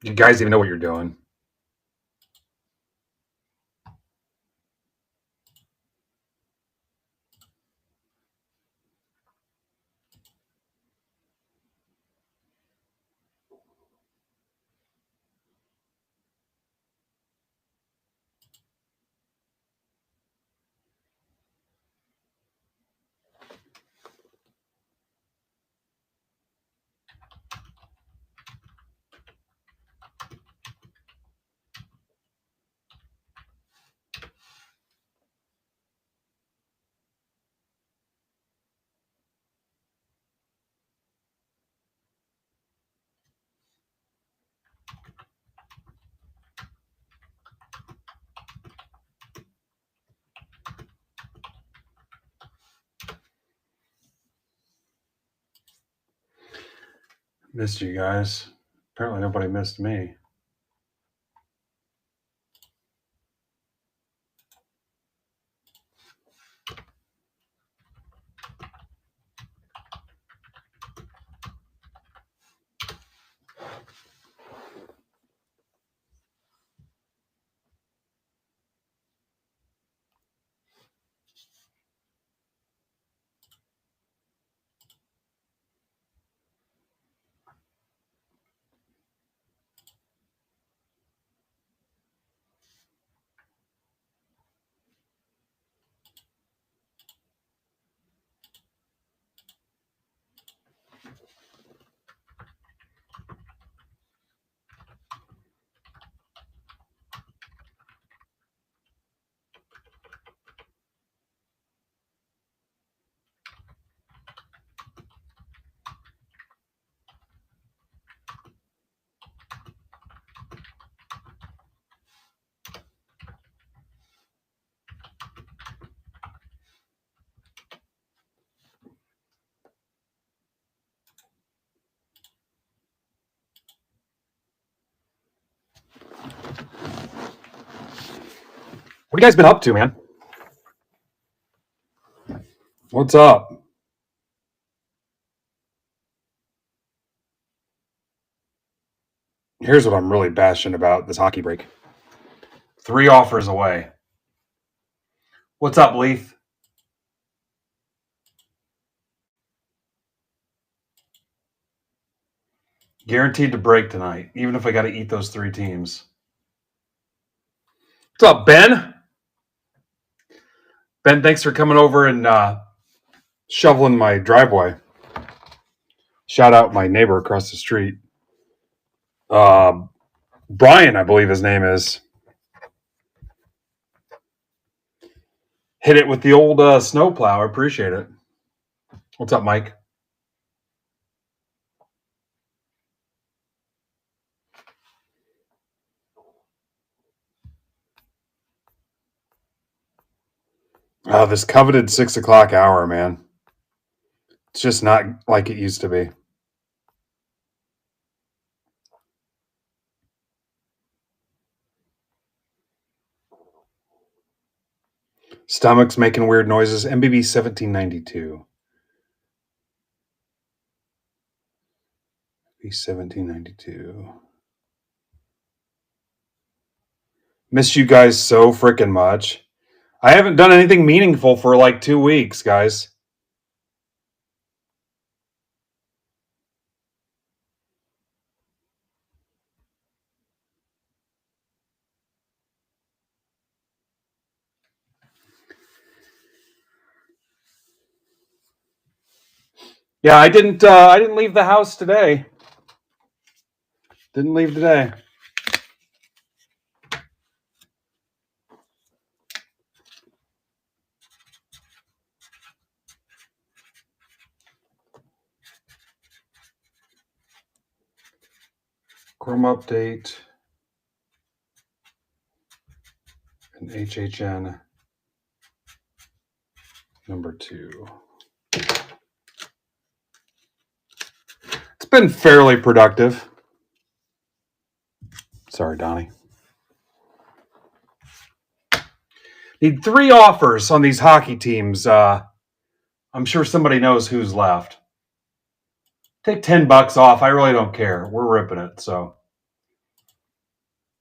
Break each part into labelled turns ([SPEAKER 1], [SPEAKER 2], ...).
[SPEAKER 1] You guys even know what you're doing. Missed you guys. Apparently nobody missed me. What have you guys been up to, man? What's up? Here's what I'm really passionate about this hockey break. 3 offers away. What's up, Leaf? Guaranteed to break tonight, even if I got to eat those 3 teams. What's up, Ben? Ben, thanks for coming over and shoveling my driveway. Shout out my neighbor across the street. Brian, I believe his name is. Hit it with the old snowplow. I appreciate it. What's up, Mike? This coveted 6 o'clock hour, man. It's just not like it used to be. Stomach's making weird noises. MBB 1792. 1792. Missed you guys so freaking much. I haven't done anything meaningful for like 2 weeks, guys. Yeah, I didn't leave the house today. Didn't leave today. Chrome update and HHN number 2. It's been fairly productive. Sorry, Donnie. Need 3 offers on these hockey teams. I'm sure somebody knows who's left. Take $10 off. I really don't care. We're ripping it. So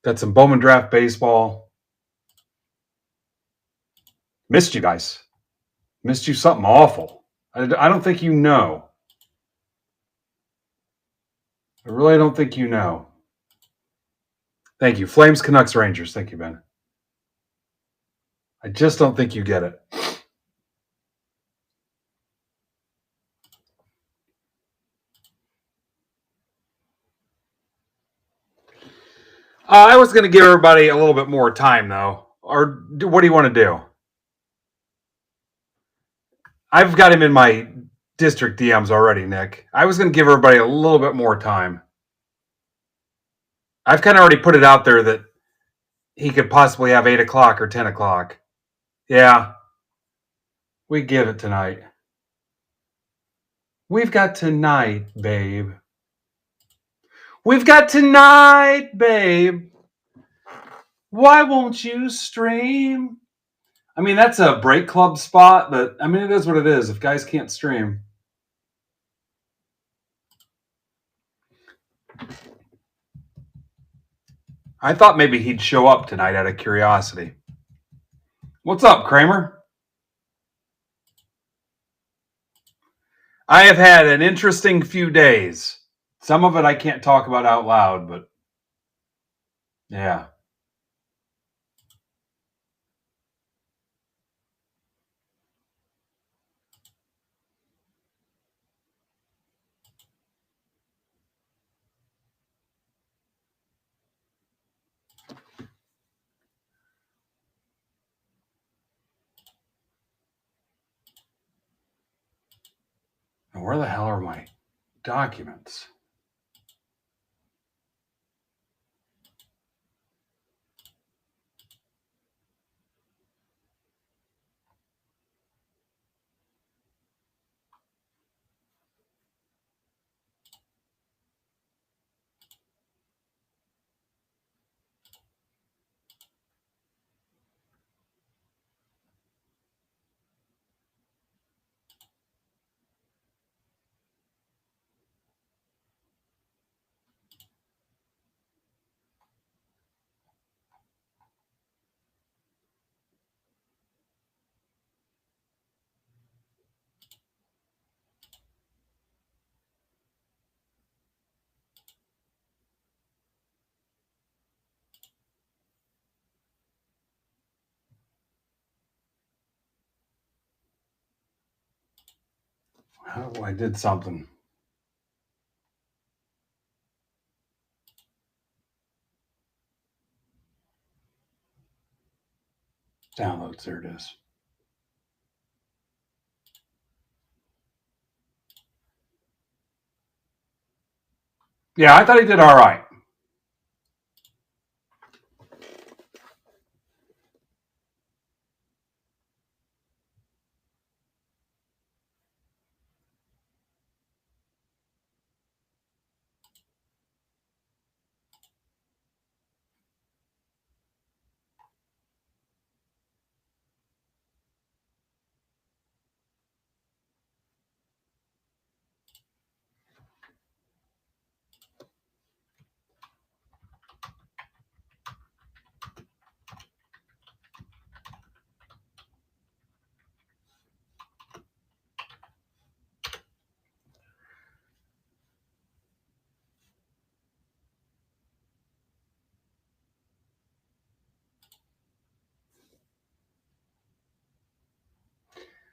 [SPEAKER 1] Got some Bowman Draft baseball. Missed you guys. Missed you something awful. I don't think you know. I really don't think you know. Thank you. Flames, Canucks, Rangers. Thank you, Ben. I just don't think you get it. I was going to give everybody a little bit more time, though. Or what do you want to do? I've got him in my district DMs already, Nick. I was going to give everybody a little bit more time. I've kind of already put it out there that he could possibly have 8 o'clock or 10 o'clock. Yeah. We give it tonight. We've got tonight, babe. We've got tonight, babe. Why won't you stream? I mean, that's a break club spot, but I mean, it is what it is. If guys can't stream. I thought maybe he'd show up tonight out of curiosity. What's up, Kramer? I have had an interesting few days. Some of it I can't talk about out loud, but yeah. Now, where the hell are my documents? Oh, I did something. Downloads, there it is. Yeah, I thought he did all right.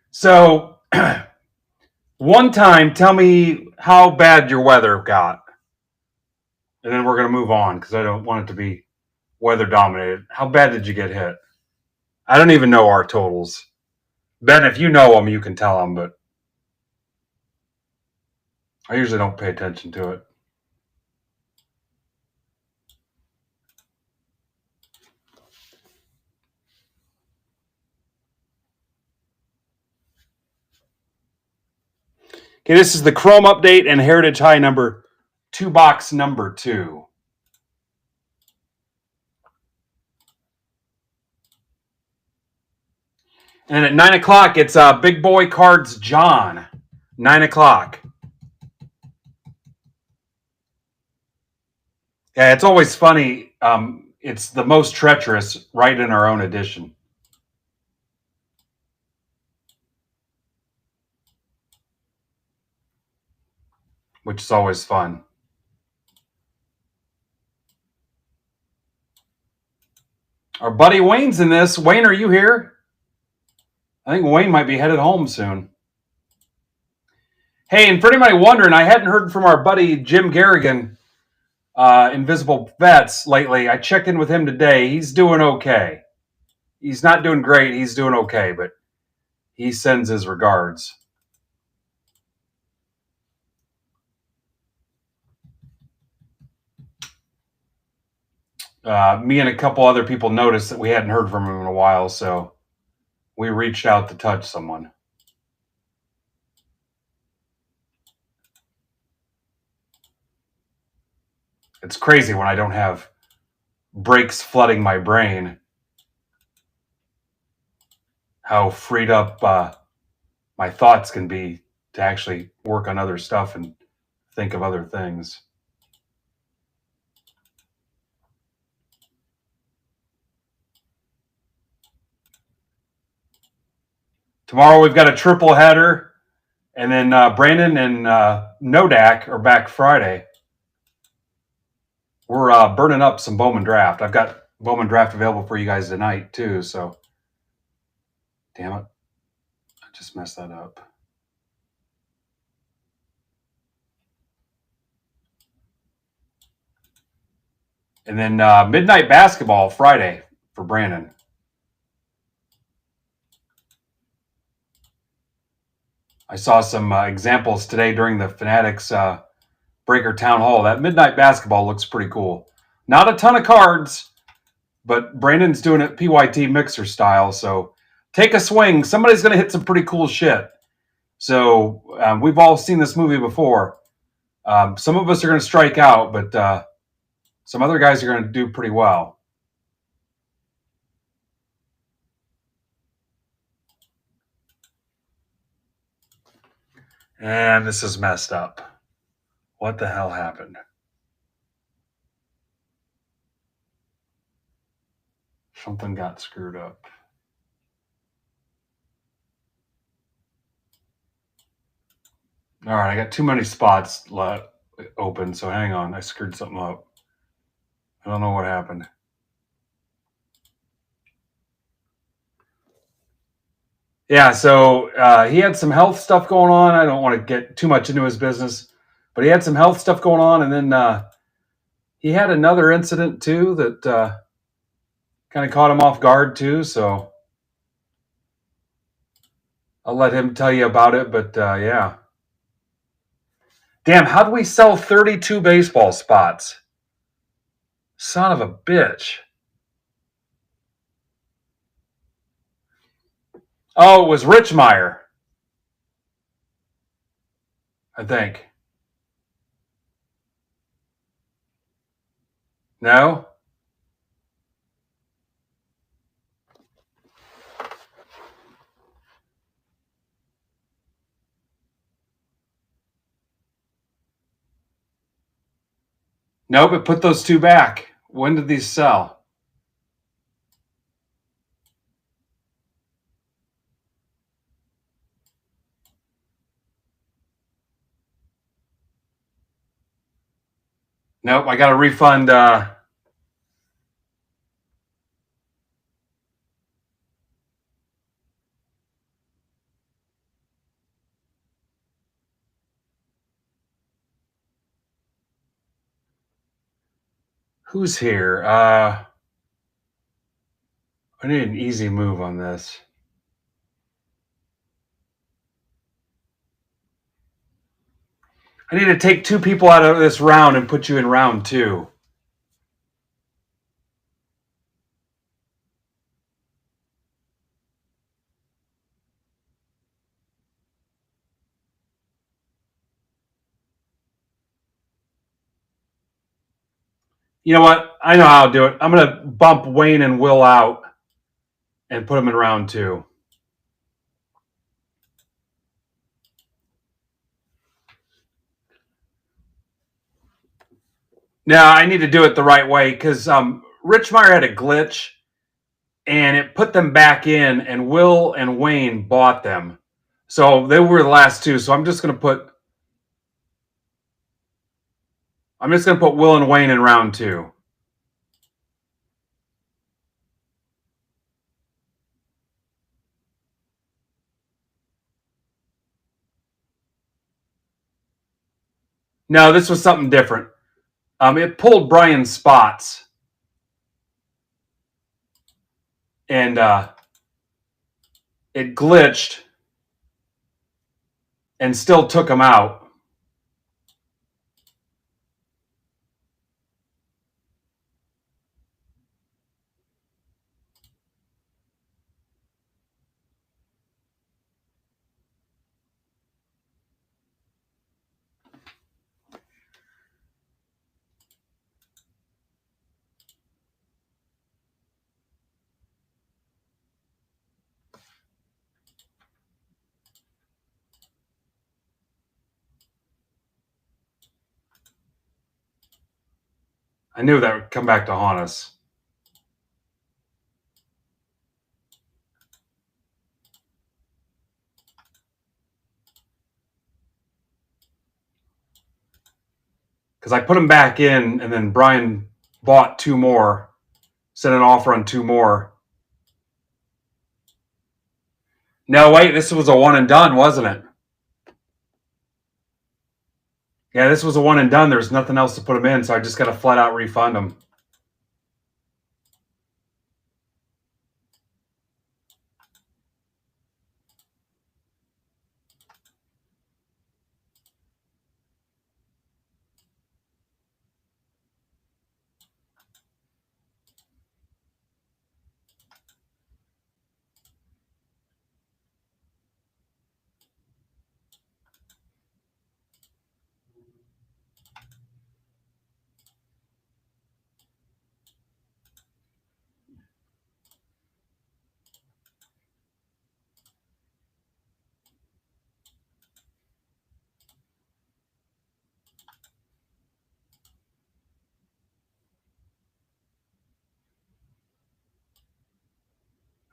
[SPEAKER 1] So, one time, tell me how bad your weather got. And then we're going to move on because I don't want it to be weather dominated. How bad did you get hit? I don't even know our totals. Ben, if you know them, you can tell them, but I usually don't pay attention to it. Okay, this is the Chrome update and Heritage High number 2 box number 2. And at 9 o'clock, it's Big Boy Cards John. 9 o'clock. Yeah, it's always funny. it's the most treacherous right in our own edition, which is always fun. Our buddy Wayne's in this. Wayne, are you here? I think Wayne might be headed home soon. Hey, and for anybody wondering, I hadn't heard from our buddy Jim Garrigan, Invisible Vets, lately. I checked in with him today. He's doing okay. He's not doing great. He's doing okay, but he sends his regards. Me and a couple other people noticed that we hadn't heard from him in a while, so we reached out to touch someone. It's crazy when I don't have breaks flooding my brain, how freed up my thoughts can be to actually work on other stuff and think of other things. Tomorrow we've got a triple header, and then Brandon and Nodak are back Friday. We're burning up some Bowman Draft. I've got Bowman Draft available for you guys tonight too, so damn it, I just messed that up. And then midnight basketball Friday for Brandon. I saw some examples today during the Fanatics Breaker Town Hall. That midnight basketball looks pretty cool. Not a ton of cards, but Brandon's doing it PYT mixer style. So take a swing. Somebody's going to hit some pretty cool shit. So we've all seen this movie before. Some of us are going to strike out, but some other guys are going to do pretty well. And this is messed up. What the hell happened? Something got screwed up. All right, I got too many spots open, so hang on. I screwed something up. I don't know what happened. Yeah, so he had some health stuff going on. I don't want to get too much into his business, but he had some health stuff going on, and then he had another incident too that kind of caught him off guard too. So I'll let him tell you about it. But yeah, damn, how do we sell 32 baseball spots? Son of a bitch. Oh, it was Richmeyer, I think. No? No, but put those two back. When did these sell? Nope, I got a refund. Who's here? I need an easy move on this. I need to take two people out of this round and put you in round two. You know what? I know how I'll do it. I'm going to bump Wayne and Will out and put them in round two. Now, I need to do it the right way because Rich Meyer had a glitch, and it put them back in, and Will and Wayne bought them. So they were the last two. So I'm just going to put Will and Wayne in round 2. No, this was something different. It pulled Brian's spots, and it glitched and still took him out. I knew that would come back to haunt us. Because I put him back in, and then Brian bought 2 more, sent an offer on 2 more. No, wait, this was a one and done, wasn't it? Yeah, this was a one and done. There's nothing else to put him in, so I just got to flat out refund him.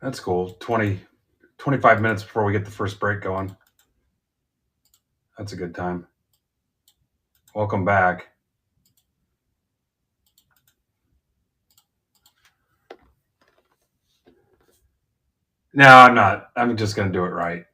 [SPEAKER 1] That's cool. 25 minutes before we get the first break going. That's a good time. Welcome back. No, I'm not. I'm just going to do it right.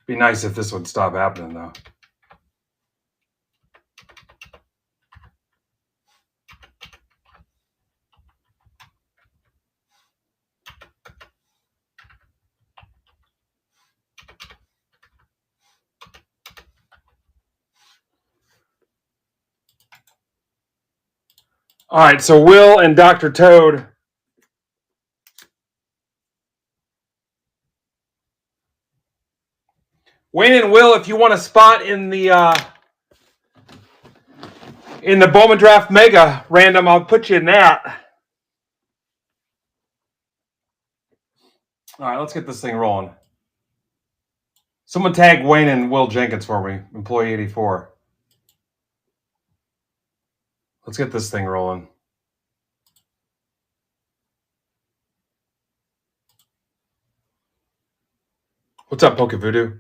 [SPEAKER 1] Be nice if this would stop happening, though. All right, so Will and Dr. Toad. Wayne and Will, if you want a spot in the Bowman Draft Mega random, I'll put you in that. All right, let's get this thing rolling. Someone tag Wayne and Will Jenkins for me, employee 84. Let's get this thing rolling. What's up, Poke Voodoo?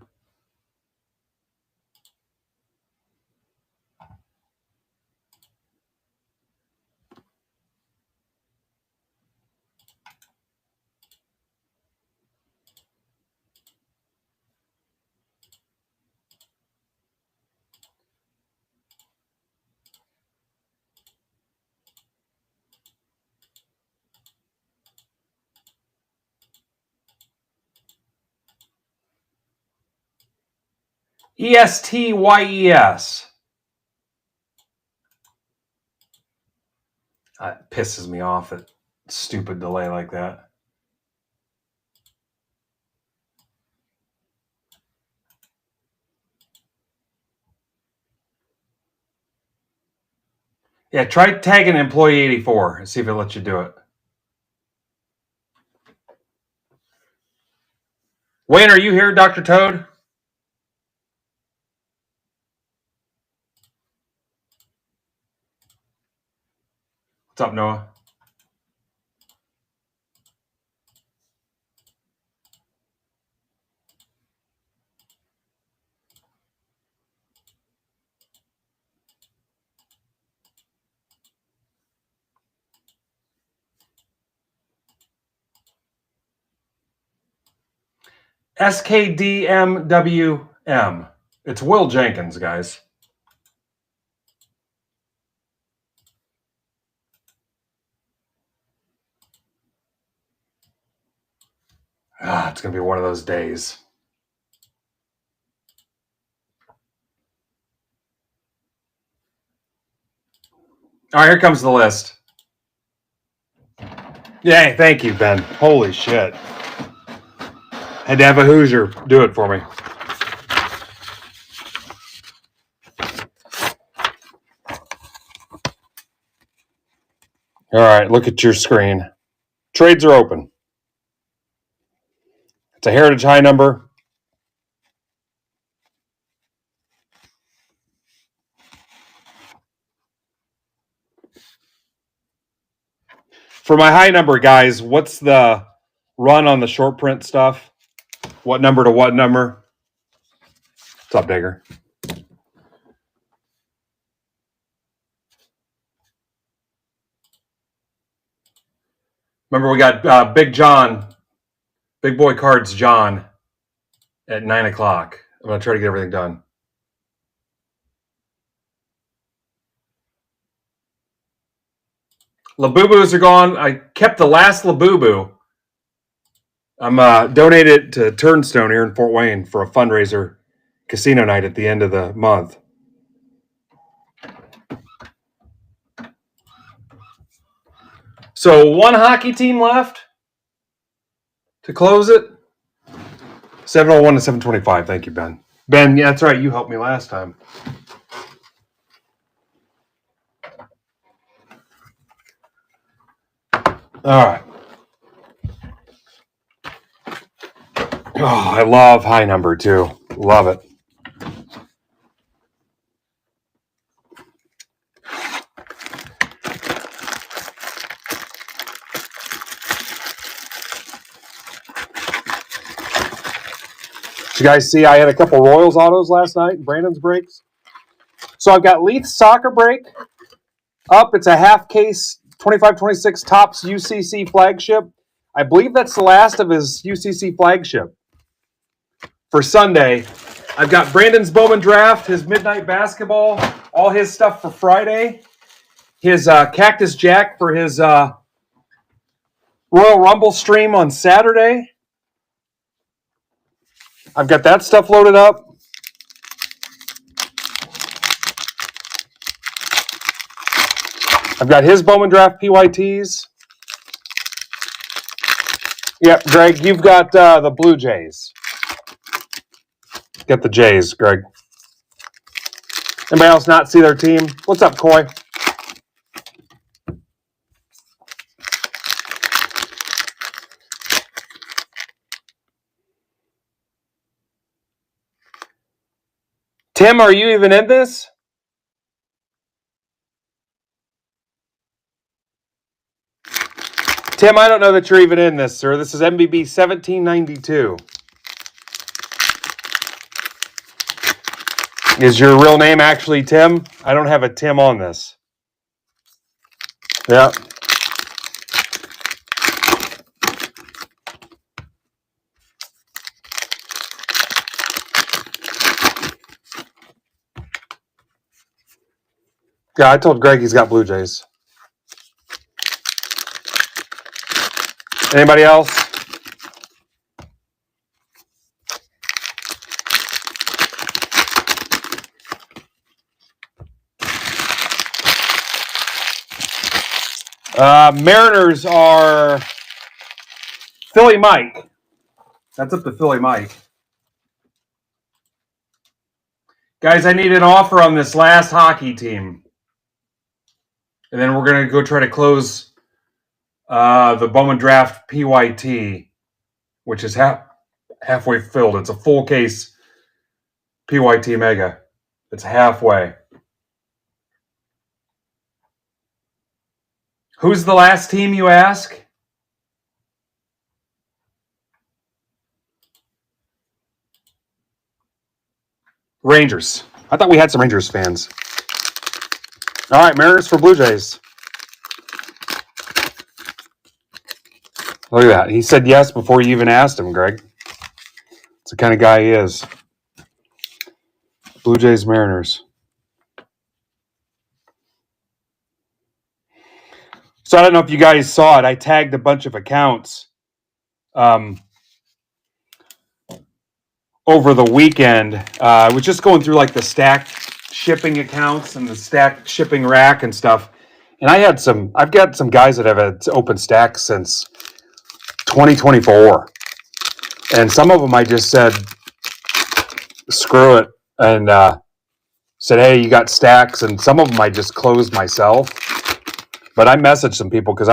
[SPEAKER 1] ESTYES. That pisses me off, that stupid delay like that. Yeah, try tagging employee 84 and see if it lets you do it. Wayne, are you here, Dr. Toad? What's up, Noah? SKDMWM. It's Will Jenkins, guys. It's going to be one of those days. All right, here comes the list. Yay, thank you, Ben. Holy shit. Had to have a Hoosier do it for me. All right, look at your screen. Trades are open. It's a heritage high number. For my high number, guys, what's the run on the short print stuff? What number to what number? What's up, Digger? Remember, we got Big John, Big Boy Cards John at 9 o'clock. I'm going to try to get everything done. Labubus are gone. I kept the last Labubu. I'm donated it to Turnstone here in Fort Wayne for a fundraiser casino night at the end of the month. So one hockey team left to close it. 701 to 725. Thank you, Ben. Ben, yeah, that's right. You helped me last time. All right. Oh, I love high number too. Love it. Did you guys see I had a couple Royals autos last night in Brandon's breaks? So I've got Leith's soccer break up. It's a half case 25-26 Topps UCC flagship. I believe that's the last of his UCC flagship. For Sunday, I've got Brandon's Bowman draft, his midnight basketball, all his stuff for Friday, his Cactus Jack for his Royal Rumble stream on Saturday. I've got that stuff loaded up. I've got his Bowman draft PYTs. Yep, Greg, you've got the Blue Jays. Get the Jays, Greg. Anybody else not see their team? What's up, Coy? Tim, are you even in this? Tim, I don't know that you're even in this, sir. This is MBB 1792. Is your real name actually Tim? I don't have a Tim on this. Yeah. Yeah, I told Greg he's got Blue Jays. Anybody else? Mariners are Philly Mike. That's up to Philly Mike. Guys, I need an offer on this last hockey team. And then we're going to go try to close the Bowman Draft PYT, which is halfway filled. It's a full case PYT Mega. It's halfway. Who's the last team, you ask? Rangers. I thought we had some Rangers fans. All right, Mariners for Blue Jays. Look at that. He said yes before you even asked him, Greg. It's the kind of guy he is. Blue Jays, Mariners. So I don't know if you guys saw it. I tagged a bunch of accounts over the weekend. I was just going through like the stacked shipping accounts and the stacked shipping rack and stuff. And I've got some guys that have had open stacks since 2024. And some of them I just said, screw it. And said, hey, you got stacks. And some of them I just closed myself. But I messaged some people because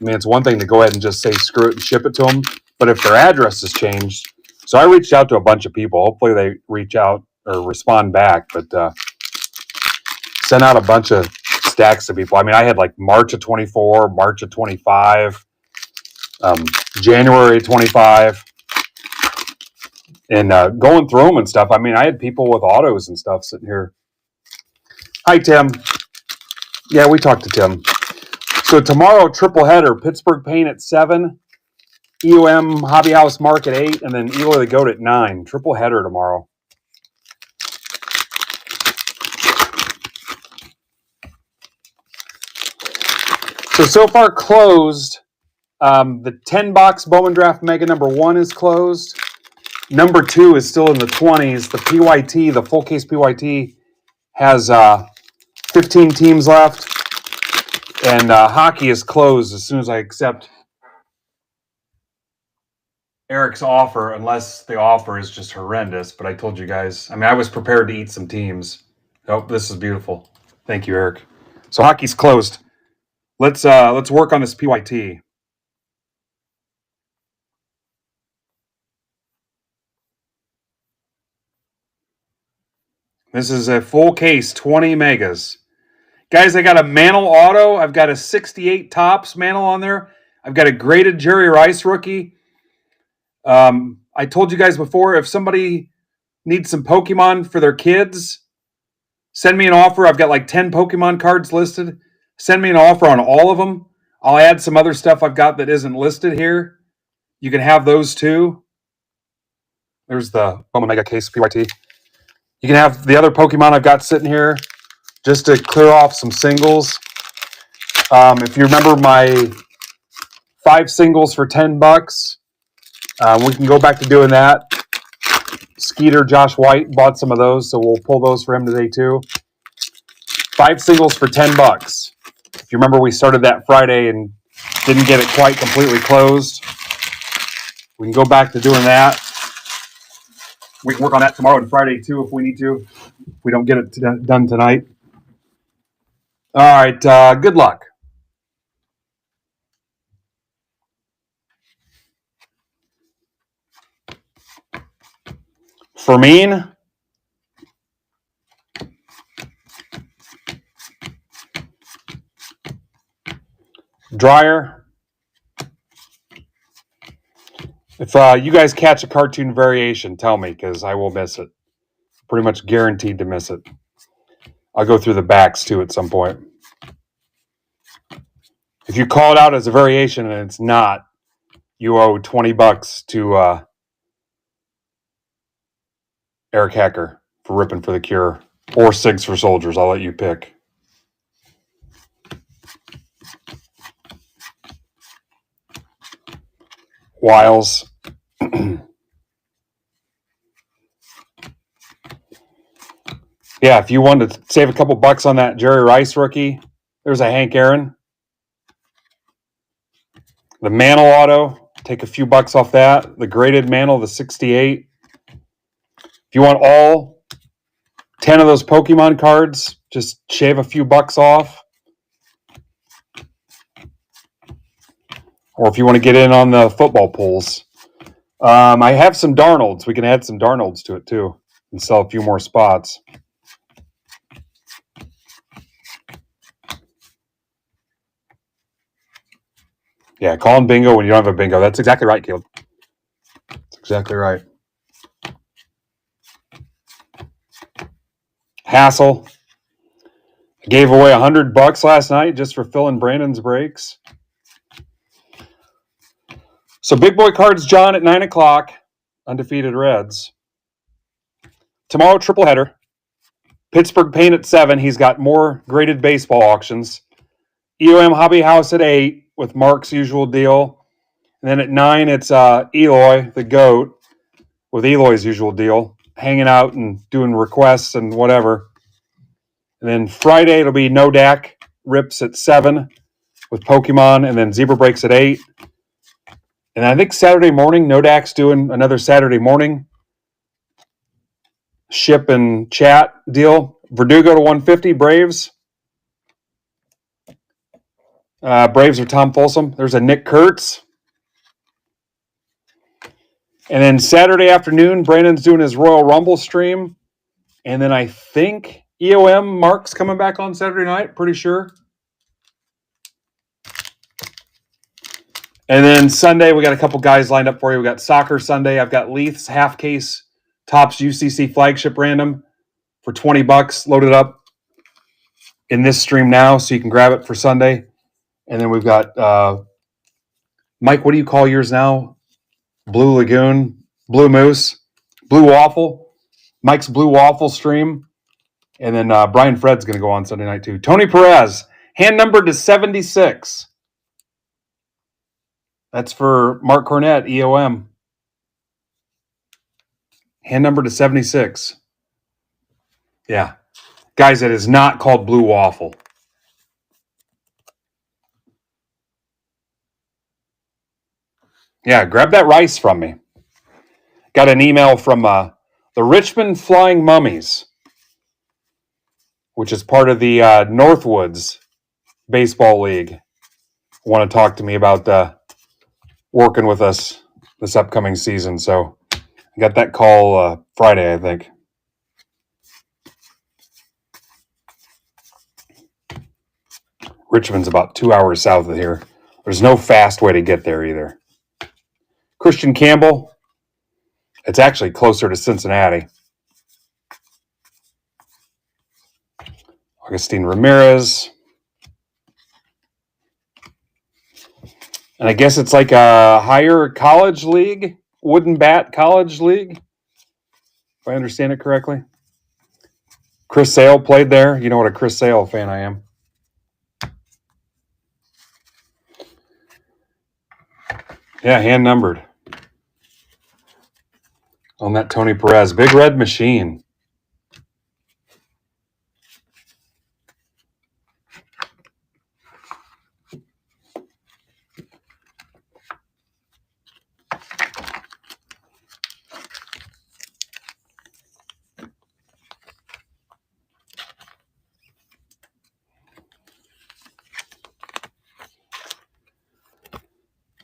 [SPEAKER 1] it's one thing to go ahead and just say screw it and ship it to them. But if their address has changed, so I reached out to a bunch of people. Hopefully they reach out or respond back. But sent out a bunch of stacks to people. I had like March of 24, March of 25, January 25. And going through them and stuff. I had people with autos and stuff sitting here. Hi, Tim. Yeah, we talked to Tim. So tomorrow, triple header, Pittsburgh Paint at 7, EOM Hobby House Mark at 8, and then Eloy the Goat at 9. Triple header tomorrow. So far closed. The 10-box Bowman Draft Mega number 1 is closed. Number 2 is still in the 20s. The PYT, the full case PYT, has 15 teams left. And hockey is closed as soon as I accept Eric's offer, unless the offer is just horrendous. But I told you guys, I was prepared to eat some teams. Oh, this is beautiful. Thank you, Eric. So hockey's closed. Let's work on this PYT. This is a full case, 20 megas. Guys, I got a Mantle auto. I've got a 68 Topps Mantle on there. I've got a graded Jerry Rice rookie. I told you guys before, if somebody needs some Pokemon for their kids, send me an offer. I've got like 10 Pokemon cards listed. Send me an offer on all of them. I'll add some other stuff I've got that isn't listed here. You can have those too. There's the Bowman Mega Case PYT. You can have the other Pokemon I've got sitting here just to clear off some singles. If you remember my 5 singles for $10, we can go back to doing that. Skeeter Josh White bought some of those, so we'll pull those for him today too. 5 singles for $10. If you remember, we started that Friday and didn't get it quite completely closed. We can go back to doing that. We can work on that tomorrow and Friday too if we need to. If we don't get it done tonight. All right, good luck. Fermin. Dryer. If you guys catch a cartoon variation, tell me, because I will miss it. Pretty much guaranteed to miss it. I'll go through the backs too at some point. If you call it out as a variation and it's not, you owe $20 to Eric Hacker for ripping for the cure, or Sigs for Soldiers. I'll let you pick. Wiles. Yeah, if you wanted to save a couple bucks on that Jerry Rice rookie, there's a Hank Aaron. The Mantle Auto, take a few bucks off that. The graded Mantle, the 68. If you want all 10 of those Pokemon cards, just shave a few bucks off. Or if you want to get in on the football pulls. I have some Darnolds. We can add some Darnolds to it too and sell a few more spots. Yeah, call them bingo when you don't have a bingo. That's exactly right, Caleb. That's exactly right. Hassle. I gave away $100 last night just for filling Brandon's breaks. So Big Boy Cards John at 9 o'clock. Undefeated Reds. Tomorrow, triple header. Pittsburgh Paint at 7. He's got more graded baseball auctions. EOM Hobby House at 8 with Mark's usual deal. And then at 9, it's Eloy, the GOAT, with Eloy's usual deal, hanging out and doing requests and whatever. And then Friday, it'll be No Dak Rips at 7 with Pokemon, and then Zebra Breaks at 8. And I think Saturday morning, No Dak's doing another Saturday morning ship and chat deal. Verdugo to 150, Braves. Braves are Tom Folsom. There's a Nick Kurtz. And then Saturday afternoon, Brandon's doing his Royal Rumble stream. And then I think EOM Mark's coming back on Saturday night, pretty sure. And then Sunday, we got a couple guys lined up for you. We got Soccer Sunday. I've got Leith's half case Topps UCC flagship random for $20 loaded up in this stream now, so you can grab it for Sunday. And then we've got Mike, what do you call yours now? Blue Lagoon, Blue Moose, Blue Waffle, Mike's Blue Waffle stream. And then Brian Fred's going to go on Sunday night too. Tony Perez, hand numbered to 76. That's for Mark Cornett, EOM. Hand numbered to 76. Yeah. Guys, it is not called Blue Waffle. Yeah, grab that rice from me. Got an email from the Richmond Flying Mummies, which is part of the Northwoods Baseball League. Want to talk to me about working with us this upcoming season. So I got that call Friday, I think. Richmond's about 2 hours south of here. There's no fast way to get there either. Christian Campbell, it's actually closer to Cincinnati. Augustine Ramirez. And I guess it's like a higher college league, wooden bat college league, if I understand it correctly. Chris Sale played there. You know what a Chris Sale fan I am. Yeah, hand numbered. On that Tony Perez. Big Red Machine.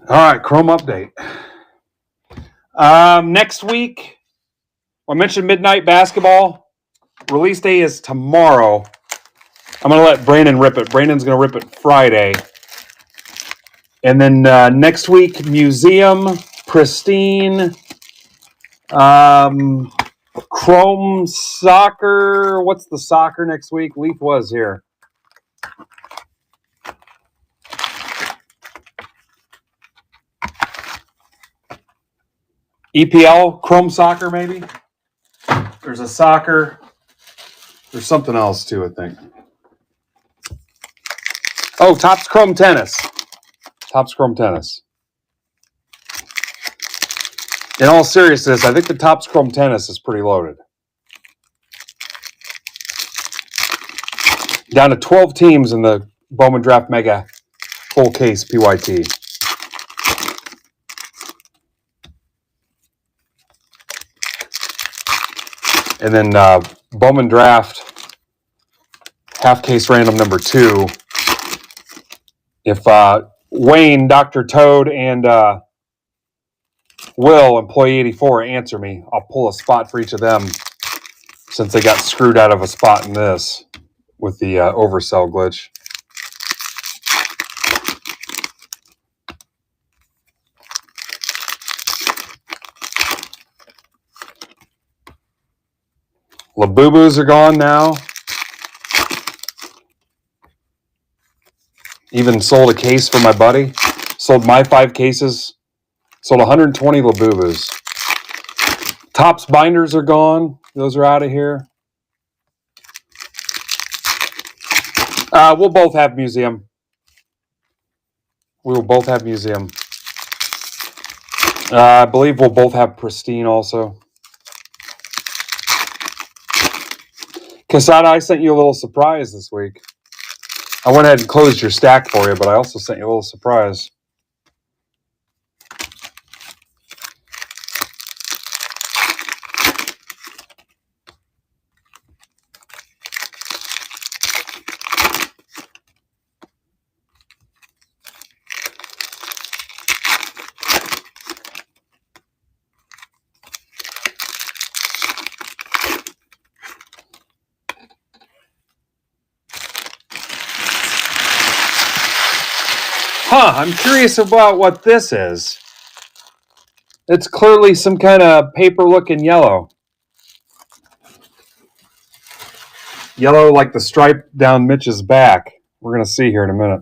[SPEAKER 1] All right, Chrome update. Next week, I mentioned midnight basketball. Release day is tomorrow. I'm going to let Brandon rip it. Brandon's going to rip it Friday. And then next week, museum, pristine, Chrome soccer. What's the soccer next week? Leaf was here. EPL, Chrome soccer maybe? There's a soccer. There's something else too, I think. Oh, Topps Chrome tennis. Topps Chrome tennis. In all seriousness, I think the Topps Chrome tennis is pretty loaded. Down to 12 teams in the Bowman Draft Mega full case PYT. And then Bowman Draft, half case random number 2. If Wayne, Dr. Toad, and Will, employee 84, answer me, I'll pull a spot for each of them since they got screwed out of a spot in this with the oversell glitch. Labubus are gone now. Even sold a case for my buddy. Sold my 5 cases. Sold 120 Labubus. Topps binders are gone. Those are out of here. We'll both have museum. We will both have museum. I believe we'll both have pristine also. Casada, I sent you a little surprise this week. I went ahead and closed your stack for you, but I also sent you a little surprise. I'm curious about what this is. It's clearly some kind of paper-looking yellow. Yellow like the stripe down Mitch's back. We're going to see here in a minute.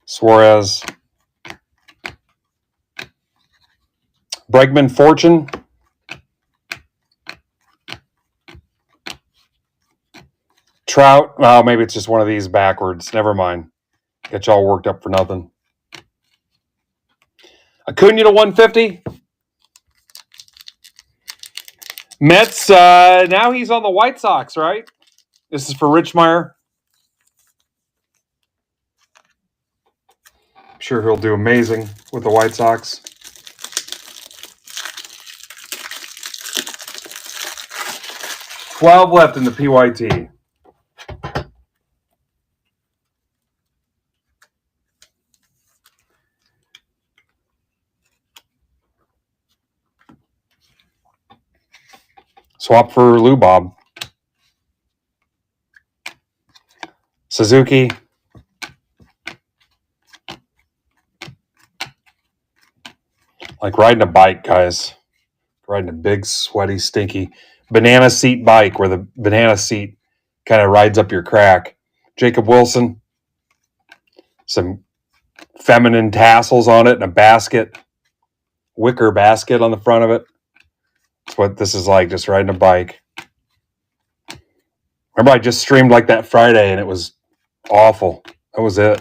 [SPEAKER 1] Suarez. Bregman Fortune. Trout. Oh, maybe it's just one of these backwards. Never mind. Get y'all worked up for nothing. Acuna to 150. Mets. Now he's on the White Sox, right? This is for Richmeyer. I'm sure he'll do amazing with the White Sox. $12 left in the PYT. Swap for Lou Bob. Suzuki. Like riding a bike, guys. Riding a big, sweaty, stinky banana seat bike where the banana seat kind of rides up your crack. Jacob Wilson. Some feminine tassels on it and a basket. Wicker basket on the front of it. That's what this is like, just riding a bike. Remember, I just streamed like that Friday, and it was awful. That was it.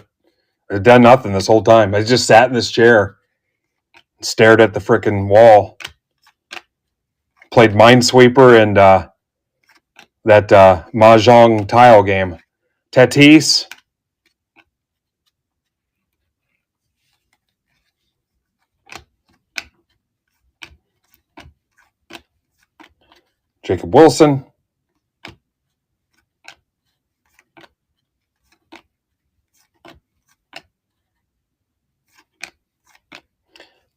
[SPEAKER 1] I had done nothing this whole time. I just sat in this chair and stared at the frickin' wall. Played Minesweeper and that Mahjong tile game. Tatis. Jacob Wilson.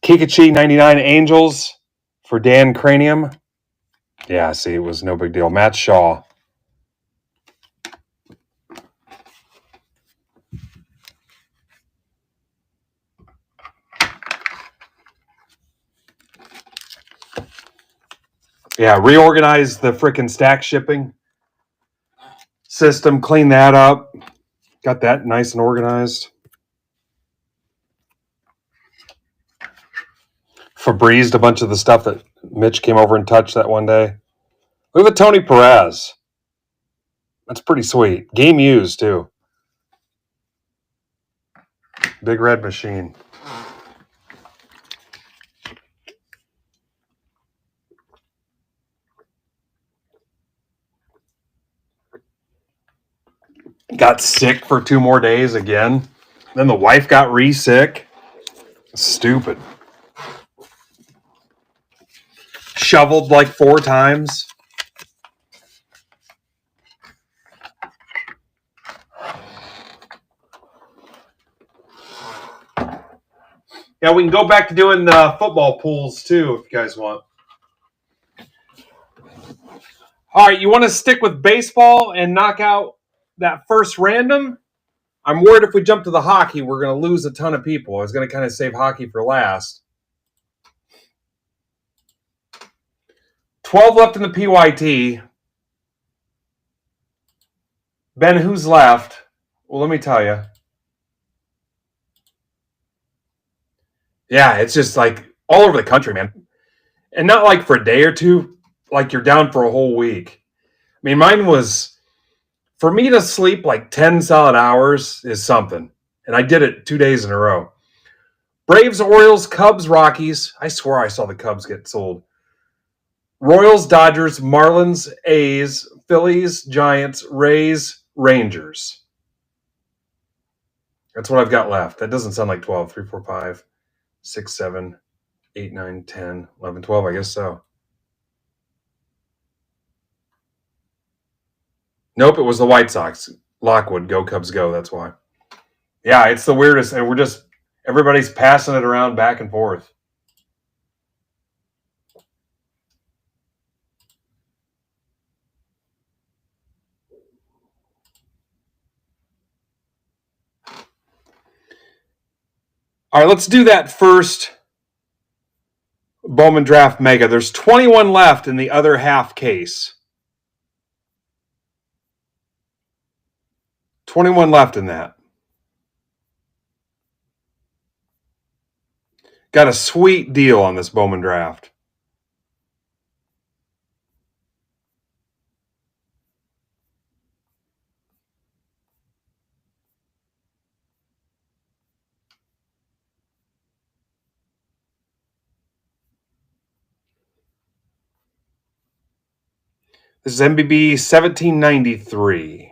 [SPEAKER 1] Kikuchi 99 Angels for Dan Cranium. Yeah, see, it was no big deal. Matt Shaw. Yeah, reorganize the frickin' stack shipping system. Clean that up. Got that nice and organized. Febrezed a bunch of the stuff that Mitch came over and touched that one day. Look at the Tony Perez. That's pretty sweet. Game used, too. Big red machine. Got sick for 2 more days again. Then the wife got re-sick. Stupid. shoveled like 4 times. Yeah, we can go back to doing football pools too if you guys want. All right, you want to stick with baseball and knock out that first random? I'm worried if we jump to the hockey, we're going to lose a ton of people. I was going to kind of save hockey for last. 12 left in the PYT. Ben, who's left? Well, let me tell you. Yeah, it's just like all over the country, man. And not like for a day or two, like you're down for a whole week. I mean, mine was, for me to sleep like 10 solid hours is something. And I did it 2 days in a row. Braves, Orioles, Cubs, Rockies. I swear I saw the Cubs get sold. Royals, Dodgers, Marlins, A's, Phillies, Giants, Rays, Rangers. That's what I've got left. That doesn't sound like 12. 3, 4, 5, 6, 7, 8, 9, 10, 11, 12. I guess so. Nope, it was the White Sox. Lockwood, go Cubs, go. That's why. Yeah, it's the weirdest. And everybody's passing it around back and forth. All right, let's do that first Bowman Draft Mega. There's 21 left in the other half case. 21 left in that. Got a sweet deal on this Bowman Draft. This is MBB 1793.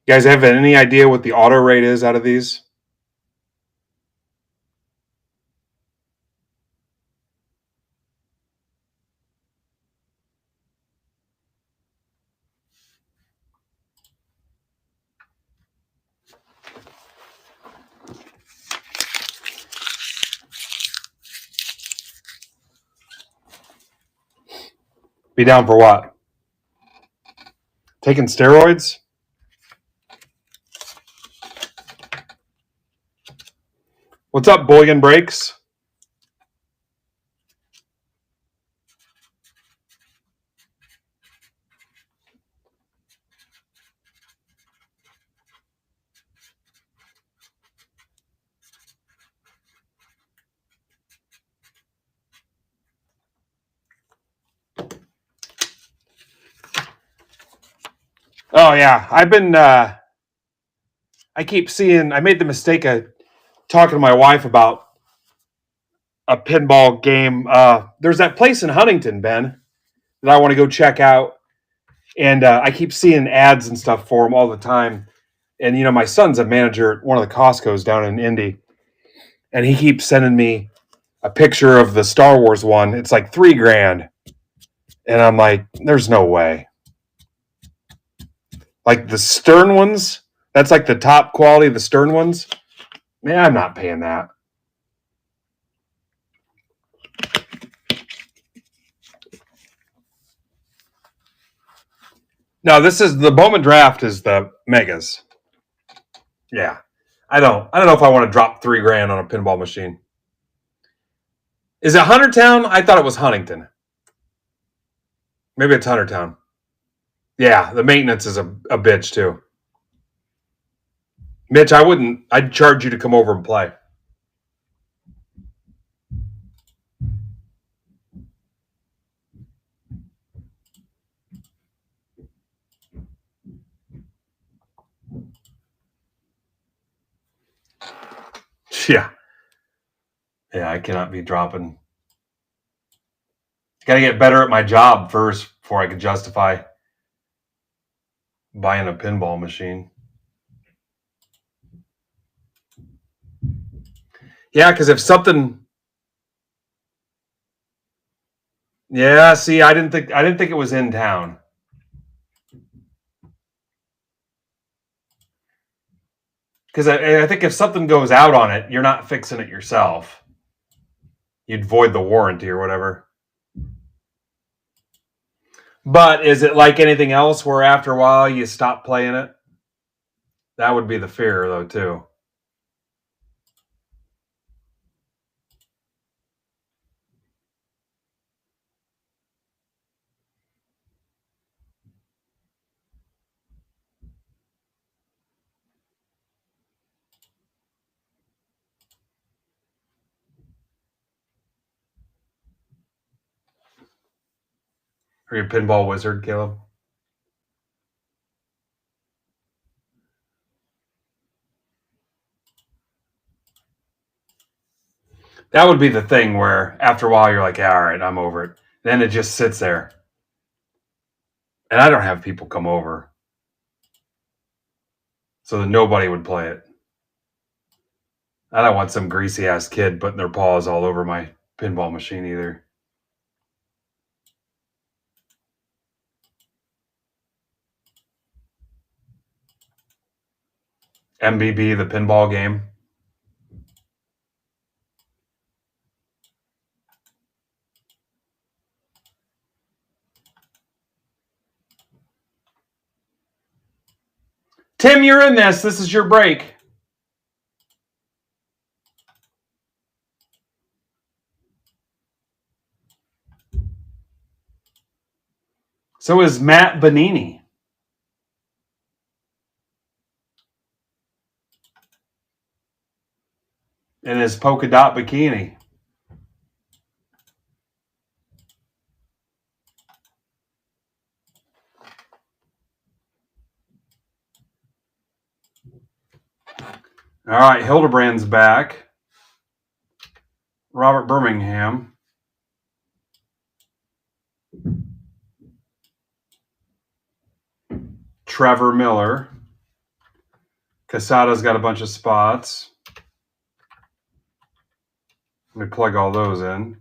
[SPEAKER 1] You guys have any idea what the auto rate is out of these? Be down for what? Taking steroids? What's up, Bullion Breaks? Oh, yeah. I've been, I keep seeing, I made the mistake of talking to my wife about a pinball game. There's that place in Huntington, Ben, that I want to go check out. And I keep seeing ads and stuff for them all the time. And, my son's a manager at one of the Costco's down in Indy. And he keeps sending me a picture of the Star Wars one. It's like $3,000. And I'm like, there's no way. Like the Stern ones, that's like the top quality of the Stern ones. Man, I'm not paying that. No, this is the Bowman Draft is the megas. Yeah. I don't know if I want to drop $3,000 on a pinball machine. Is it Huntertown? I thought it was Huntington. Maybe it's Huntertown. Yeah, the maintenance is a bitch too. Mitch, I'd charge you to come over and play. Yeah. Yeah, I cannot be dropping. Got to get better at my job first before I can justify buying a pinball machine. Yeah, because if something... Yeah, see, I didn't think it was in town. Because I think if something goes out on it, you're not fixing it yourself. You'd void the warranty or whatever. But is it like anything else where after a while you stop playing it? That would be the fear, though, too. Are you a pinball wizard, Caleb? That would be the thing where after a while you're like, yeah, all right, I'm over it. Then it just sits there. And I don't have people come over. So that nobody would play it. I don't want some greasy ass kid putting their paws all over my pinball machine either. MBB, the pinball game. Tim, you're in this. This is your break. So is Matt Bonini. In his polka dot bikini. All right, Hildebrand's back. Robert Birmingham. Trevor Miller. Casada's got a bunch of spots. Let me plug all those in.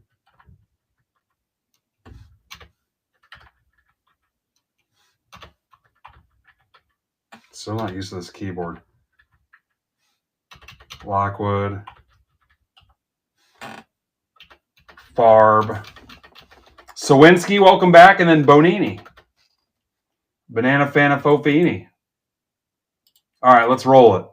[SPEAKER 1] Still not used to this keyboard. Lockwood. Farb. Sawinski, welcome back. And then Bonini. Banana Fana Fofini. All right, let's roll it.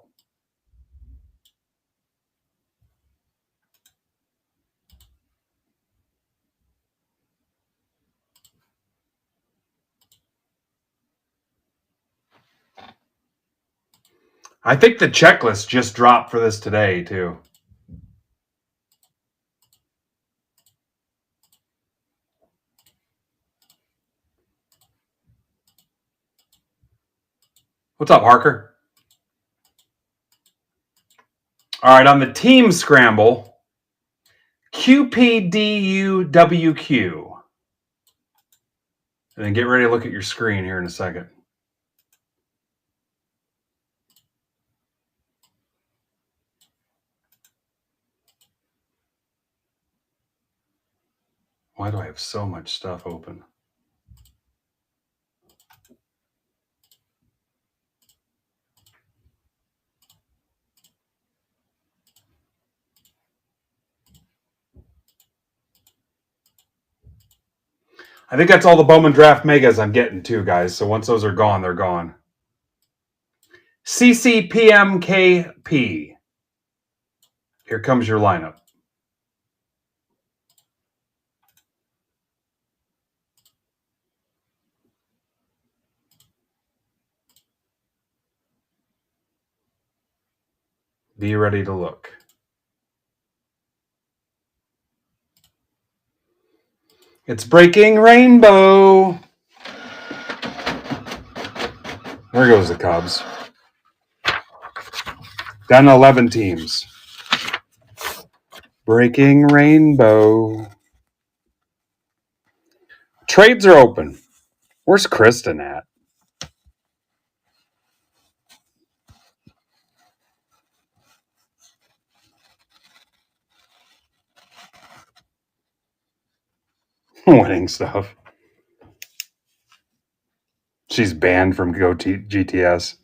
[SPEAKER 1] I think the checklist just dropped for this today, too. What's up, Harker? All right, on the team scramble, QPDUWQ. And then get ready to look at your screen here in a second. Why do I have so much stuff open? I think that's all the Bowman Draft Megas I'm getting too, guys. So once those are gone, they're gone. CCPMKP. Here comes your lineup. Be ready to look. It's breaking rainbow. There goes the Cubs. Down to 11 teams. Breaking rainbow. Trades are open. Where's Kristen at? Winning stuff. She's banned from GTS.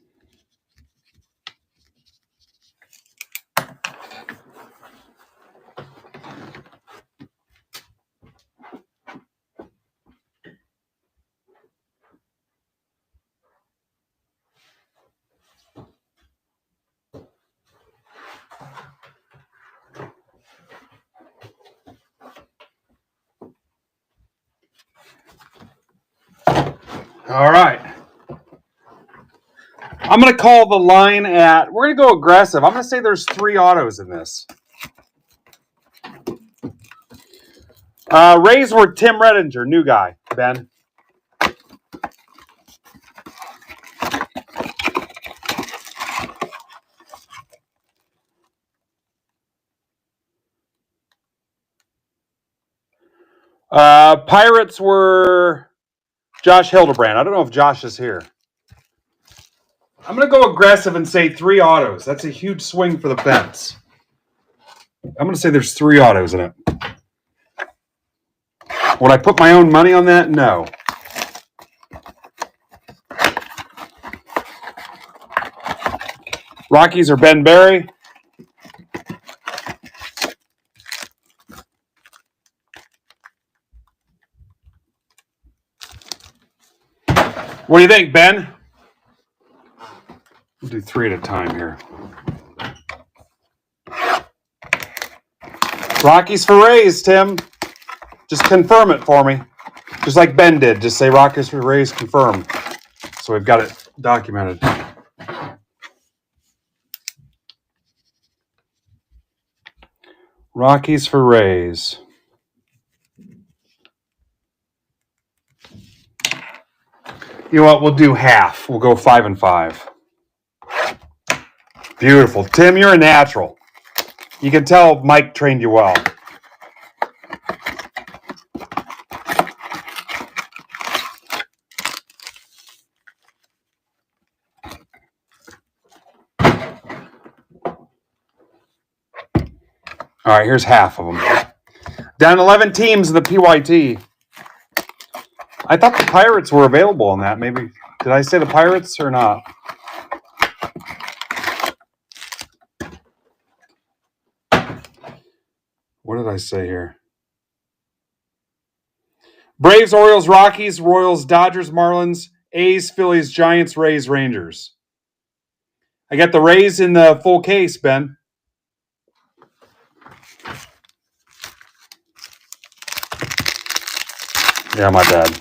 [SPEAKER 1] All right. I'm going to call the line at, we're going to go aggressive. I'm going to say there's 3 autos in this. Rays were Tim Redinger, new guy, Ben. Pirates were Josh Hildebrand. I don't know if Josh is here. I'm going to go aggressive and say 3 autos. That's a huge swing for the fence. I'm going to say there's 3 autos in it. Would I put my own money on that? No. Rockies are Ben Barry. What do you think, Ben? We'll do 3 at a time here. Rockies for Rays, Tim. Just confirm it for me. Just like Ben did. Just say Rockies for Rays, confirm. So we've got it documented. Rockies for Rays. You know what? We'll do half. We'll go 5 and 5. Beautiful. Tim, you're a natural. You can tell Mike trained you well. All right, here's half of them. Down 11 teams in the PYT. I thought the Pirates were available on that. Maybe, did I say the Pirates or not? What did I say here? Braves, Orioles, Rockies, Royals, Dodgers, Marlins, A's, Phillies, Giants, Rays, Rangers. I got the Rays in the full case, Ben. Yeah, my bad.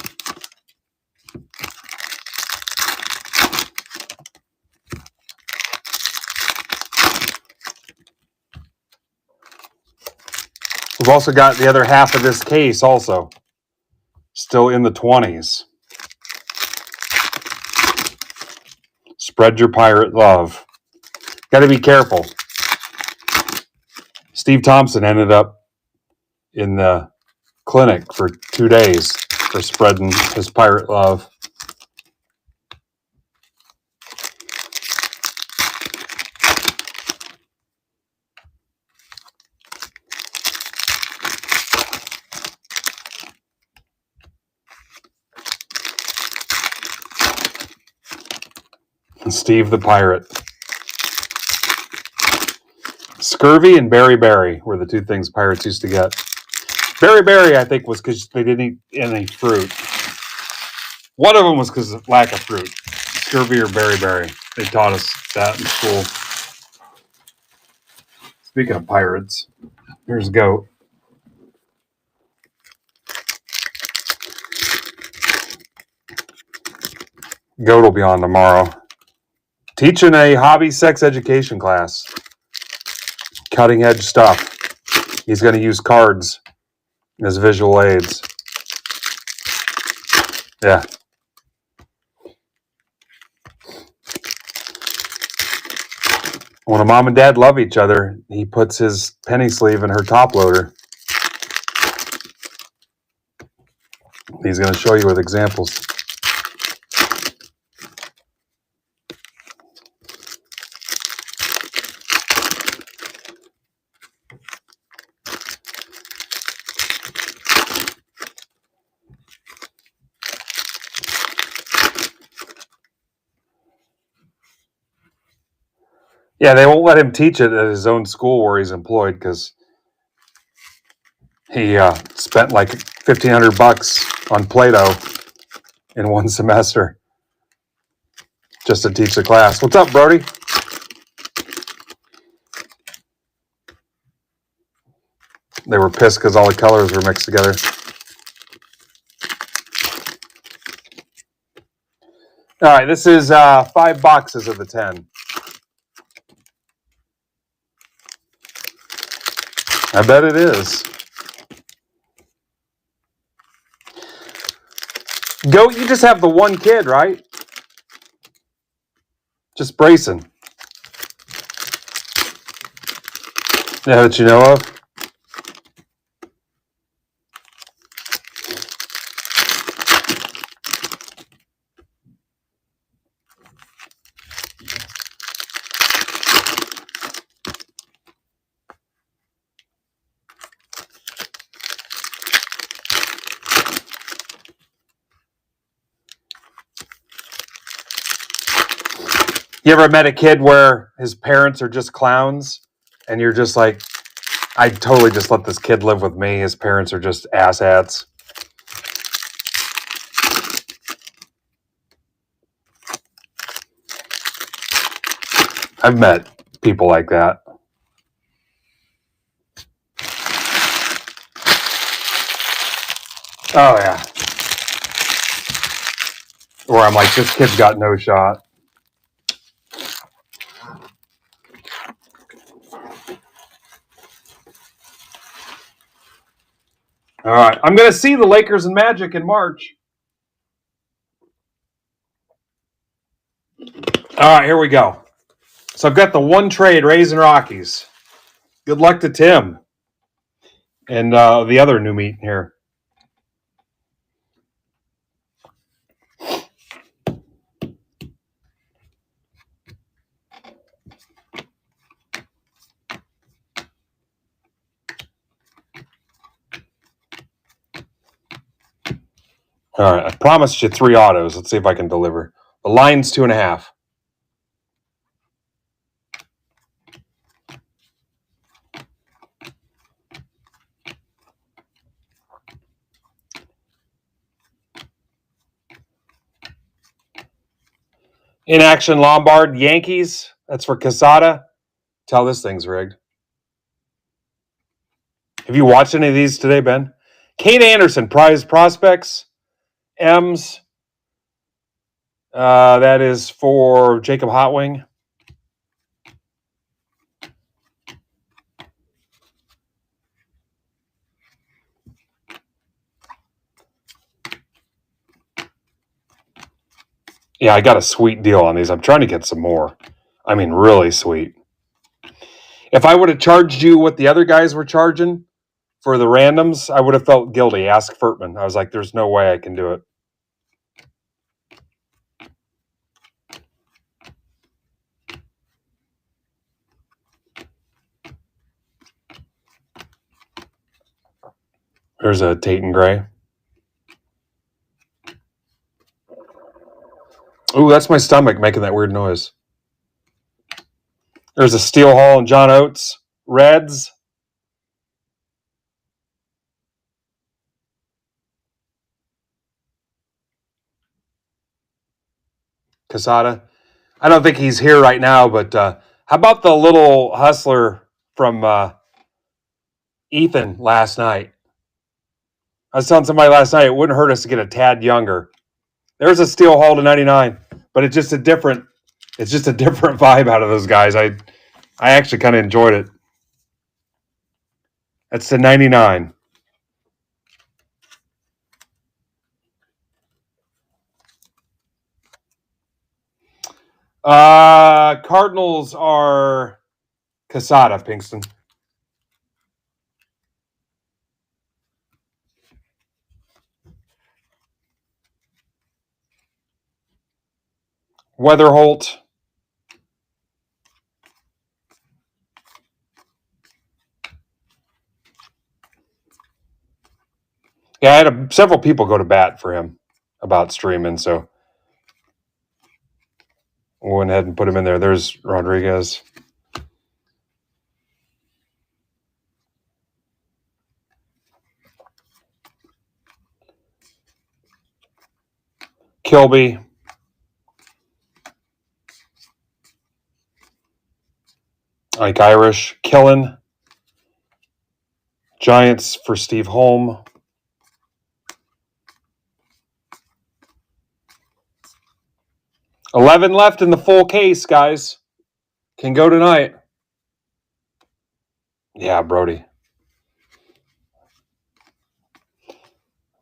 [SPEAKER 1] We've also got the other half of this case also. Still in the 20s. Spread your pirate love. Got to be careful. Steve Thompson ended up in the clinic for 2 days for spreading his pirate love. And Steve the Pirate. Scurvy and berry were the 2 things pirates used to get. Berry, I think, was because they didn't eat any fruit. One of them was because of lack of fruit. Scurvy or berry. They taught us that in school. Speaking of pirates, here's Goat. Goat will be on tomorrow. Teaching a hobby sex education class. Cutting edge stuff. He's going to use cards as visual aids. Yeah. When a mom and dad love each other, he puts his penny sleeve in her top loader. He's going to show you with examples. Yeah, they won't let him teach it at his own school where he's employed because he spent like $1,500 on Play-Doh in one semester just to teach the class. What's up, Brody? They were pissed because all the colors were mixed together. All right, this is 5 boxes of the 10. I bet it is. Goat, you just have the one kid, right? Just Brayson. Yeah, that you know of? You ever met a kid where his parents are just clowns and you're just like, I'd totally just let this kid live with me. His parents are just asshats. I've met people like that. Oh, yeah. Where I'm like, this kid's got no shot. All right. I'm going to see the Lakers and Magic in March. All right, here we go. So I've got the one trade, Rays and Rockies. Good luck to Tim and the other new meat here. All right, I promised you 3 autos. Let's see if I can deliver. The line's 2.5. In action, Lombard, Yankees. That's for Casada. Tell this thing's rigged. Have you watched any of these today, Ben? Kate Anderson, prize prospects. M's. That is for Jacob Hotwing. Yeah, I got a sweet deal on these. I'm trying to get some more. I mean, really sweet. If I would have charged you what the other guys were charging for the randoms, I would have felt guilty. Ask Furtman. I was like, there's no way I can do it. There's a Tate and Gray. Ooh, that's my stomach making that weird noise. There's a Steel Hall and John Oates. Reds. Casada. I don't think he's here right now, but how about the little hustler from Ethan last night? I was telling somebody last night it wouldn't hurt us to get a tad younger. There's a Steel Hall to 99, but it's just a different vibe out of those guys. I actually kind of enjoyed it. That's the 99. Cardinals are Casada, Pinkston. Weatherholt. Yeah, I had several people go to bat for him about streaming, so we went ahead and put him in there. There's Rodriguez. Kilby. Ike Irish. Killen. Giants for Steve Holm. $11 left in the full case, guys. Can go tonight. Yeah, Brody.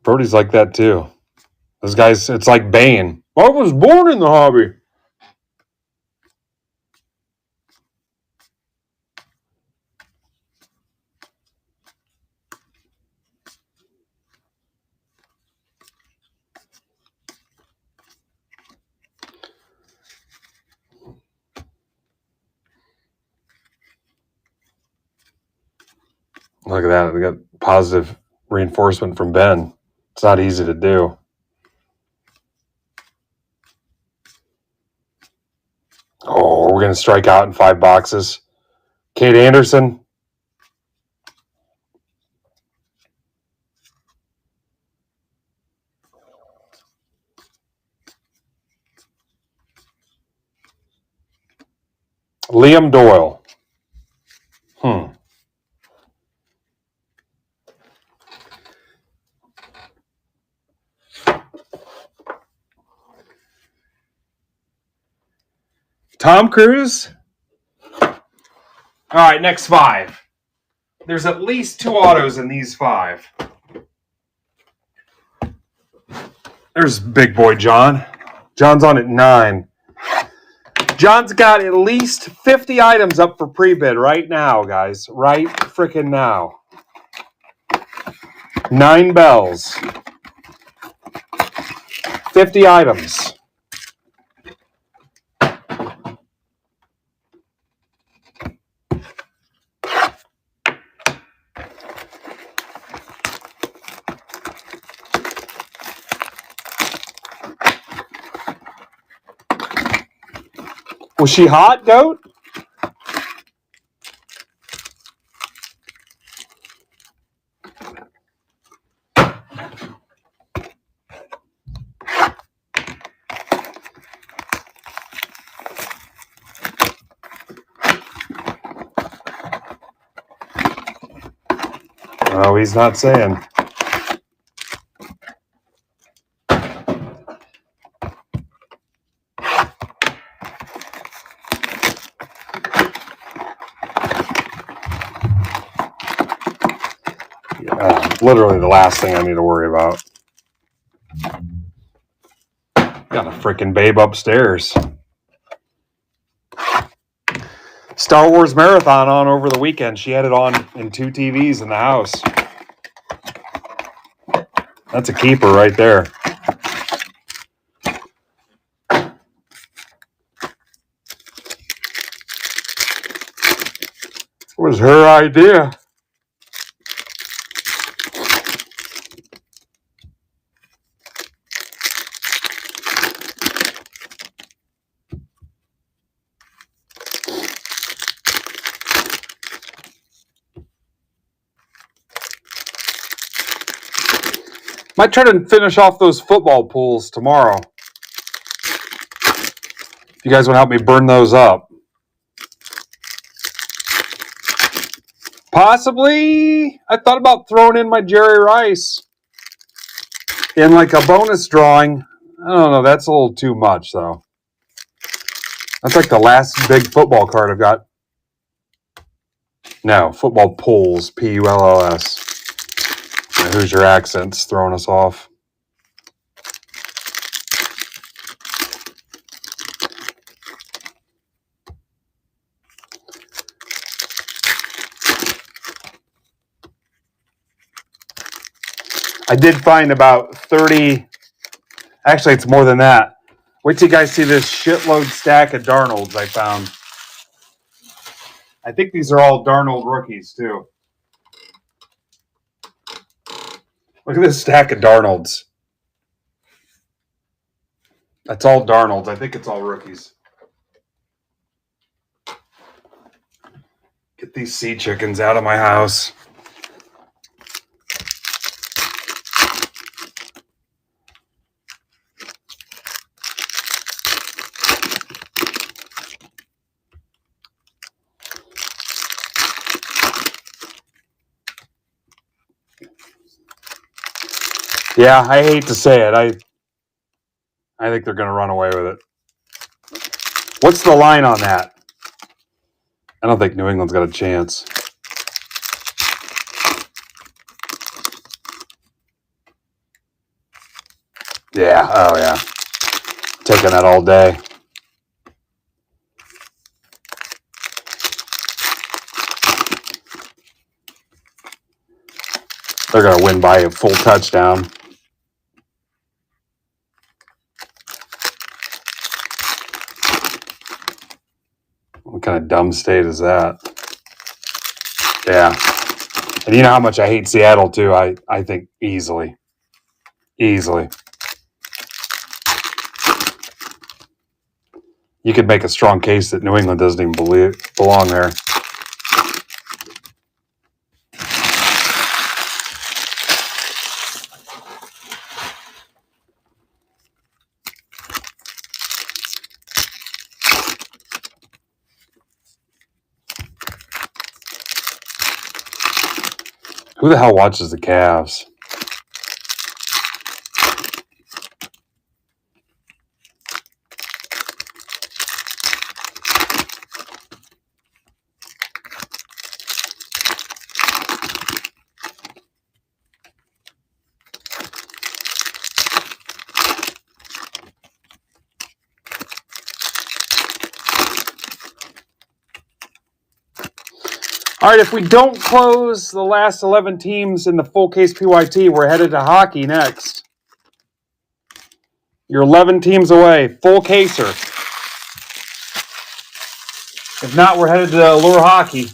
[SPEAKER 1] Brody's like that too. Those guys, it's like Bane. I was born in the hobby. Look at that. We got positive reinforcement from Ben. It's not easy to do. Oh, we're going to strike out in 5 boxes. Kate Anderson. Liam Doyle. Tom Cruise. All right, next 5. There's at least 2 autos in these 5. There's big boy John. John's on at 9. John's got at least 50 items up for pre-bid right now, guys. Right freaking now. 9 bells. 50 items. Was she hot, Goat? Oh, he's not saying. Literally the last thing I need to worry about. Got a freaking babe upstairs. Star Wars Marathon on over the weekend. She had it on in 2 TVs in the house. That's a keeper right there. It was her idea. Might try to finish off those football pools tomorrow. If you guys want to help me burn those up. Possibly, I thought about throwing in my Jerry Rice in like a bonus drawing. I don't know. That's a little too much, though. That's like the last big football card I've got. No, football pools. P-U-L-L-S. Who's your accents throwing us off? I did find about 30. Actually, it's more than that. Wait till you guys see this shitload stack of Darnolds I found. I think these are all Darnold rookies, too. Look at this stack of Darnolds. That's all Darnolds. I think it's all rookies. Get these sea chickens out of my house. Yeah, I hate to say it. I think they're going to run away with it. What's the line on that? I don't think New England's got a chance. Yeah, oh yeah. Taking that all day. They're going to win by a full touchdown. What kind of dumb state is that? Yeah. And you know how much I hate Seattle, too. I think easily. Easily. You could make a strong case that New England doesn't even belong there. Who the hell watches the Cavs? All right, if we don't close the last 11 teams in the full case PYT, we're headed to hockey next. You're 11 teams away, full caser. If not, we're headed to Allure Hockey.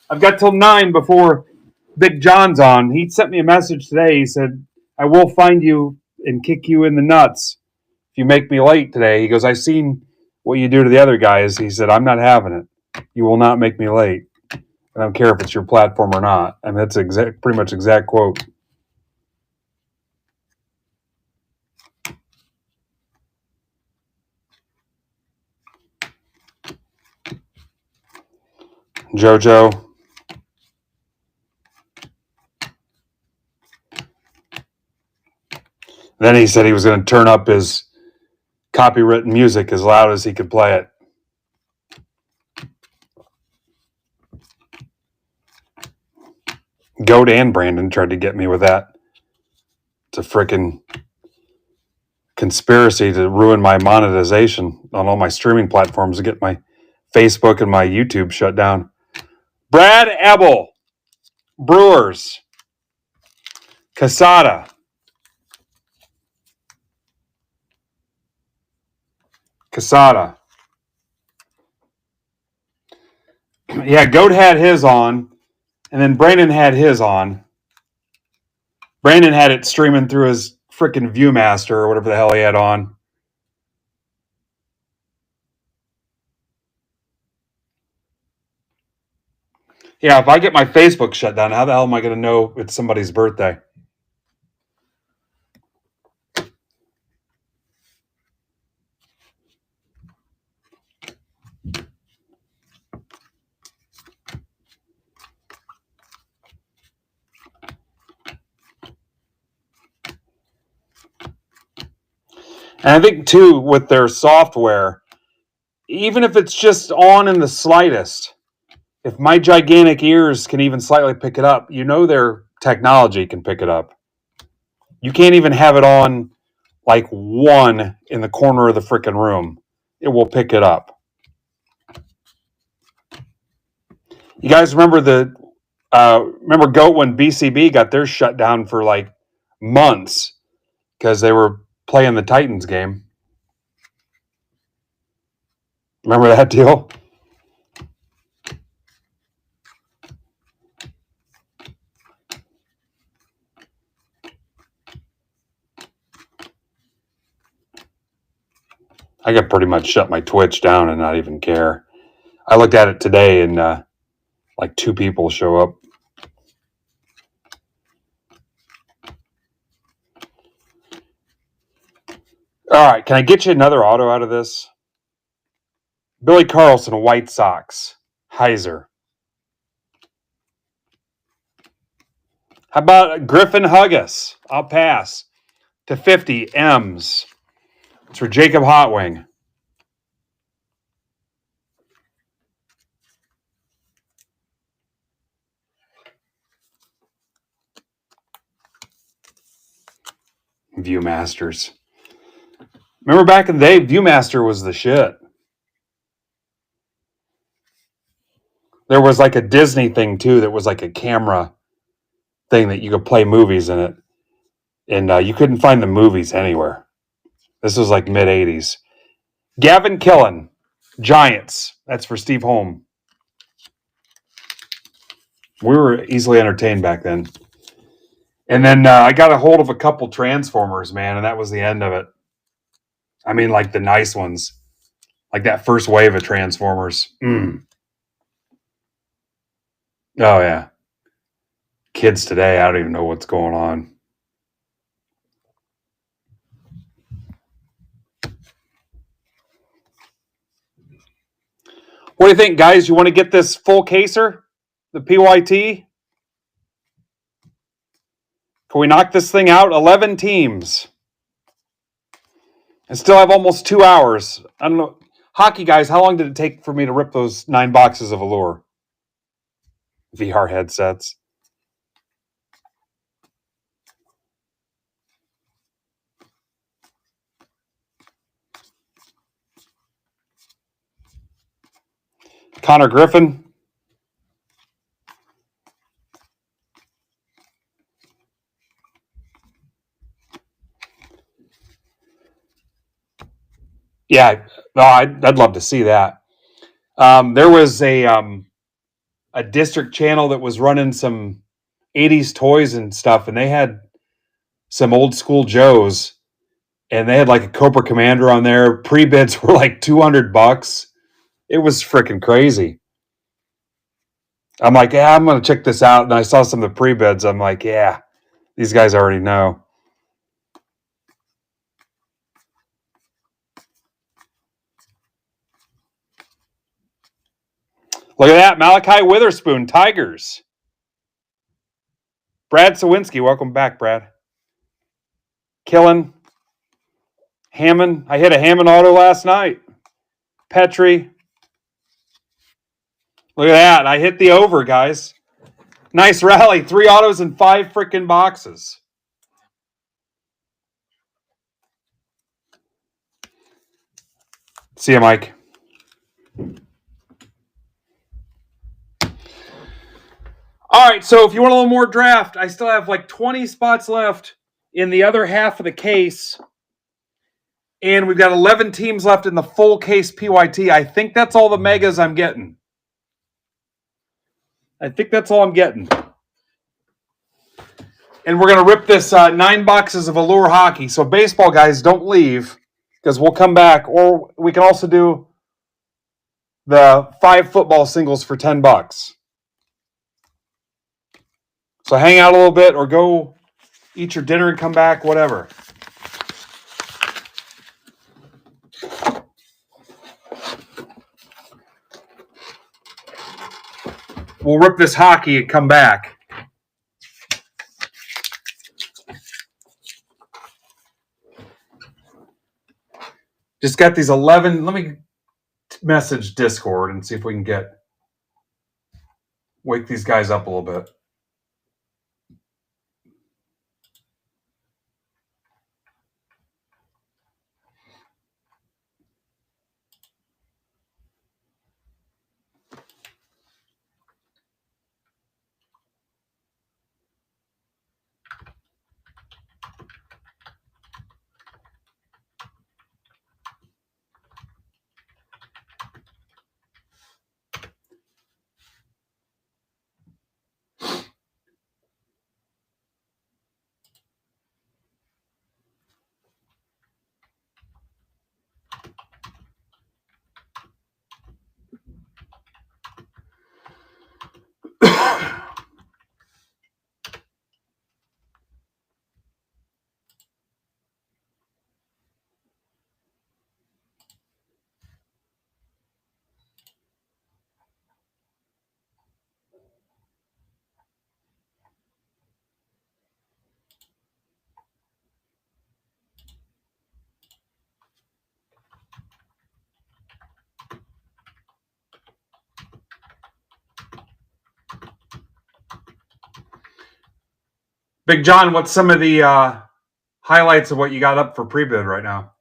[SPEAKER 1] I've got till 9 before Big John's on. He sent me a message today. He said, I will find you and kick you in the nuts if you make me late today. He goes, I've seen what you do to the other guys. He said, I'm not having it. You will not make me late. I don't care if it's your platform or not. I mean, that's pretty much exact quote. JoJo. Then he said he was going to turn up his copywritten music as loud as he could play it. Goat and Brandon tried to get me with that. It's a freaking conspiracy to ruin my monetization on all my streaming platforms to get my Facebook and my YouTube shut down. Brad Ebel, Brewers, Casada. Yeah, Goat had his on, and then Brandon had his on. Brandon had it streaming through his freaking Viewmaster or whatever the hell he had on. Yeah, if I get my Facebook shut down, how the hell am I going to know it's somebody's birthday? And I think, too, with their software, even if it's just on in the slightest, if my gigantic ears can even slightly pick it up, you know their technology can pick it up. You can't even have it on like one in the corner of the freaking room. It will pick it up. You guys remember remember Goat when BCB got theirs shut down for like months because they were playing the Titans game. Remember that deal? I could pretty much shut my Twitch down and not even care. I looked at it today and like 2 people show up. All right, can I get you another auto out of this? Billy Carlson, White Sox. Heiser. How about Griffin Huggas? I'll pass. To 50, M's. It's for Jacob Hotwing. Viewmasters. Remember back in the day, Viewmaster was the shit. There was like a Disney thing too that was like a camera thing that you could play movies in it. And you couldn't find the movies anywhere. This was like mid-'80s. Gavin Killen, Giants. That's for Steve Holm. We were easily entertained back then. And then I got a hold of a couple Transformers, man, and that was the end of it. I mean, like the nice ones. Like that first wave of Transformers. Oh, yeah. Kids today, I don't even know what's going on. What do you think, guys? You want to get this full caser? The PYT? Can we knock this thing out? 11 teams. I still have almost 2 hours. I don't know. Hockey guys, how long did it take for me to rip those 9 boxes of Allure? VR headsets. Connor Griffin. Yeah, no, I'd love to see that. There was a district channel that was running some 80s toys and stuff, and they had some old school Joes, and they had like a Cobra Commander on there. Pre-bids were like $200. It was freaking crazy. I'm like, yeah, I'm going to check this out. And I saw some of the pre-bids. I'm like, yeah, these guys already know. Look at that. Malachi Witherspoon, Tigers. Brad Sawinski, welcome back, Brad. Killen. Hammond. I hit a Hammond auto last night. Petrie. Look at that. I hit the over, guys. Nice rally. 3 autos and 5 freaking boxes. See you, Mike. All right, so if you want a little more draft, I still have like 20 spots left in the other half of the case. And we've got 11 teams left in the full case PYT. I think that's all the megas I'm getting. And we're going to rip this 9 boxes of Allure Hockey. So baseball guys, don't leave because we'll come back. Or we can also do the 5 football singles for $10. So hang out a little bit or go eat your dinner and come back, whatever. We'll rip this hockey and come back. Just got these 11. Let me message Discord and see if we can wake these guys up a little bit. Big John, what's some of the highlights of what you got up for pre-bid right now?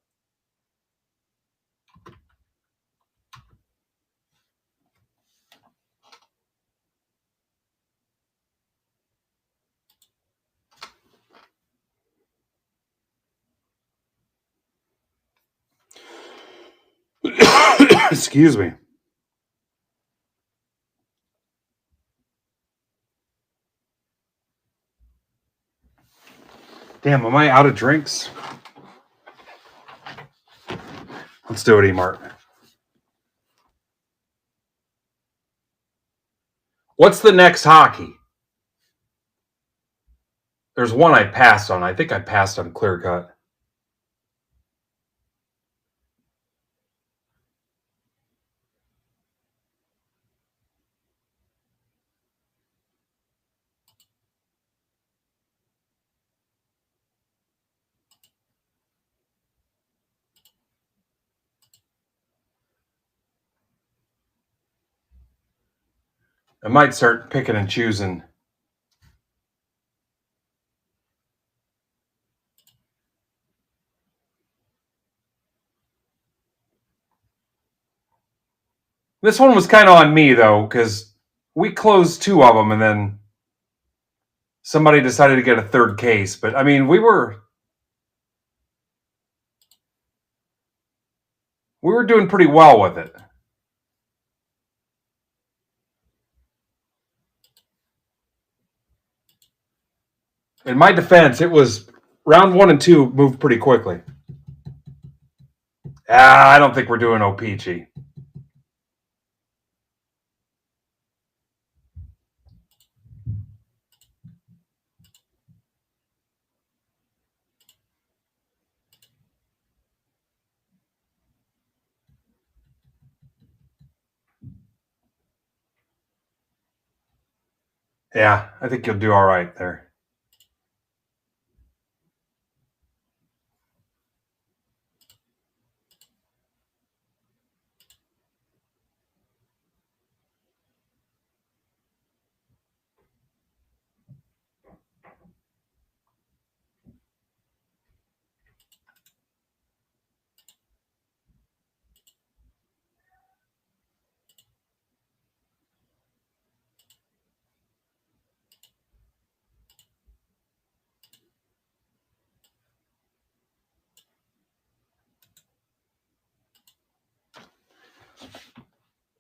[SPEAKER 1] Excuse me. Damn, am I out of drinks? Let's do it, E-Mart. What's the next hockey? There's one I passed on. I think I passed on Clear Cut. I might start picking and choosing. This one was kind of on me, though, because we closed 2 of them, and then somebody decided to get a 3rd case. But, I mean, we were doing pretty well with it. In my defense, it was round 1 and 2 moved pretty quickly. I don't think we're doing O-Peachy. Yeah, I think you'll do all right there.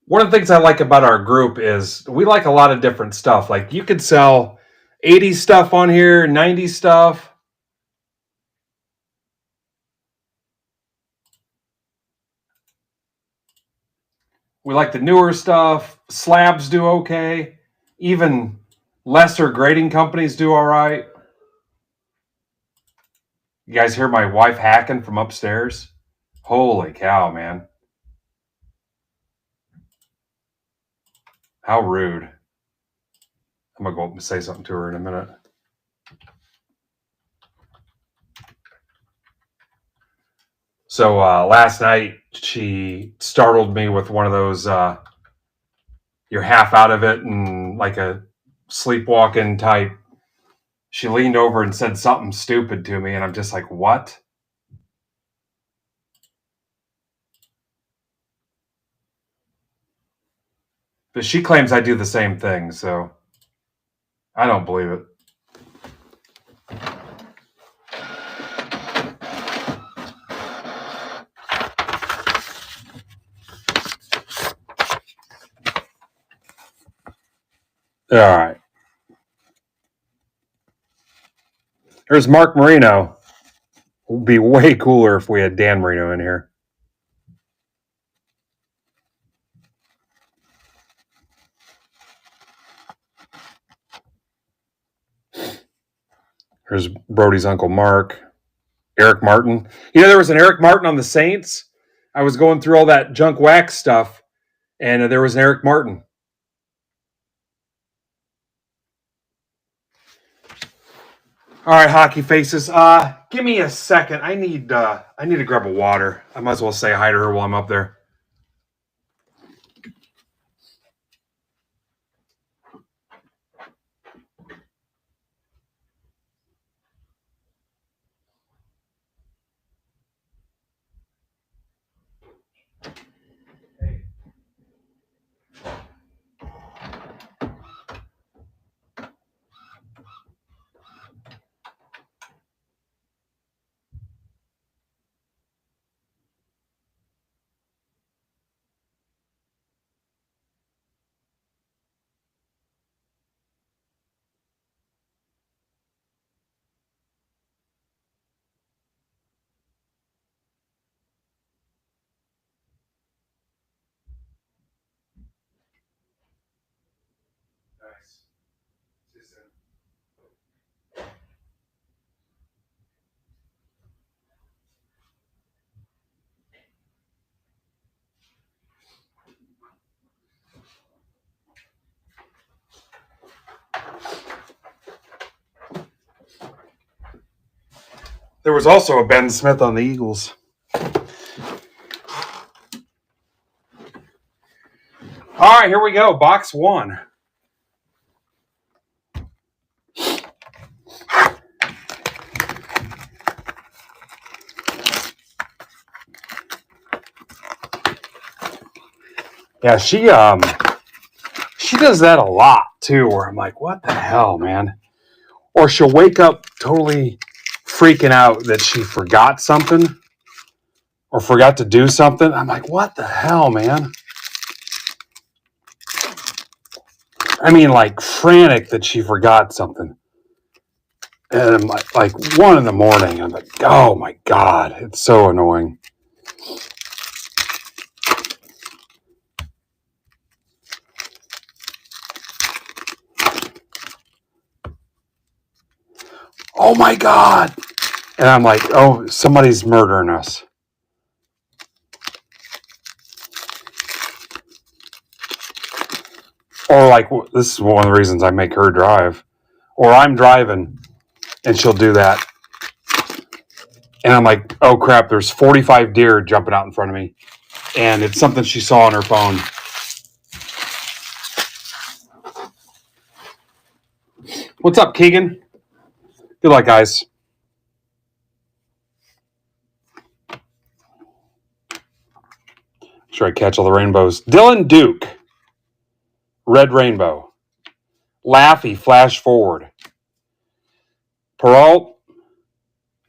[SPEAKER 1] One of the things I like about our group is we like a lot of different stuff. Like you could sell 80s stuff on here, 90s stuff. We like the newer stuff. Slabs do okay. Even lesser grading companies do all right. You guys hear my wife hacking from upstairs? Holy cow, man. How rude. I'm going to go up and say something to her in a minute. So last night, she startled me with one of those, you're half out of it and like a sleepwalking type. She leaned over and said something stupid to me, and I'm just like, what? But she claims I do the same thing, so I don't believe it. All right. There's Mark Marino. It would be way cooler if we had Dan Marino in here. There's Brody's Uncle Mark. Eric Martin. You know, there was an Eric Martin on the Saints. I was going through all that junk wax stuff, and there was an Eric Martin. All right, hockey faces. Give me a second. I need to grab a water. I might as well say hi to her while I'm up there. There was also a Ben Smith on the Eagles. All right, here we go. Box 1. Yeah, she does that a lot too, where I'm like, what the hell, man? Or she'll wake up totally freaking out that she forgot something or forgot to do something. I'm like, what the hell, man? I mean, like frantic that she forgot something. And I'm like 1 in the morning. I'm like, oh my God, it's so annoying. Oh my God. And I'm like, oh, somebody's murdering us. Or like, this is one of the reasons I make her drive. Or I'm driving and she'll do that. And I'm like, oh crap, there's 45 deer jumping out in front of me. And it's something she saw on her phone. What's up, Keegan? Good luck, guys. Sure I catch all the rainbows. Dylan Duke. Red rainbow. Laffy, flash forward. Peralt.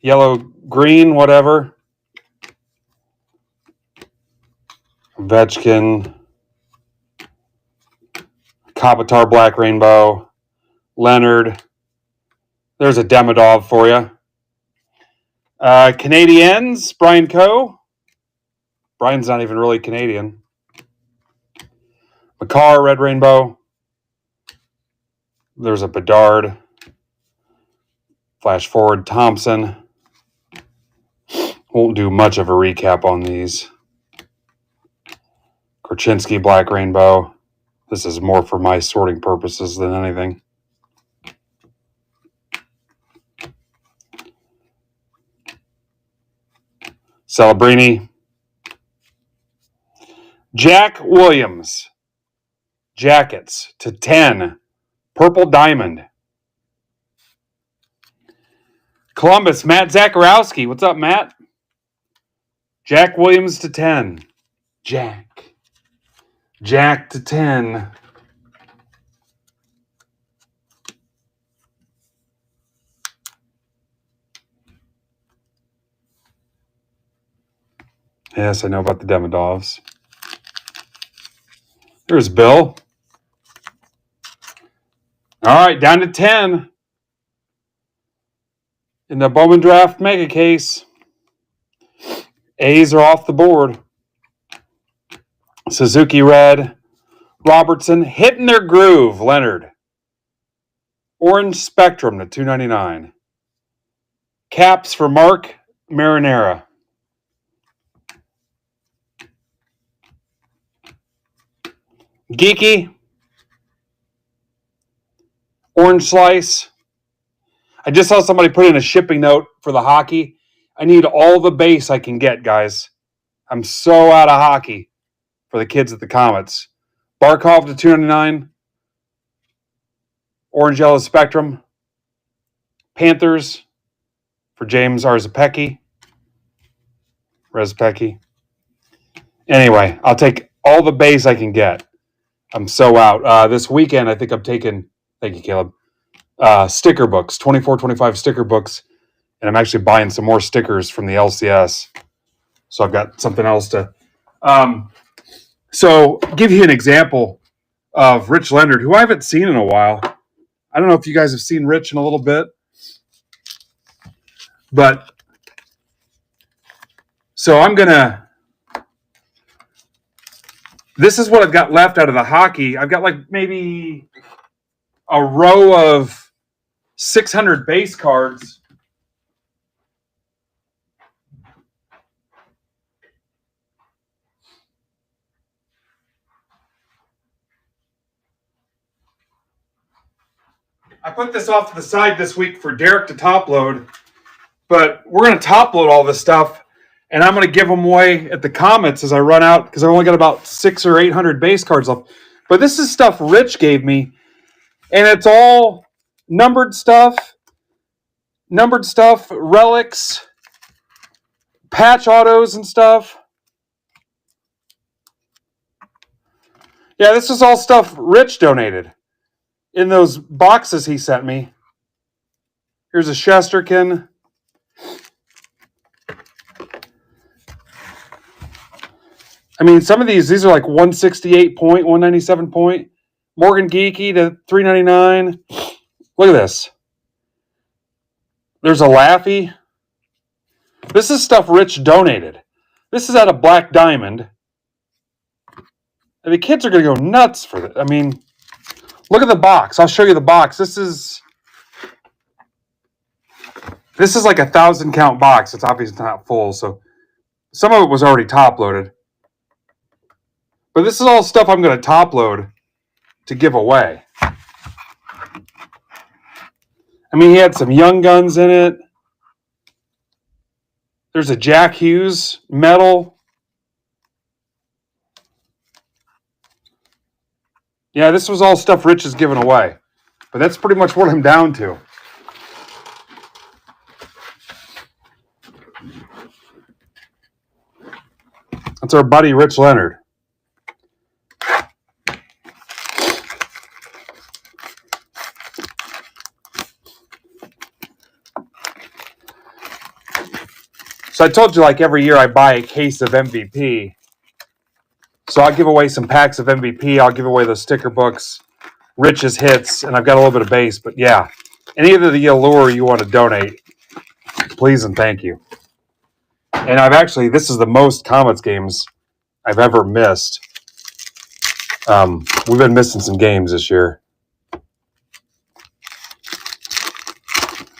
[SPEAKER 1] Yellow, green, whatever. Vetchkin. Kopitar, black rainbow. Leonard. There's a Demidov for you. Canadiens. Brian Coe. Brian's not even really Canadian. McCarr, red rainbow. There's a Bedard. Flash forward, Thompson. Won't do much of a recap on these. Korchinski, black rainbow. This is more for my sorting purposes than anything. Celebrini. Jack Williams. Jackets to 10. Purple diamond. Columbus, Matt Zakarowski. What's up, Matt? Jack Williams to 10. Jack to 10. Yes, I know about the Demidovs. There's Bill. All right, down to 10. In the Bowman Draft Mega Case. A's are off the board. Suzuki red. Robertson hitting their groove. Leonard. Orange Spectrum to $2.99. Caps for Mark Marinara. Geeky. Orange Slice. I just saw somebody put in a shipping note for the hockey. I need all the base I can get, guys. I'm so out of hockey for the kids at the Comets. Barkov to $2.99. Orange Yellow Spectrum. Panthers for James Arzapecki. Rezpecki. Anyway, I'll take all the base I can get. I'm so out. This weekend, I think I'm taking, thank you, Caleb, sticker books, 24-25 sticker books. And I'm actually buying some more stickers from the LCS. So I've got something else to. So give you an example of Rich Leonard, who I haven't seen in a while. I don't know if you guys have seen Rich in a little bit. But so I'm going to. This is what I've got left out of the hockey. I've got like maybe a row of 600 base cards. I put this off to the side this week for Derek to top load, But we're going to top load all this stuff, and I'm going to give them away at the Comets as I run out because I only got about 600 or 800 base cards left. But this is stuff Rich gave me, and it's all numbered stuff, relics, patch autos and stuff. Yeah, this is all stuff Rich donated in those boxes he sent me. Here's a Shesterkin. I mean, some of these are like 168 point, 197 point. Morgan Geeky to 399. Look at this. There's a Laffy. This is stuff Rich donated. This is out of Black Diamond. And the kids are going to go nuts for it. I mean, look at the box. I'll show you the box. This is like a 1,000 count box. It's obviously not full, so some of it was already top loaded. But this is all stuff I'm going to top load to give away. I mean, he had some Young Guns in it. There's a Jack Hughes medal. Yeah, this was all stuff Rich is giving away. But that's pretty much what I'm down to. That's our buddy Rich Leonard. So I told you, like, every year I buy a case of MVP. So I'll give away some packs of MVP. I'll give away those sticker books, Rich's hits, and I've got a little bit of base. But yeah, any of the Allure you want to donate, please and thank you. And this is the most Comets games I've ever missed. We've been missing some games this year.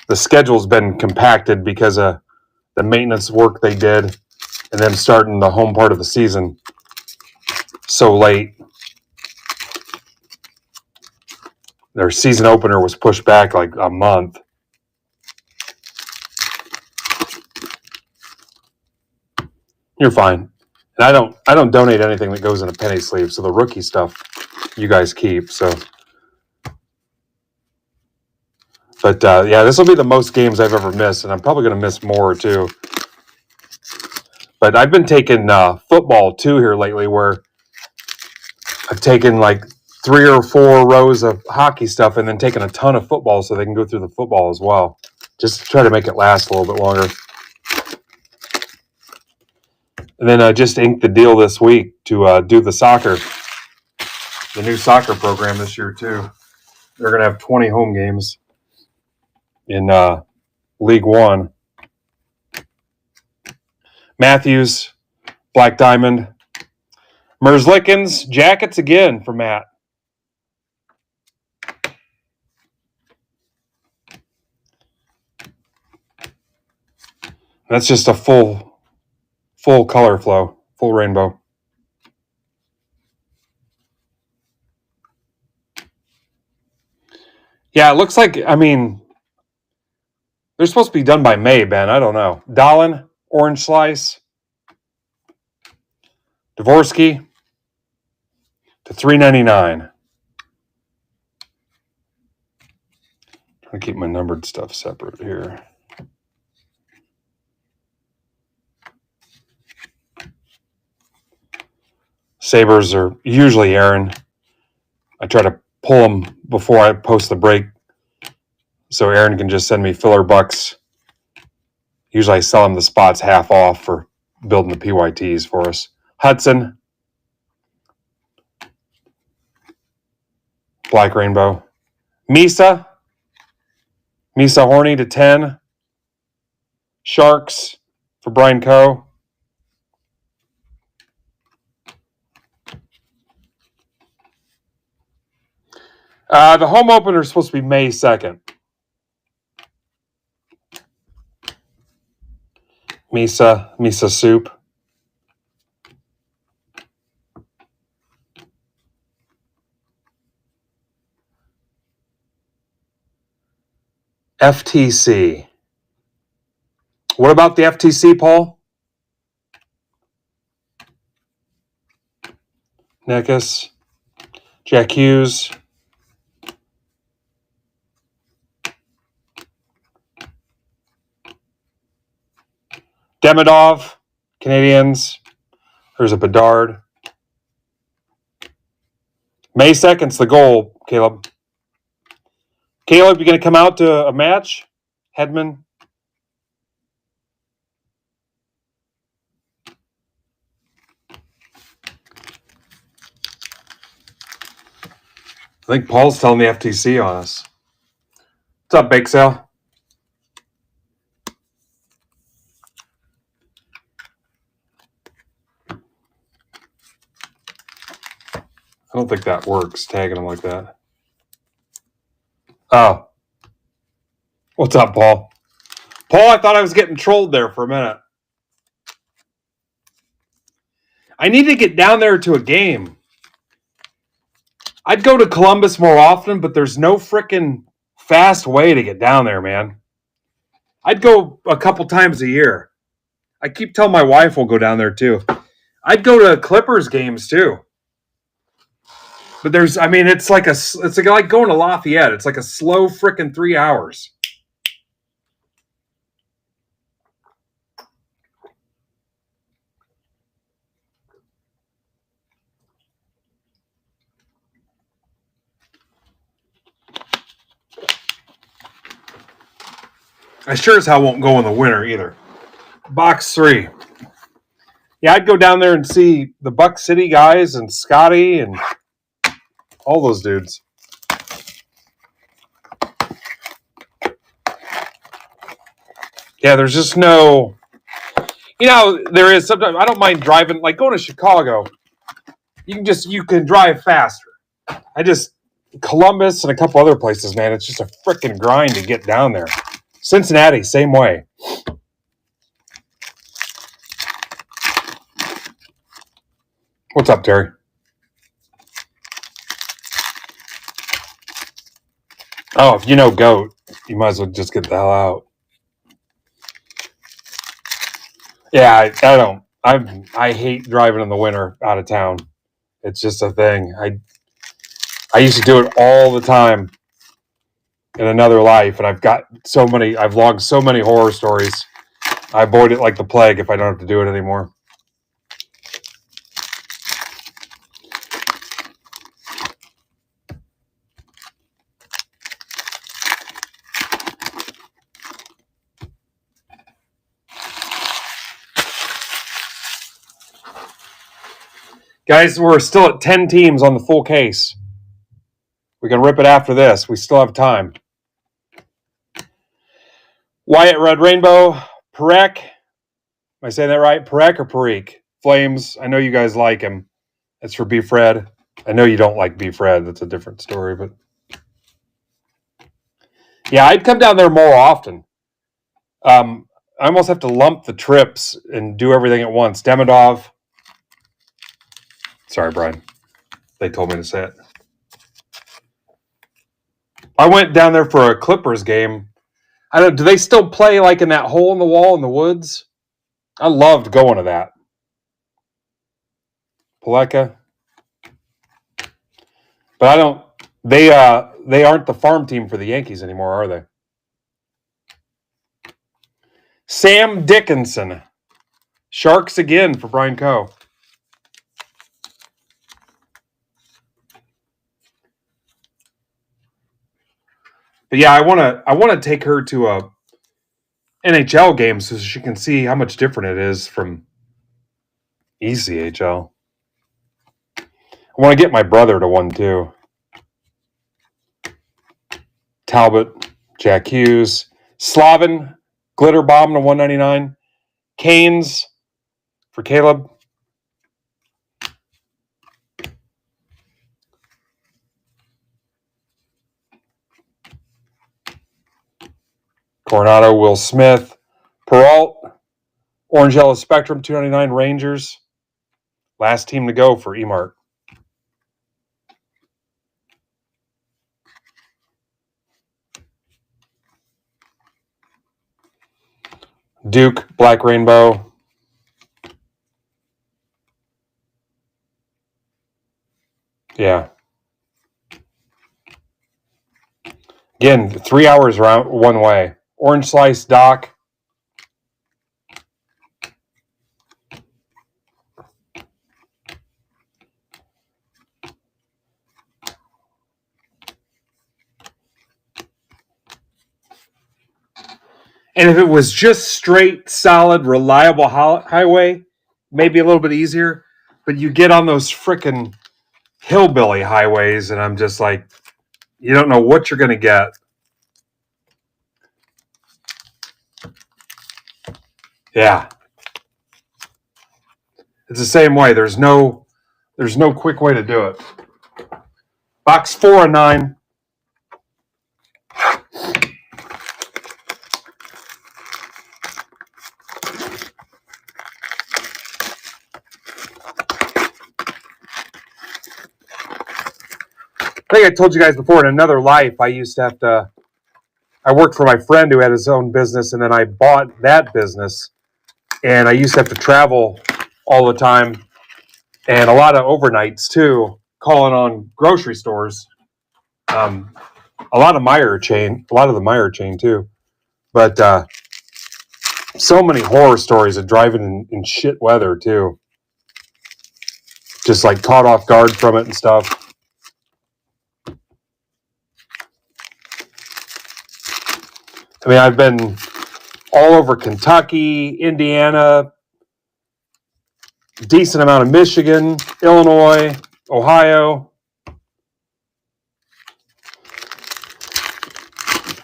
[SPEAKER 1] The schedule's been compacted because of the maintenance work they did and then starting the home part of the season so late. Their season opener was pushed back like a month. You're fine. And I don't donate anything that goes in a penny sleeve, so the rookie stuff you guys keep. So, but yeah, this will be the most games I've ever missed, and I'm probably going to miss more too. But I've been taking football too here lately, where I've taken like 3 or 4 rows of hockey stuff and then taken a ton of football so they can go through the football as well. Just to try to make it last a little bit longer. And then I just inked the deal this week to do the new soccer program this year too. They're going to have 20 home games in League One. Matthews, Black Diamond. Merzlikins, Jackets again for Matt. That's just a full color flow, full rainbow. Yeah, it looks like, I mean, they're supposed to be done by May, Ben. I don't know. Dahlin, Orange Slice. Dvorsky to $3.99. Trying to keep my numbered stuff separate here. Sabres are usually Aaron. I try to pull them before I post the break so Aaron can just send me filler bucks. Usually I sell him the spots half off for building the PYTs for us. Hudson. Black Rainbow. Misa Horny to 10. Sharks for Brian Coe. The home opener is supposed to be May 2nd. Misa Soup. FTC. What about the FTC, Paul? Neckus, Jack Hughes. Demidov, Canadians. There's a Bedard. May 2nd's the goal, Caleb. Caleb, you going to come out to a match? Hedman? I think Paul's telling the FTC on us. What's up, Bake Sale? I don't think that works, tagging them like that. Oh. What's up, Paul? Paul, I thought I was getting trolled there for a minute. I need to get down there to a game. I'd go to Columbus more often, but there's no freaking fast way to get down there, man. I'd go a couple times a year. I keep telling my wife we'll go down there too. I'd go to Clippers games too. But it's like going to Lafayette. It's like a slow freaking 3 hours. I sure as hell won't go in the winter either. Box 3. Yeah, I'd go down there and see the Buck City guys and Scotty and all those dudes. Yeah, there's just no... there is sometimes... I don't mind driving, like going to Chicago. You can drive faster. Columbus and a couple other places, man, it's just a freaking grind to get down there. Cincinnati, same way. What's up, Terry? Oh, if you know GOAT, you might as well just get the hell out. Yeah, I don't. I hate driving in the winter out of town. It's just a thing. I used to do it all the time in another life, and I've logged so many horror stories. I avoid it like the plague if I don't have to do it anymore. Guys, we're still at 10 teams on the full case. We can rip it after this. We still have time. Wyatt Red Rainbow, Perek. Am I saying that right? Perek or Parek? Flames. I know you guys like him. It's for Beef Red. I know you don't like Beef Red. That's a different story. But yeah, I'd come down there more often. I almost have to lump the trips and do everything at once. Demidov. Sorry, Brian. They told me to say it. I went down there for a Clippers game. I don't. Do they still play like in that hole in the wall in the woods? I loved going to that. Paleka. But I don't. They aren't the farm team for the Yankees anymore, are they? Sam Dickinson. Sharks again for Brian Coe. But yeah, I want to take her to a NHL game so she can see how much different it is from ECHL. I want to get my brother to one too. Talbot, Jack Hughes, Slavin, Glitter Bomb to 199, Canes for Caleb. Coronado, Will Smith, Peralt, Orange Yellow Spectrum 299 Rangers. Last team to go for Emart. Duke, Black Rainbow. Yeah. Again, 3 hours around one way. Orange Slice, Doc. And if it was just straight, solid, reliable highway, maybe a little bit easier. But you get on those frickin' hillbilly highways, and I'm just like, you don't know what you're going to get. Yeah. It's the same way. There's no quick way to do it. Box 4 and 9. I think I told you guys before, in another life, I used to have to, I worked for my friend who had his own business, and then I bought that business. And I used to have to travel all the time, and a lot of overnights too, calling on grocery stores. A lot of the Meyer chain too. But so many horror stories of driving in shit weather too. Just like caught off guard from it and stuff. I mean, I've been all over Kentucky, Indiana, decent amount of Michigan, Illinois, Ohio,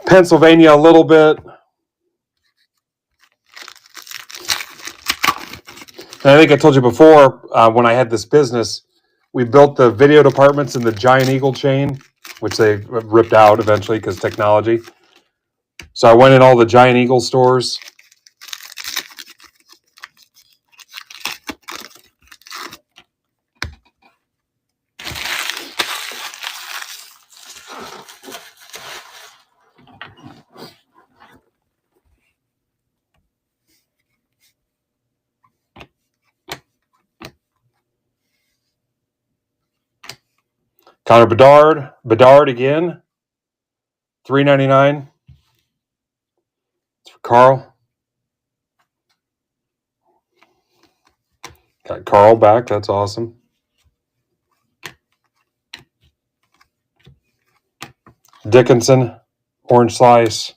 [SPEAKER 1] Pennsylvania a little bit. And I think I told you before, when I had this business, we built the video departments in the Giant Eagle chain, which they ripped out eventually because technology. So I went in all the Giant Eagle stores. Connor Bedard again, $3.99. It's for Carl. Got Carl back. That's awesome. Dickinson, Orange Slice.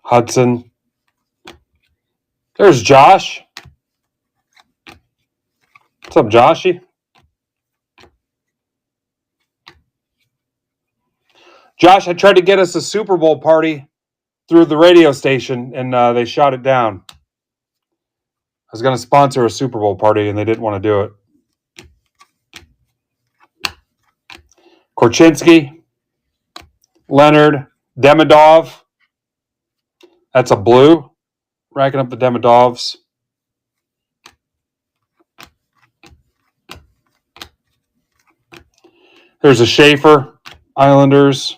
[SPEAKER 1] Hudson. There's Josh. What's up, Joshy? Josh, I tried to get us a Super Bowl party through the radio station, and they shot it down. I was going to sponsor a Super Bowl party, and they didn't want to do it. Korchinski, Leonard, Demidov. That's a blue. Racking up the Demidovs. There's a Schaefer, Islanders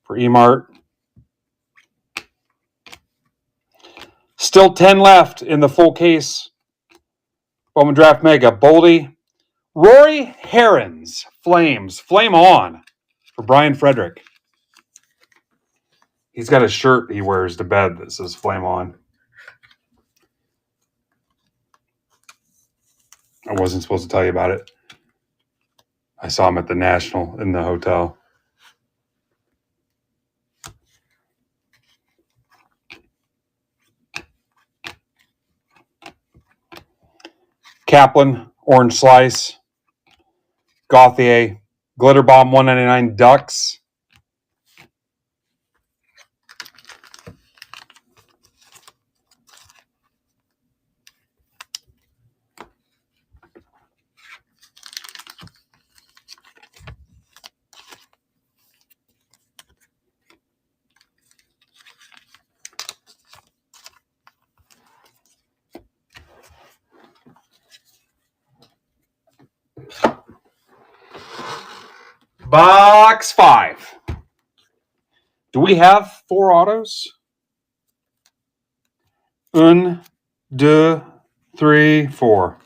[SPEAKER 1] for Emart. Still 10 left in the full case. Bowman Draft Mega. Boldy. Rory Herons. Flames. Flame on for Brian Frederick. He's got a shirt he wears to bed that says Flame on. I wasn't supposed to tell you about it. I saw him at the National in the hotel. Kaplan, Orange Slice. Gauthier, Glitter Bomb 199 Ducks. Box 5. Do we have 4 autos? 1, 2, 3, 4.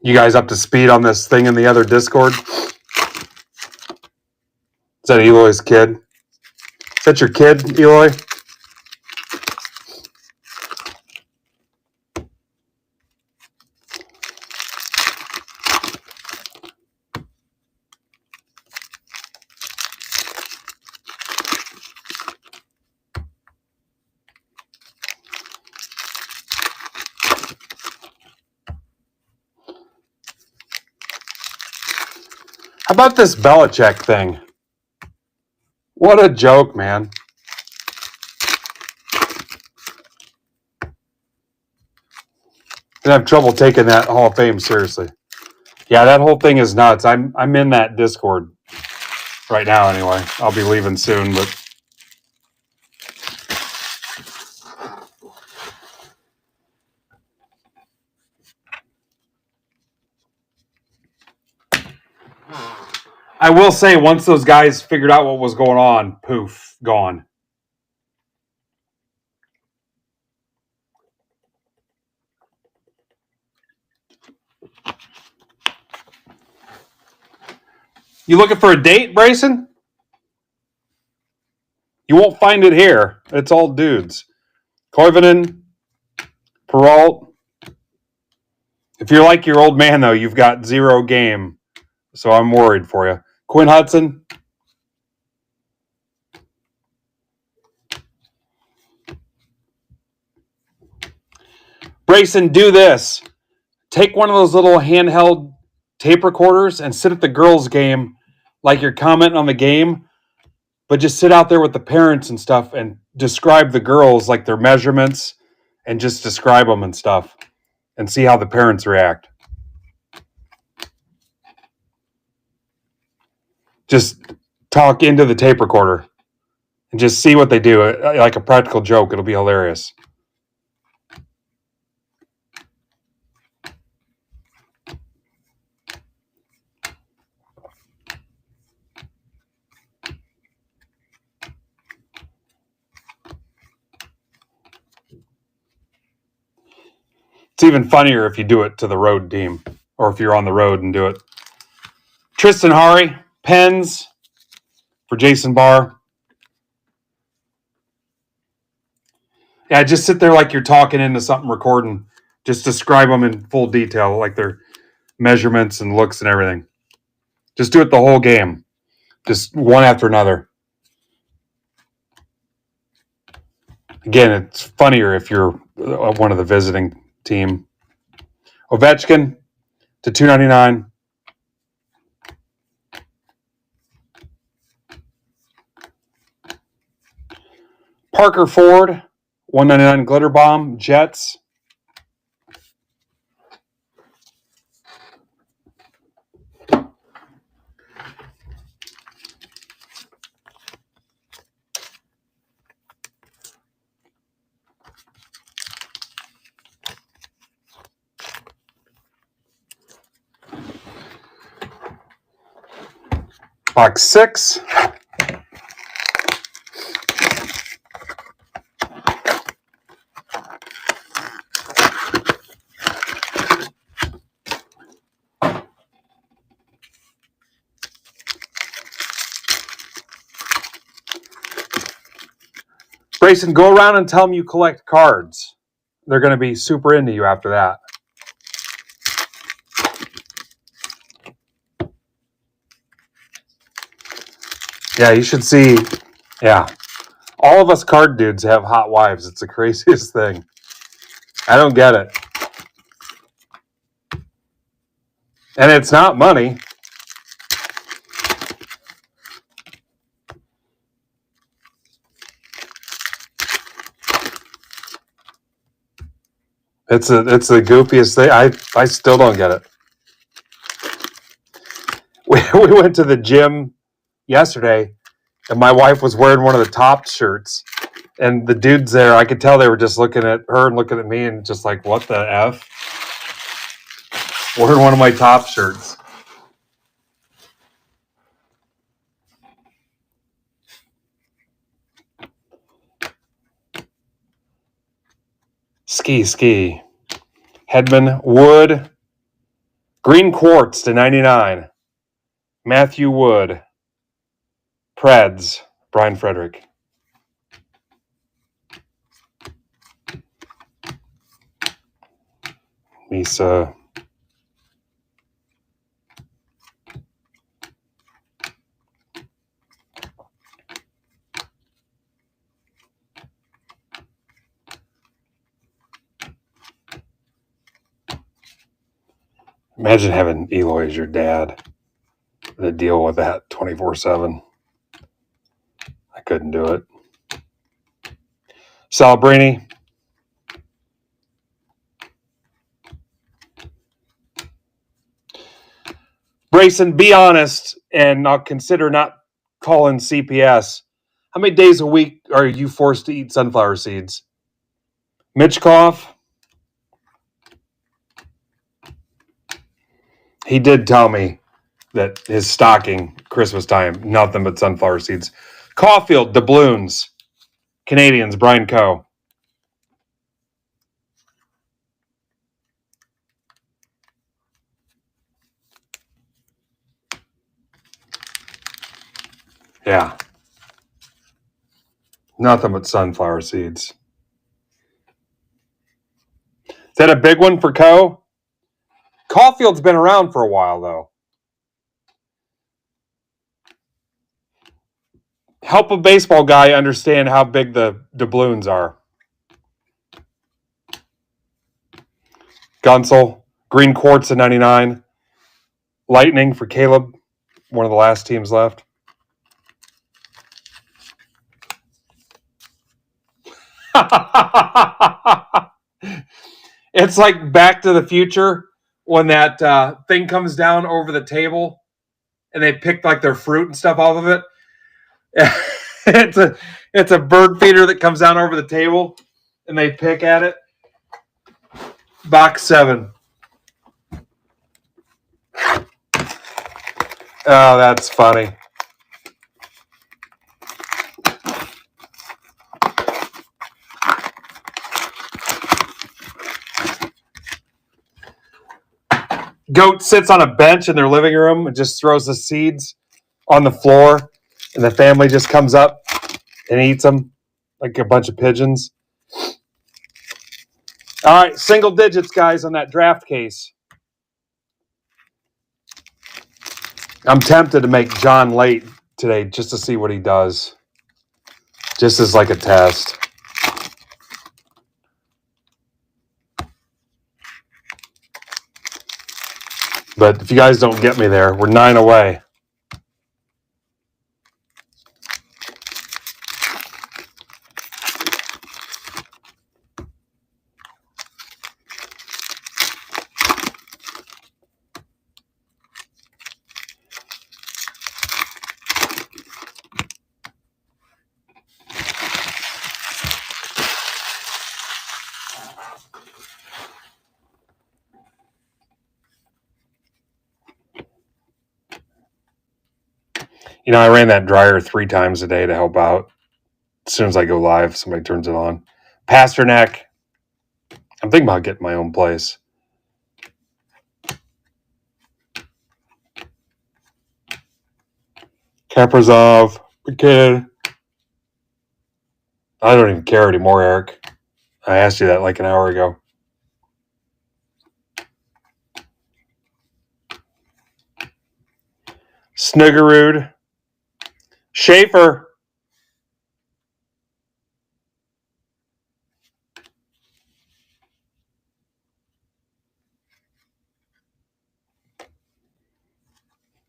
[SPEAKER 1] You guys up to speed on this thing in the other Discord? Is that Eloy's kid? Is that your kid, Eloy? How about this Belichick thing? What a joke, man. I have trouble taking that Hall of Fame seriously. Yeah, that whole thing is nuts. I'm in that Discord right now anyway. I'll be leaving soon, but I will say once those guys figured out what was going on, poof, gone. You looking for a date, Brayson? You won't find it here. It's all dudes. Koivunen, Peralt. If you're like your old man, though, you've got 0 game. So I'm worried for you. Quinn Hudson. Brayson, do this. Take one of those little handheld tape recorders and sit at the girls' game like you're commenting on the game, but just sit out there with the parents and stuff and describe the girls, like their measurements, and just describe them and stuff and see how the parents react. Just talk into the tape recorder and just see what they do. Like a practical joke. It'll be hilarious. It's even funnier if you do it to the road team or if you're on the road and do it. Tristan Hari, Pens for Jason Barr. Yeah, just sit there like you're talking into something recording. Just describe them in full detail, like their measurements and looks and everything. Just do it the whole game. Just one after another. Again, it's funnier if you're one of the visiting team. Ovechkin to $2.99. Parker Ford, $1.99 glitter bomb. Jets. Box 6. Grayson, go around and tell them you collect cards. They're going to be super into you after that. Yeah, you should see. Yeah. All of us card dudes have hot wives. It's the craziest thing. I don't get it. And it's not money. It's the goofiest thing. I still don't get it. We went to the gym yesterday, and my wife was wearing one of the top shirts, and the dudes there, I could tell they were just looking at her and looking at me and just like, what the F? Wearing one of my top shirts. Ski. Hedman, Wood, Green Quartz to 99. Matthew Wood, Preds, Brian Frederick. Misa. Imagine having Eloy as your dad to deal with that 24/7. I couldn't do it. Salabrini. Brayson, be honest, and I'll consider not calling CPS. How many days a week are you forced to eat sunflower seeds? Mitchkoff. He did tell me that his stocking, Christmas time, nothing but sunflower seeds. Caulfield, doubloons. Canadians, Brian Coe. Yeah. Nothing but sunflower seeds. Is that a big one for Coe? Caulfield's been around for a while, though. Help a baseball guy understand how big the doubloons are. Gunsel, Green Quartz at 99. Lightning for Caleb, one of the last teams left. It's like Back to the Future when that thing comes down over the table and they pick like their fruit and stuff off of it. It's a bird feeder that comes down over the table and they pick at it. Box 7. Oh, that's funny. Goat sits on a bench in their living room and just throws the seeds on the floor, and the family just comes up and eats them like a bunch of pigeons. All right, single digits, guys, on that draft case. I'm tempted to make John late today just to see what he does, just as like a test. But if you guys don't get me there, we're 9 away. You know, I ran that dryer 3 times a day to help out. As soon as I go live, somebody turns it on. Pasternak. I'm thinking about getting my own place. Kaprizov. Kid. I don't even care anymore, Eric. I asked you that like an hour ago. Snuggerud. Schaefer.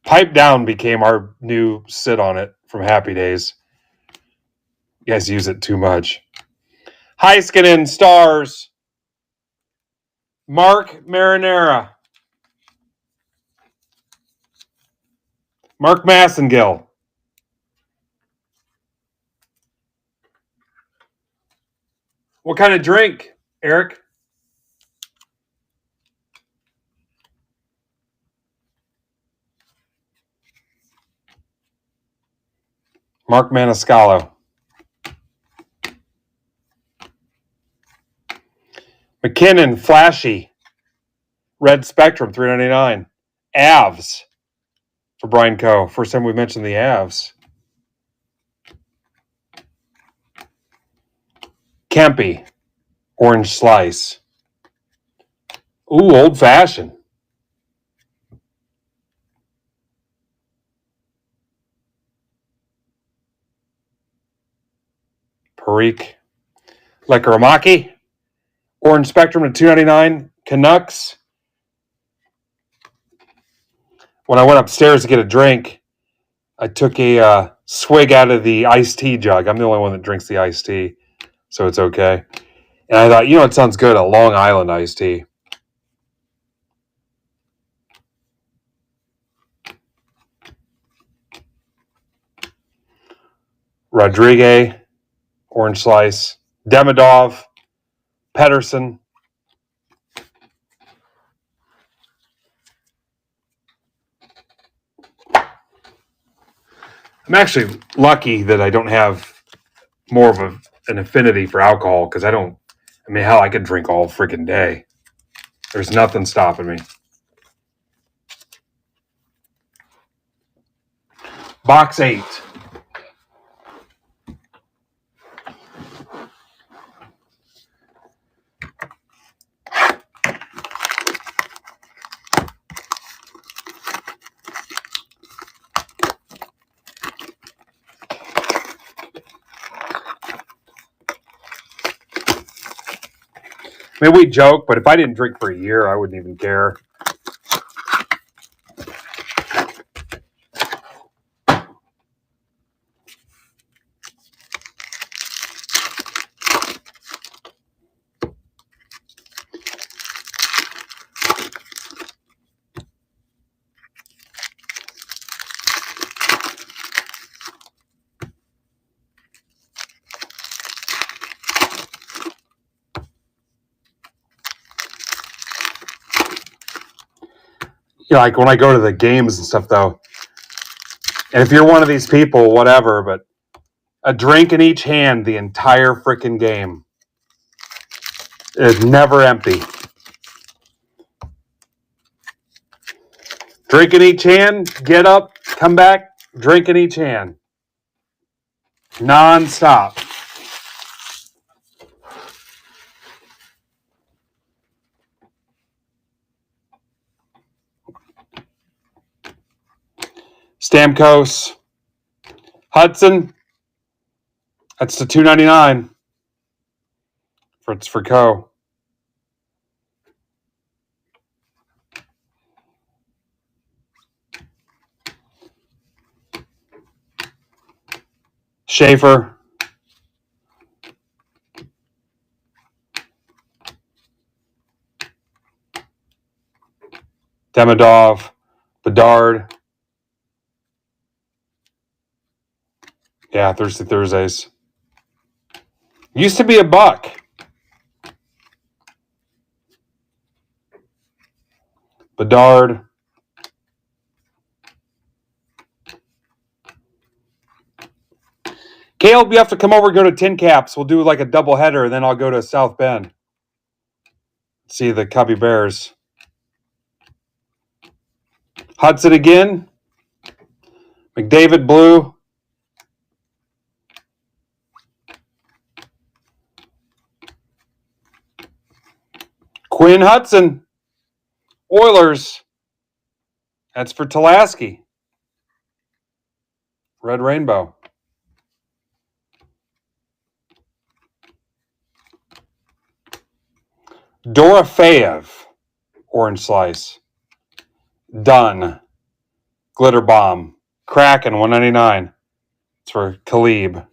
[SPEAKER 1] Pipe Down became our new sit on it from Happy Days. You guys use it too much. Heiskanen, Stars. Mark Marinara. Mark Massengill. What kind of drink, Eric? Mark Maniscalco. McKinnon, Flashy. Red Spectrum, $3.99. Avs for Brian Coe. First time we mentioned the Avs. Kempy, Orange Slice. Ooh, Old Fashioned. Perique. Lekaramaki. Orange Spectrum at $2.99. Canucks. When I went upstairs to get a drink, I took a swig out of the iced tea jug. I'm the only one that drinks the iced tea, so it's okay. And I thought, it sounds good, a Long Island iced tea. Rodriguez, Orange Slice. Demidov, Pedersen. I'm actually lucky that I don't have more of an affinity for alcohol because hell, I could drink all freaking day. There's nothing stopping me. Box 8. I mean, we joke, but if I didn't drink for a year, I wouldn't even care. Like when I go to the games and stuff, though, and if you're one of these people, whatever, but a drink in each hand the entire freaking game is never empty. Drink in each hand, get up, come back, drink in each hand. Non-stop. Stamkos. Hudson. That's the $2.99. It's for Co. Schaefer. Demidov. Bedard. Yeah, Thirsty Thursdays. Used to be $1. Bedard. Caleb, you have to come over and go to Tin Caps. We'll do like a double header, and then I'll go to South Bend. See the Cubby Bears. Hudson again. McDavid blue. Quinn Hudson. Oilers. That's for Tulaski. Red Rainbow. Dorofeyev. Orange Slice. Dunn. Glitter Bomb. Kraken, $1.99. It's for Khalib.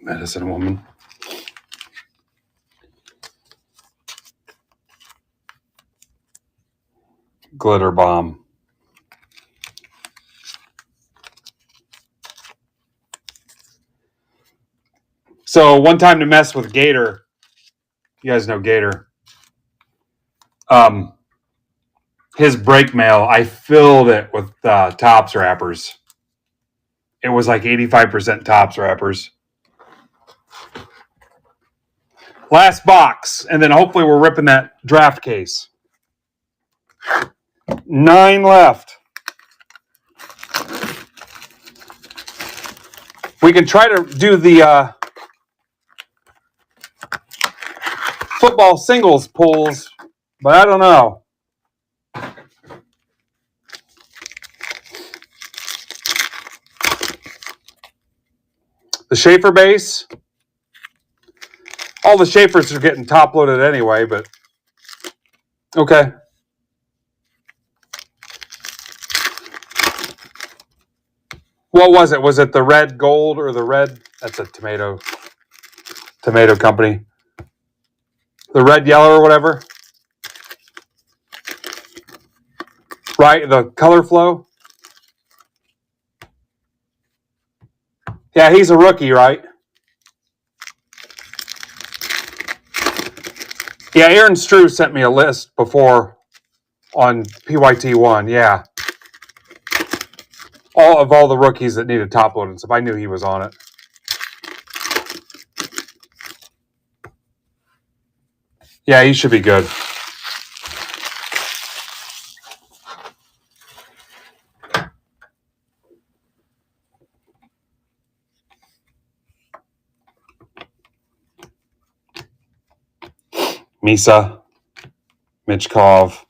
[SPEAKER 1] Medicine Woman. Glitter Bomb. So one time to mess with Gator, you guys know Gator. His brake mail, I filled it with Tops wrappers. It was like 85% Tops wrappers. Last box, and then hopefully we're ripping that draft case. 9 left. We can try to do the football singles pulls, but I don't know. The Schaefer base. All the Schaefers are getting top loaded anyway, but okay. What was it? Was it the red gold or the red? That's a tomato company. The red yellow or whatever. Right, the color flow. Yeah, he's a rookie, right? Yeah, Aaron Strew sent me a list before on PYT1. Yeah. All the rookies that needed top loading stuff. I knew he was on it. Yeah, he should be good. Misa, Michkov,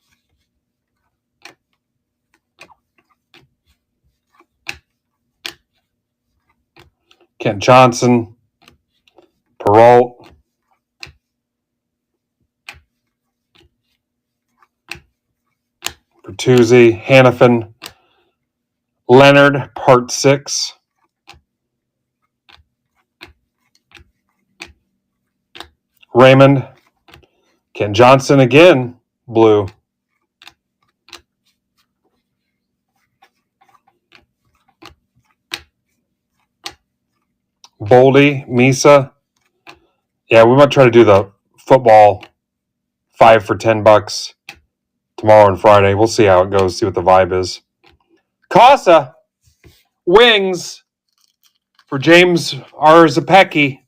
[SPEAKER 1] Kent Johnson, Peralt, Bertuzzi, Hannafin, Leonard, Part 6, Raymond, Kent Johnson again, blue. Boldy, Misa. Yeah, we might try to do the football 5 for $10 tomorrow and Friday. We'll see how it goes, see what the vibe is. Casa, wings for James Arzapecki.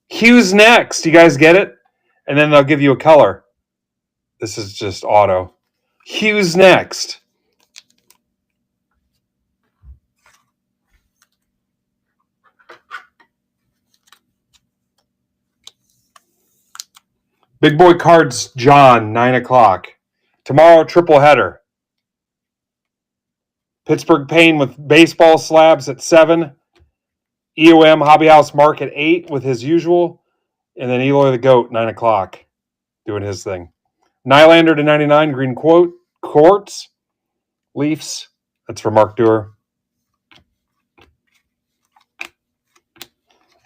[SPEAKER 1] Hughes next. You guys get it? And then they'll give you a color. This is just auto. Hughes next. Big Boy Cards, John, 9 o'clock. Tomorrow, triple header. Pittsburgh Payne with baseball slabs at 7. EOM Hobby House Mark at 8 with his usual. And then Eloy the Goat, 9 o'clock, doing his thing. Nylander to 99, green quartz. Leafs, that's for Mark Dewar.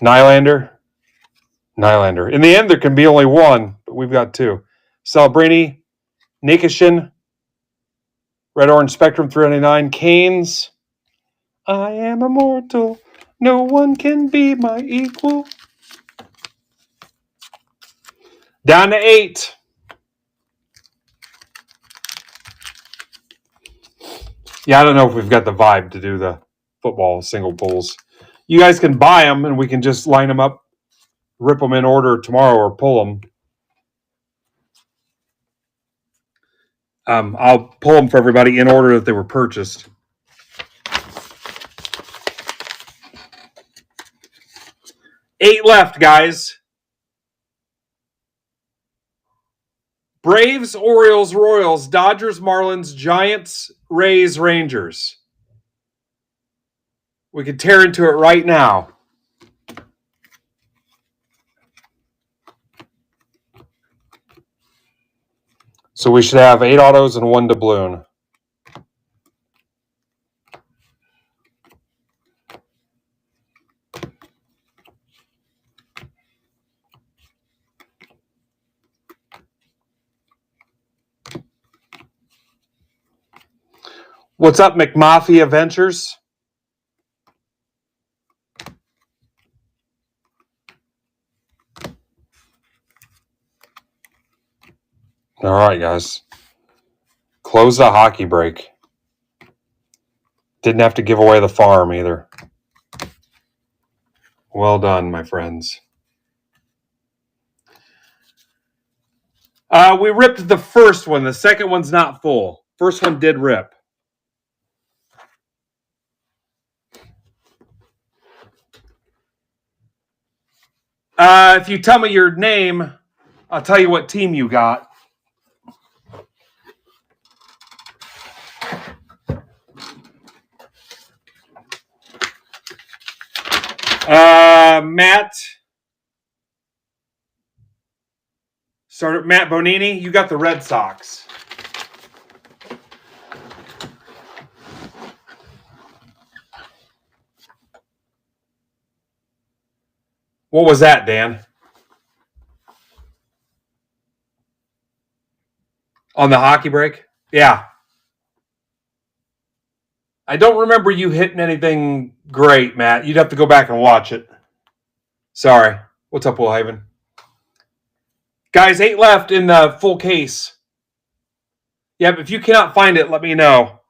[SPEAKER 1] Nylander. In the end, there can be only one, but we've got 2. Celebrini, Nikishin, Red Orange Spectrum 399, Canes. I am immortal. No one can be my equal. Down to 8. Yeah, I don't know if we've got the vibe to do the football single pulls. You guys can buy them, and we can just line them up, rip them in order tomorrow, or pull them. I'll pull them for everybody in order that they were purchased. Eight left, guys. Braves, Orioles, Royals, Dodgers, Marlins, Giants, Rays, Rangers. We could tear into it right now. So we should have 8 autos and 1 doubloon. What's up, McMafia Ventures? All right, guys. Close the hockey break. Didn't have to give away the farm either. Well done, my friends. We ripped the first one. The second one's not full. First one did rip. If you tell me your name, I'll tell you what team you got. Matt Bonini, you got the Red Sox. What was that, Dan? On the hockey break? Yeah. I don't remember you hitting anything great, Matt. You'd have to go back and watch it. Sorry. What's up, Willhaven? Guys, 8 left in the full case. Yep, if you cannot find it, let me know.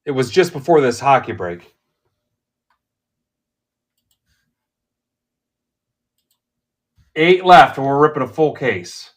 [SPEAKER 1] It was just before this hockey break. Eight left, and we're ripping a full case.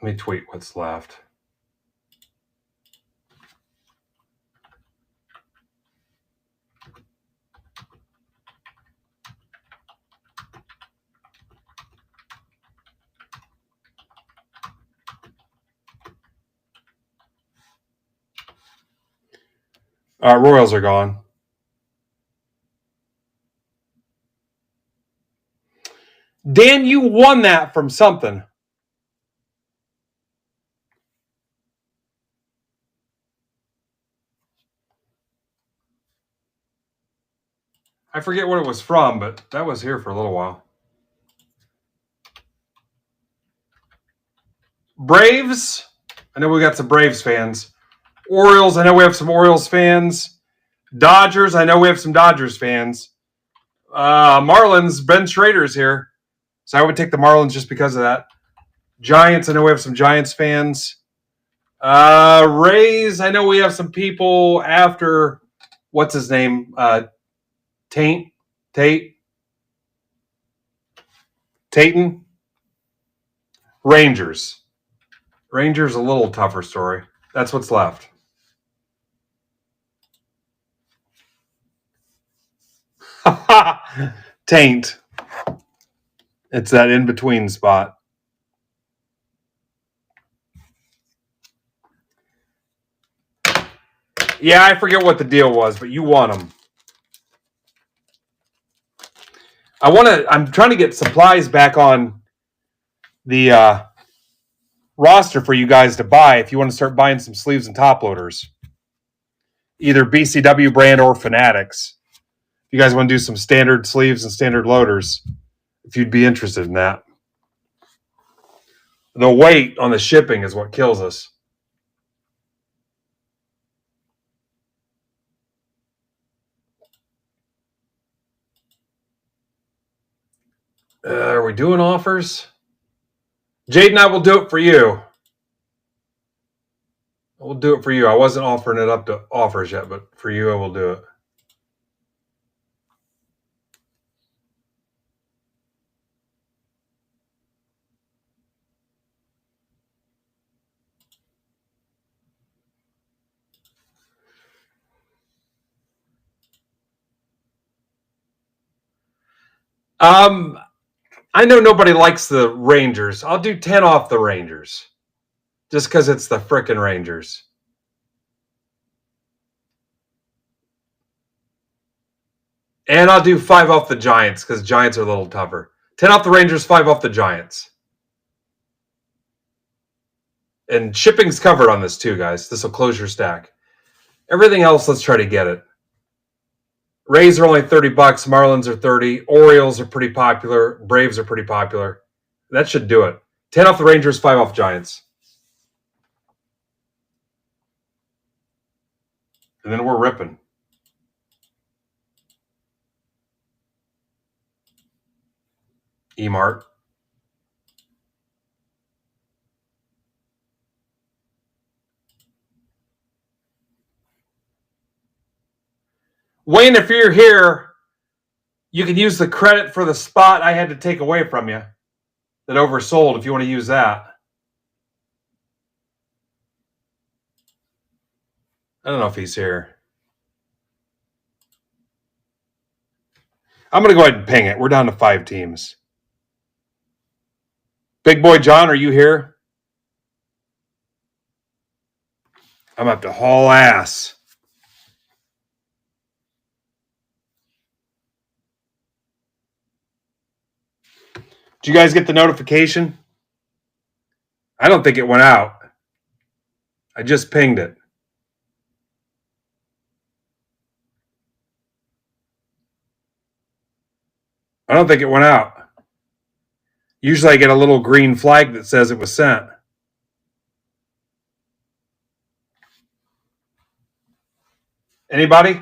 [SPEAKER 1] Let me tweet what's left. Royals are gone. Dan, you won that from something. I forget what it was from, but that was here for a little while. Braves. I know we got some Braves fans. Orioles. I know we have some Orioles fans. Dodgers. I know we have some Dodgers fans. Marlins. Ben Schrader's here. So I would take the Marlins just because of that. Giants. I know we have some Giants fans. Rays. I know we have some people after, what's his name? Tainton. Rangers. Rangers, a little tougher story. That's what's left. Taint. It's that in-between spot. Yeah, I forget what the deal was, but you won them. I'm trying to get supplies back on the roster for you guys to buy if you want to start buying some sleeves and top loaders. Either BCW brand or Fanatics. If you guys want to do some standard sleeves and standard loaders, if you'd be interested in that. The weight on the shipping is what kills us. Are we doing offers? Jaden, I will do it for you. We'll do it for you. I wasn't offering it up to offers yet, but for you, I will do it. I know nobody likes the Rangers. I'll do 10 off the Rangers. Just because it's the frickin' Rangers. And I'll do 5 off the Giants because Giants are a little tougher. 10 off the Rangers, 5 off the Giants. And shipping's covered on this too, guys. This will close your stack. Everything else, let's try to get it. Rays are only $30. Marlins are 30. Orioles are pretty popular. Braves are pretty popular. That should do it. 10 off the Rangers, 5 off Giants. And then we're ripping. E-Mart. Wayne, if you're here, you can use the credit for the spot I had to take away from you that oversold if you want to use that. I don't know if he's here. I'm going to go ahead and ping it. We're down to 5 teams. Big boy John, are you here? I'm up to haul ass. Did you guys get the notification? I don't think it went out. I just pinged it. I don't think it went out. Usually I get a little green flag that says it was sent. Anybody?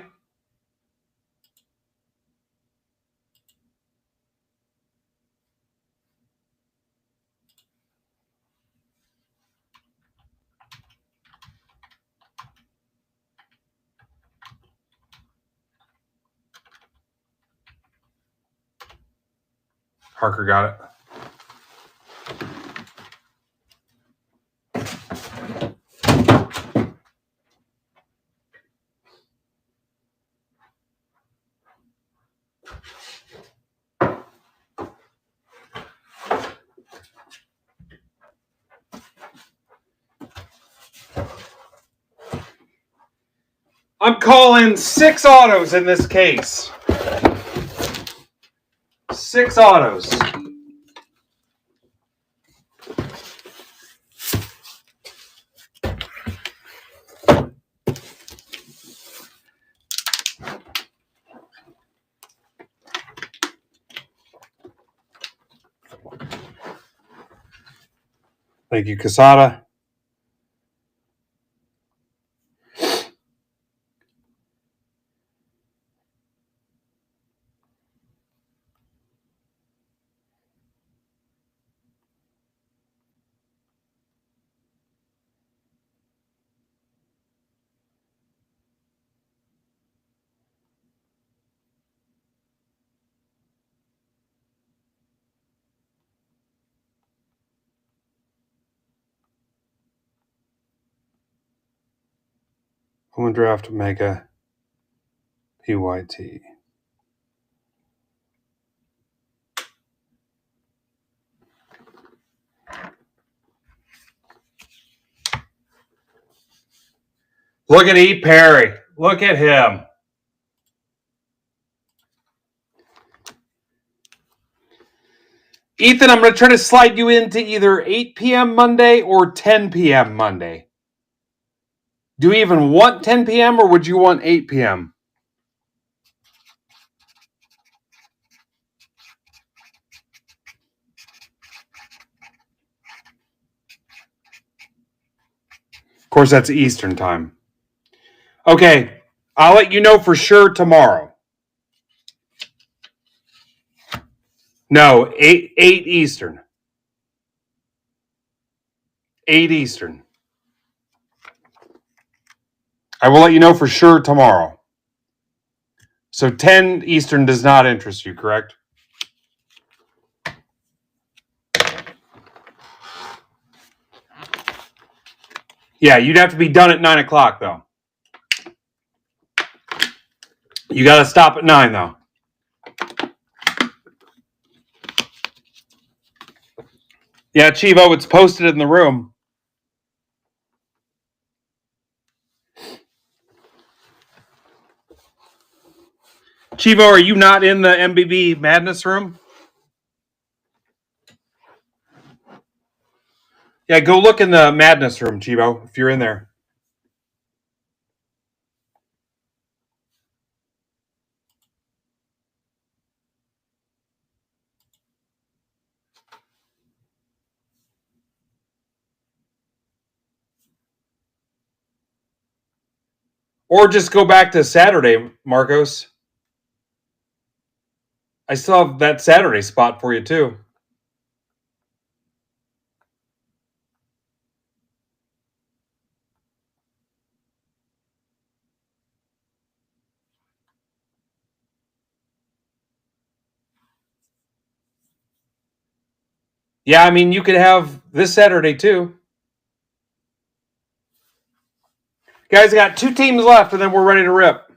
[SPEAKER 1] Harker got it. I'm calling 6 autos in this case. 6 autos. Thank you, Casada. Woman Draft Mega PYT. Look at E. Perry. Look at him. Ethan, I'm going to try to slide you into either 8 p.m. Monday or 10 p.m. Monday. Do you even want 10 p.m. or would you want 8 p.m.? Of course, that's Eastern time. Okay, I'll let you know for sure tomorrow. No, 8 Eastern. 8 Eastern. I will let you know for sure tomorrow. So 10 Eastern does not interest you, correct? Yeah, you'd have to be done at 9 o'clock, though. You got to stop at 9, though. Yeah, Chivo, it's posted in the room. Chivo, are you not in the MBB Madness room? Yeah, go look in the Madness room, Chivo, if you're in there. Or just go back to Saturday, Marcos. I still have that Saturday spot for you, too. Yeah, I mean, you could have this Saturday, too. Guys, I got 2 teams left, and then we're ready to rip.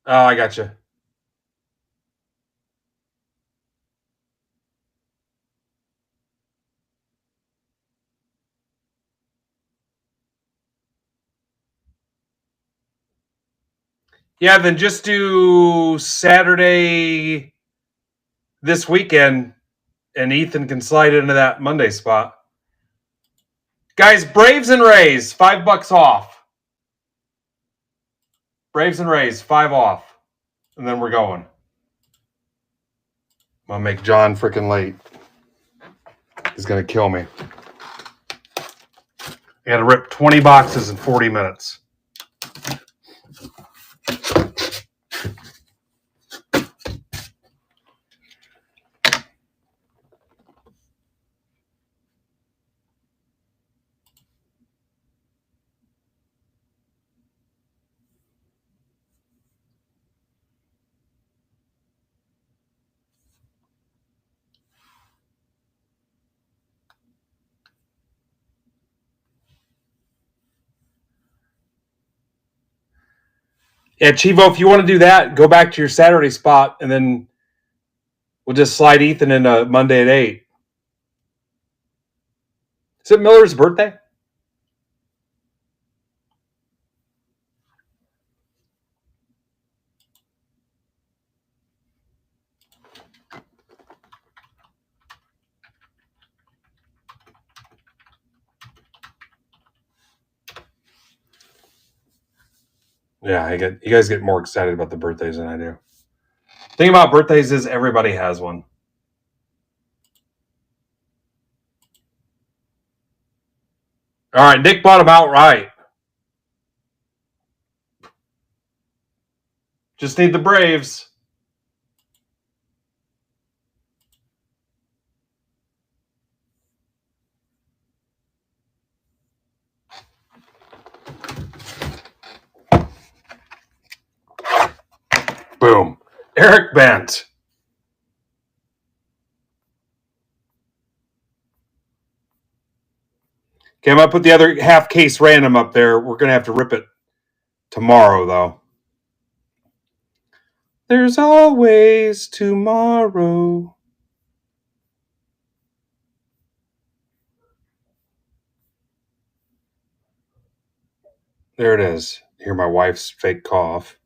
[SPEAKER 1] Oh, I got you. Yeah, then just do Saturday this weekend, and Ethan can slide into that Monday spot. Guys, Braves and Rays, $5 off. Braves and Rays, 5 off. And then we're going. I'm going to make John freaking late. He's going to kill me. I got to rip 20 boxes in 40 minutes. Yeah, Chivo, if you want to do that, go back to your Saturday spot, and then we'll just slide Ethan into Monday at 8. Is it Miller's birthday? Yeah, you guys get more excited about the birthdays than I do. The thing about birthdays is everybody has one. All right, Nick bought them outright. Just need the Braves. Boom. Eric Bent. Okay, I'm going to put the other half case random up there. We're going to have to rip it tomorrow, though. There's always tomorrow. There it is. Hear my wife's fake cough.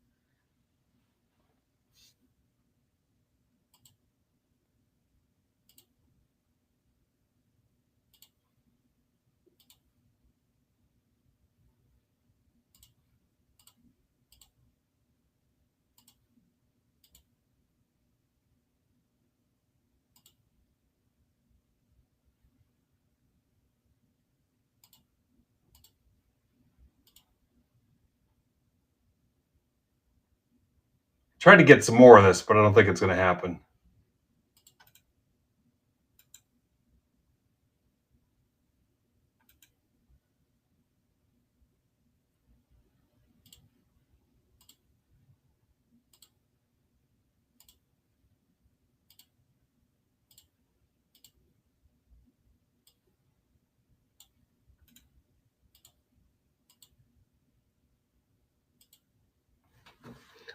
[SPEAKER 1] Tried to get some more of this, but I don't think it's going to happen.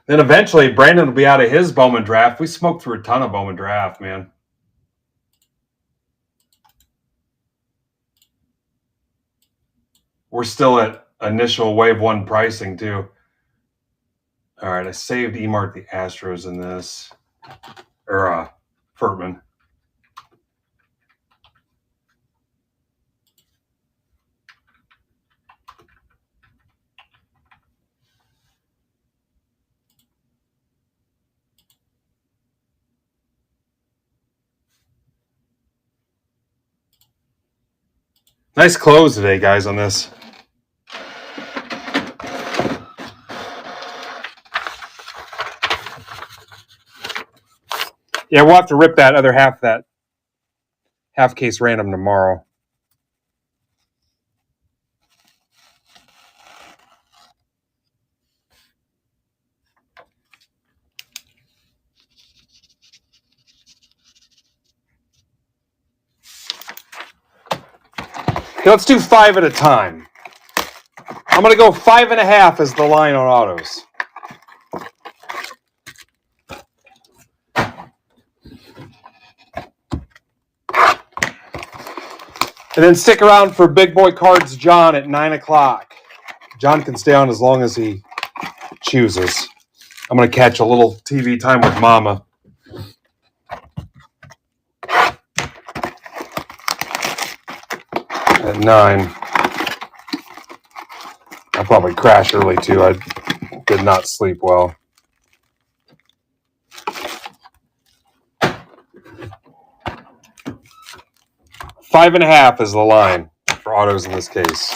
[SPEAKER 1] Then eventually, Brandon will be out of his Bowman draft. We smoked through a ton of Bowman draft, man. We're still at initial wave 1 pricing too. All right, I saved Emart the Astros in this, or Furtman. Nice close today, guys, on this. Yeah, we'll have to rip that other half, that half case random tomorrow. Okay, let's do 5 at a time. I'm going to go 5.5 as the line on autos. And then stick around for Big Boy Cards John at 9 o'clock. John can stay on as long as he chooses. I'm going to catch a little TV time with Mama. At 9. I'll probably crash early too. I did not sleep well. Five and a half is the line for autos in this case.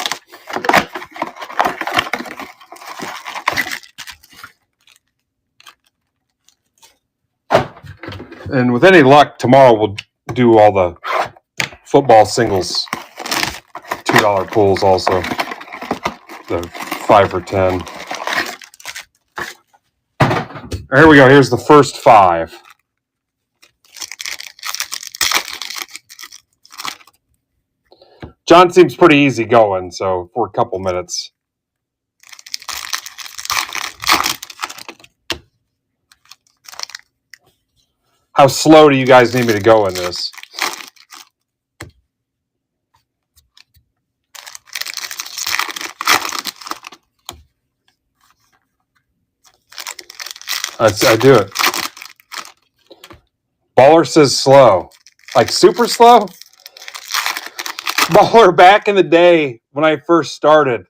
[SPEAKER 1] And with any luck, tomorrow we'll do all the football singles, $2 pools also, the 5 for 10. Here we go. Here's the first 5. John seems pretty easy going, so for a couple minutes. How slow do you guys need me to go in this? I do it. Baller says slow. Like super slow? Baller, back in the day when I first started.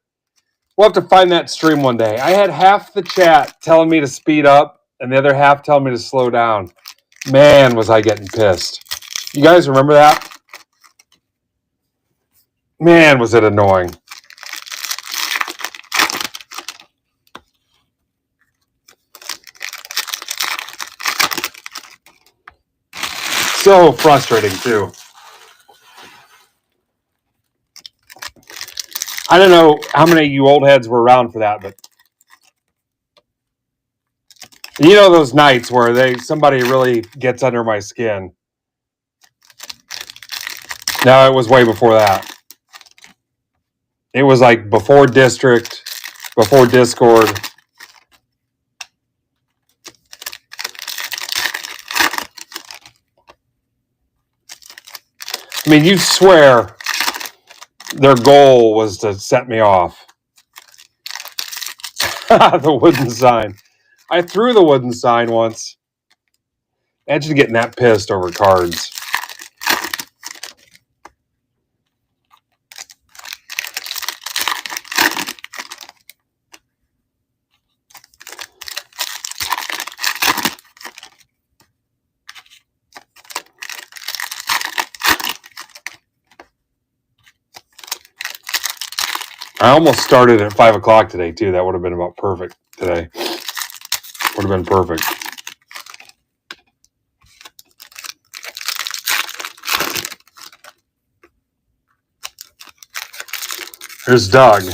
[SPEAKER 1] We'll have to find that stream one day. I had half the chat telling me to speed up and the other half telling me to slow down. Man, was I getting pissed. You guys remember that? Man, was it annoying. So frustrating, too. I don't know how many of you old heads were around for that, but you know those nights where somebody really gets under my skin. No, it was way before that. It was like before District, before Discord. I mean, you swear their goal was to set me off. The wooden sign. I threw the wooden sign once. Imagine getting that pissed over cards. I almost started at 5 o'clock today, too. That would have been about perfect today. Would have been perfect. Here's Doug.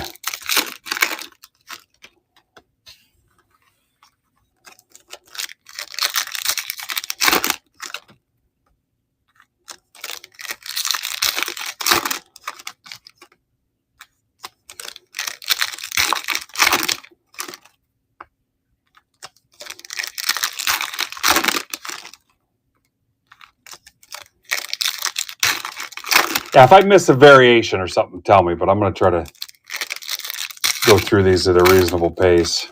[SPEAKER 1] Yeah, if I miss a variation or something, tell me, but I'm going to try to go through these at a reasonable pace.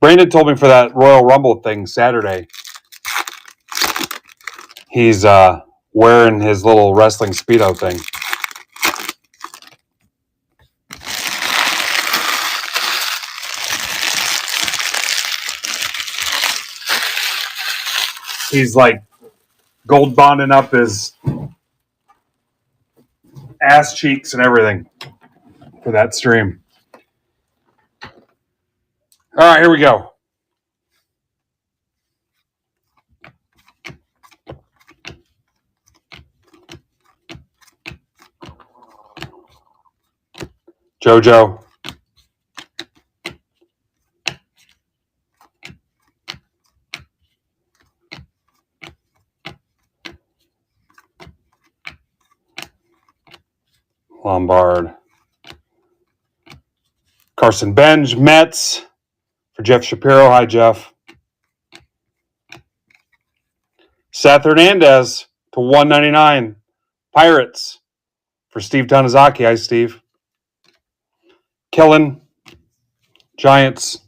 [SPEAKER 1] Brandon told me for that Royal Rumble thing Saturday, he's wearing his little wrestling Speedo thing. He's like gold bonding up his ass cheeks and everything for that stream. All right, here we go. JoJo. Lombard. Carson Benj, Mets. For Jeff Shapiro. Hi, Jeff. Seth Hernandez to 199. Pirates. For Steve Tanizaki. Hi, Steve. Kellen. Giants.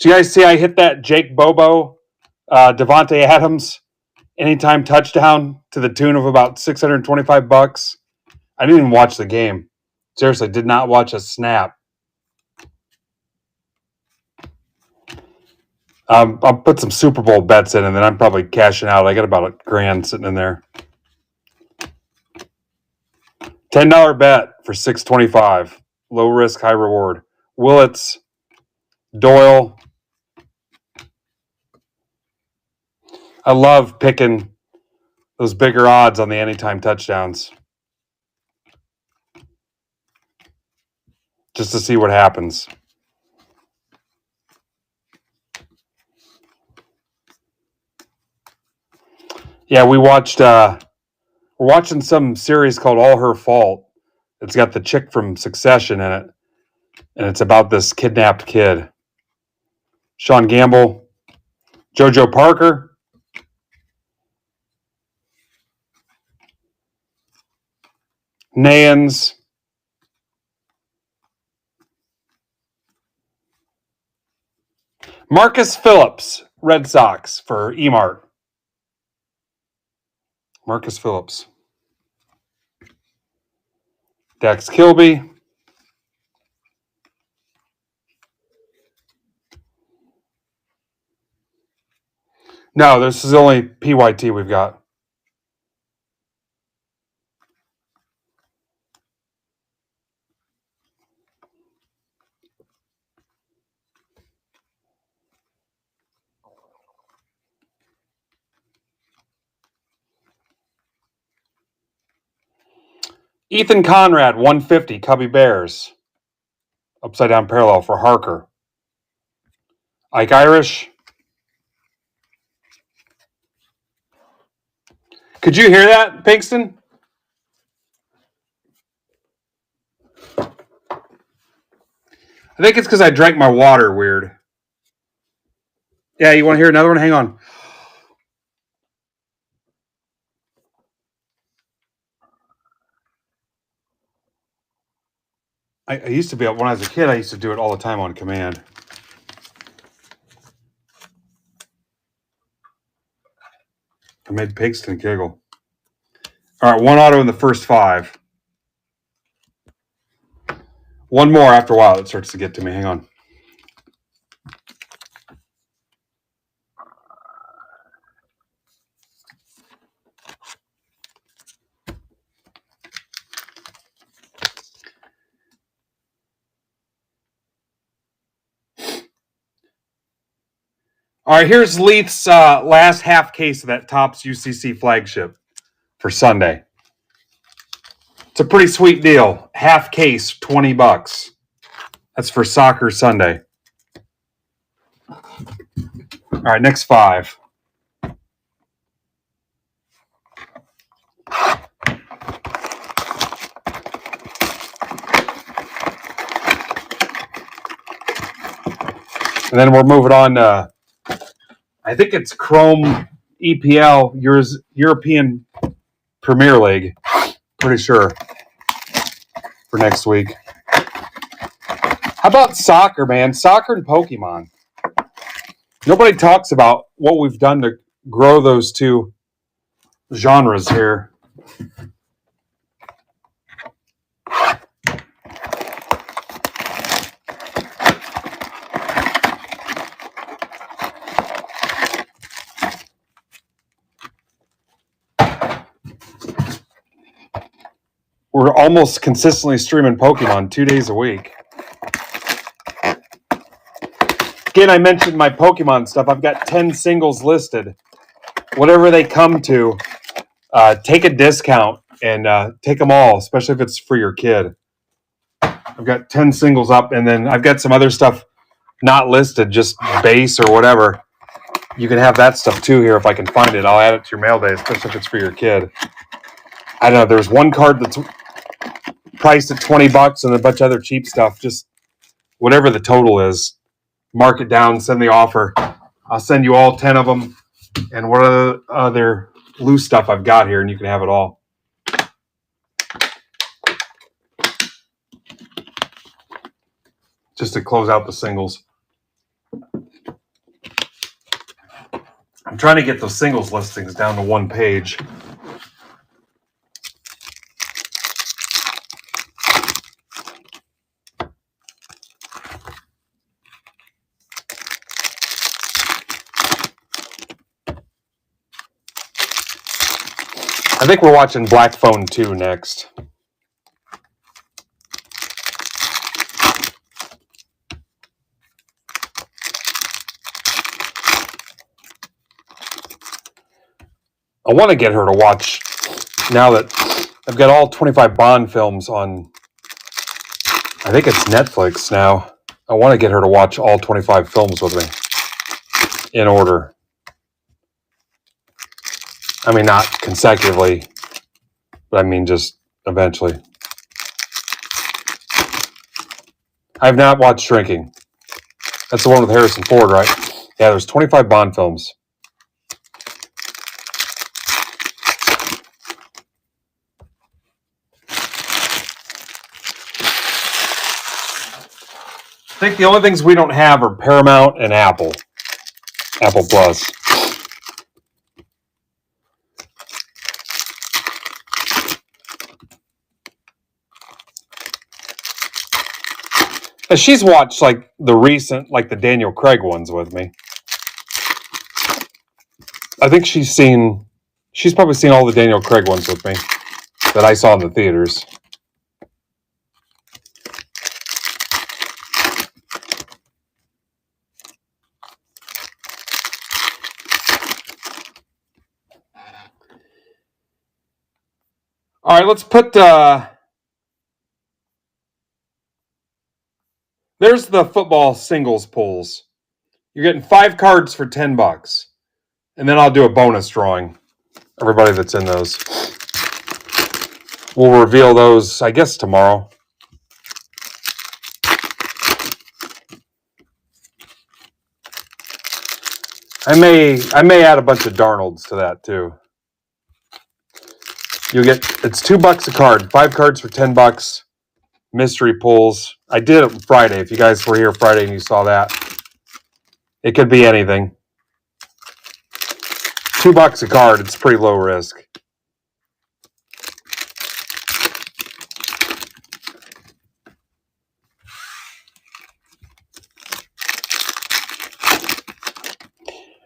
[SPEAKER 1] So you guys see I hit that Jake Bobo, Devontae Adams anytime touchdown to the tune of about $625. I didn't even watch the game. Seriously, did not watch a snap. I'll put some Super Bowl bets in, and then I'm probably cashing out. I got about $1,000 sitting in there. $10 bet for $625. Low risk, high reward. Willits, Doyle. I love picking those bigger odds on the anytime touchdowns, just to see what happens. Yeah, we're watching some series called All Her Fault. It's got the chick from Succession in it, and it's about this kidnapped kid. Sean Gamble, JoJo Parker, Nayans, Marcus Phillips, Red Sox for Emart. Marcus Phillips. Dax Kilby. No, this is only PYT we've got. Ethan Conrad, 150, Cubby Bears. Upside down parallel for Harker. Ike Irish. Could you hear that, Pinkston? I think it's because I drank my water weird. Yeah, you want to hear another one? Hang on. I used to be, when I was a kid, I used to do it all the time on command. I made Pigston giggle. All right, one auto in the first 5. One more after a while. It starts to get to me. Hang on. All right, here's Leith's last half case of that Topps UCC flagship. for Sunday. It's a pretty sweet deal. Half case, $20. That's for Soccer Sunday. All right, next 5. And then we're moving on to, I think it's Chrome EPL, European Premier League. Pretty sure for next week. How about soccer, man? Soccer and Pokemon. Nobody talks about what we've done to grow those two genres here. We're almost consistently streaming Pokemon 2 days a week. Again, I mentioned my Pokemon stuff. I've got 10 singles listed. Whatever they come to, take a discount and take them all, especially if it's for your kid. I've got 10 singles up, and then I've got some other stuff not listed, just base or whatever. You can have that stuff too here if I can find it. I'll add it to your mail day, especially if it's for your kid. I don't know. There's one card that's priced at $20 and a bunch of other cheap stuff. Just whatever the total is, mark it down, send the offer. I'll send you all 10 of them and what other loose stuff I've got here, and you can have it all. Just to close out the singles. I'm trying to get those singles listings down to one page. I think we're watching Black Phone 2 next. I want to get her to watch, now that I've got all 25 Bond films on, I think it's Netflix now. I want to get her to watch all 25 films with me in order. I mean, not consecutively, but I mean just eventually. I have not watched Shrinking. That's the one with Harrison Ford, right? Yeah, there's 25 Bond films. I think the only things we don't have are Paramount and Apple Plus. She's watched like the recent, like the Daniel Craig ones with me. I think she's probably seen all the Daniel Craig ones with me that I saw in the theaters. All right, let's put, there's the football singles pools. You're getting 5 cards for $10. And then I'll do a bonus drawing. Everybody that's in those. We'll reveal those, I guess, tomorrow. I may add a bunch of Darnolds to that too. It's $2 a card, 5 cards for $10. Mystery pulls. I did it Friday. If you guys were here Friday and you saw that, it could be anything. $2 a card. It's pretty low risk.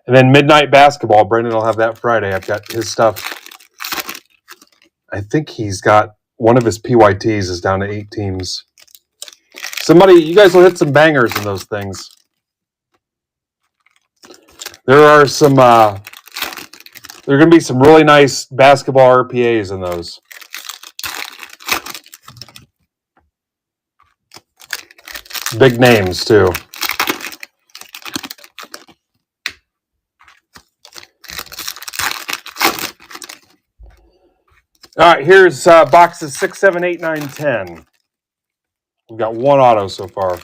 [SPEAKER 1] And then Midnight Basketball. Brendan will have that Friday. I've got his stuff. I think he's got one of his PYTs is down to 8 teams. You guys will hit some bangers in those things. There are some There are going to be some really nice basketball RPAs in those. Big names, too. All right, here's boxes 6, 7, 8, 9, 10. We've got one auto so far.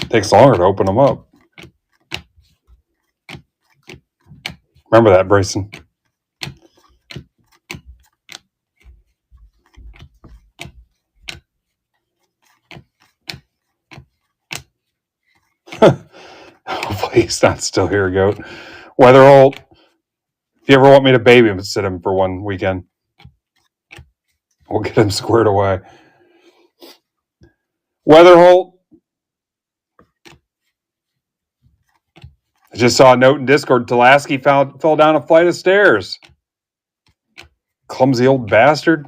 [SPEAKER 1] Takes longer to open them up. Remember that, Brayson. Hopefully he's not still here, Goat. Weatherholt, if you ever want me to babysit him for one weekend, we'll get him squared away. Weatherholt, I just saw a note in Discord. Tulaski fell down a flight of stairs. Clumsy old bastard.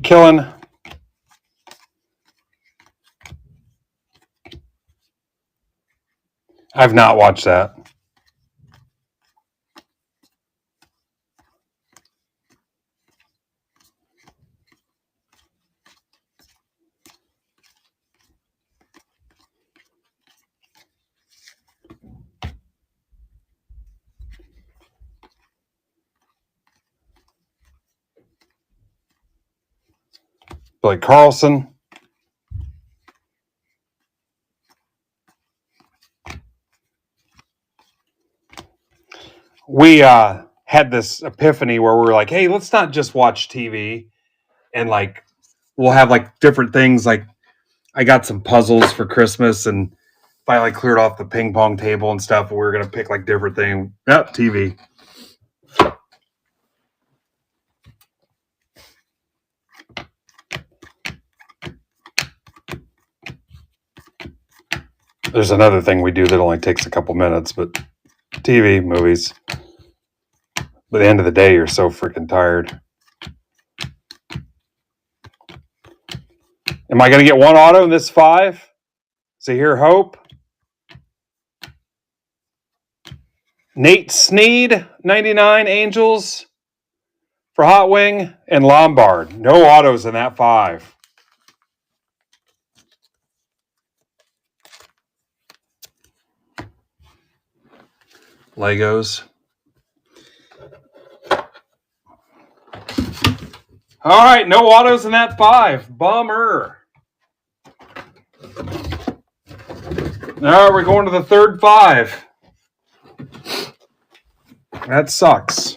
[SPEAKER 1] Killing. I've not watched that. Billy Carlson. We had this epiphany where we were like, hey, let's not just watch TV and like we'll have like different things. Like I got some puzzles for Christmas and finally cleared off the ping pong table and stuff. And we were going to pick like different things. Yep, TV. There's another thing we do that only takes a couple minutes, but TV, movies. By the end of the day, you're so freaking tired. Am I going to get one auto in this 5? Is it here, Hope? Nate Sneed, 99 Angels for Hot Wing, and Lombard. No autos in that 5. Legos. All right, no autos in that 5. Bummer. Now we're going to the third 5. That sucks.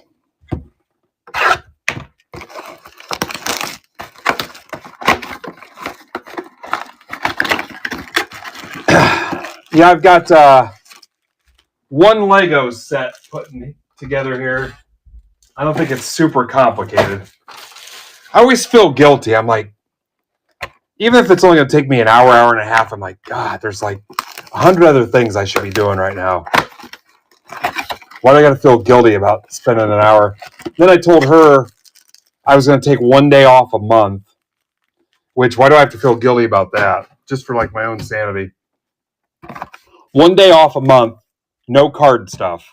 [SPEAKER 1] Yeah, I've got one Lego set putting together here. I don't think it's super complicated. I always feel guilty. I'm like, even if it's only going to take me an hour, hour and a half, I'm like, God, there's like 100 other things I should be doing right now. Why do I got to feel guilty about spending an hour? Then I told her I was going to take one day off a month, which, why do I have to feel guilty about that? Just for like my own sanity. One day off a month, no card stuff.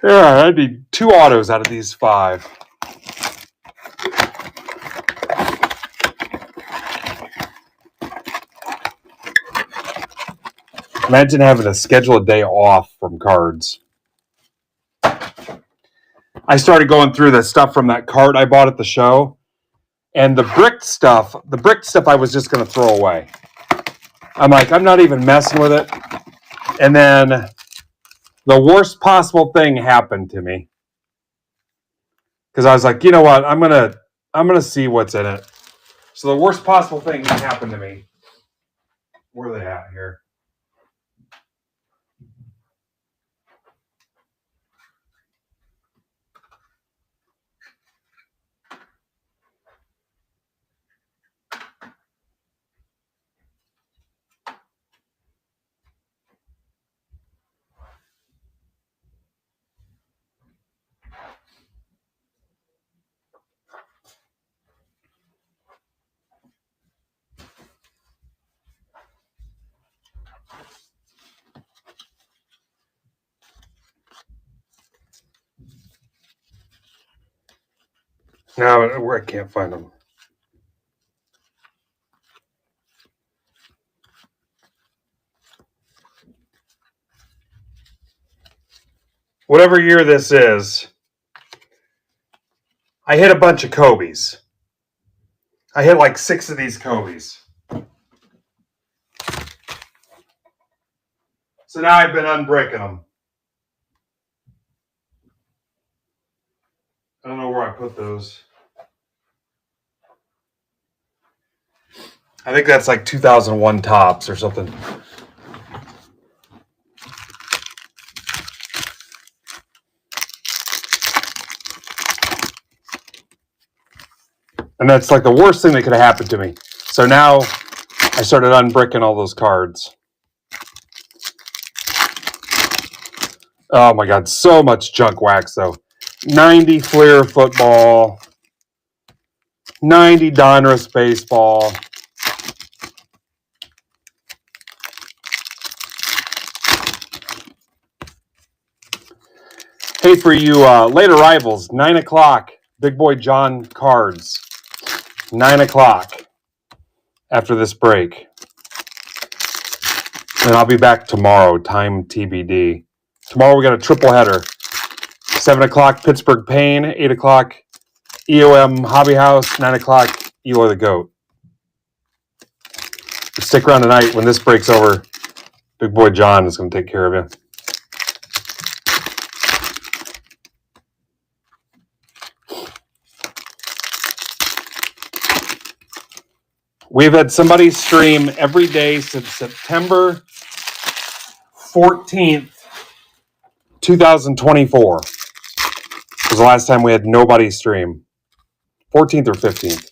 [SPEAKER 1] Yeah, I need 2 autos out of these 5. Imagine having to schedule a day off from cards. I started going through the stuff from that cart I bought at the show, and the brick stuff I was just going to throw away. I'm like, I'm not even messing with it. And then the worst possible thing happened to me. Because I was like, you know what? I'm gonna see what's in it. So the worst possible thing happened to me. Where are they at here? No, I can't find them. Whatever year this is, I hit a bunch of Kobe's. I hit like 6 of these Kobe's. So now I've been unbricking them. I don't know where I put those. I think that's like 2001 tops or something. And that's like the worst thing that could have happened to me. So now I started unbricking all those cards. Oh my God, so much junk wax though. 90 Fleer football, 90 Donruss baseball. Hey, for you late arrivals, 9 o'clock, Big Boy John cards. 9 o'clock after this break. And I'll be back tomorrow, time TBD. Tomorrow we got a triple header. 7 o'clock, Pittsburgh Pain. 8 o'clock, EOM Hobby House. 9 o'clock, Eloy the Goat. Stick around tonight. When this breaks over, Big Boy John is going to take care of you. We've had somebody stream every day since September 14th, 2024. Was the last time we had nobody stream. 14th or 15th.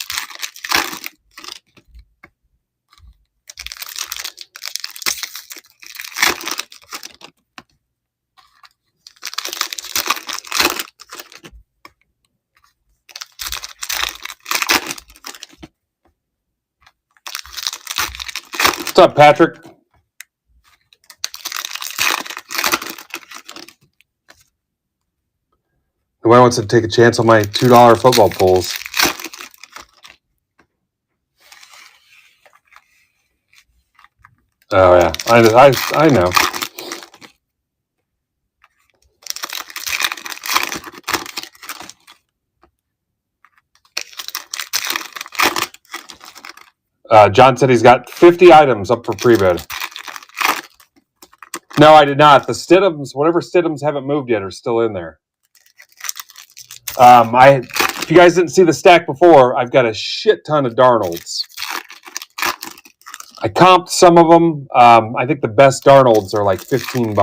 [SPEAKER 1] What's up, Patrick? Nobody wants to take a chance on my $2 football pools. Oh yeah, I know. John said he's got 50 items up for pre-bid. No, I did not. The Stidhams, whatever Stidhams haven't moved yet, are still in there. If you guys didn't see the stack before, I've got a shit ton of Darnolds. I comped some of them. I think the best Darnolds are like $15.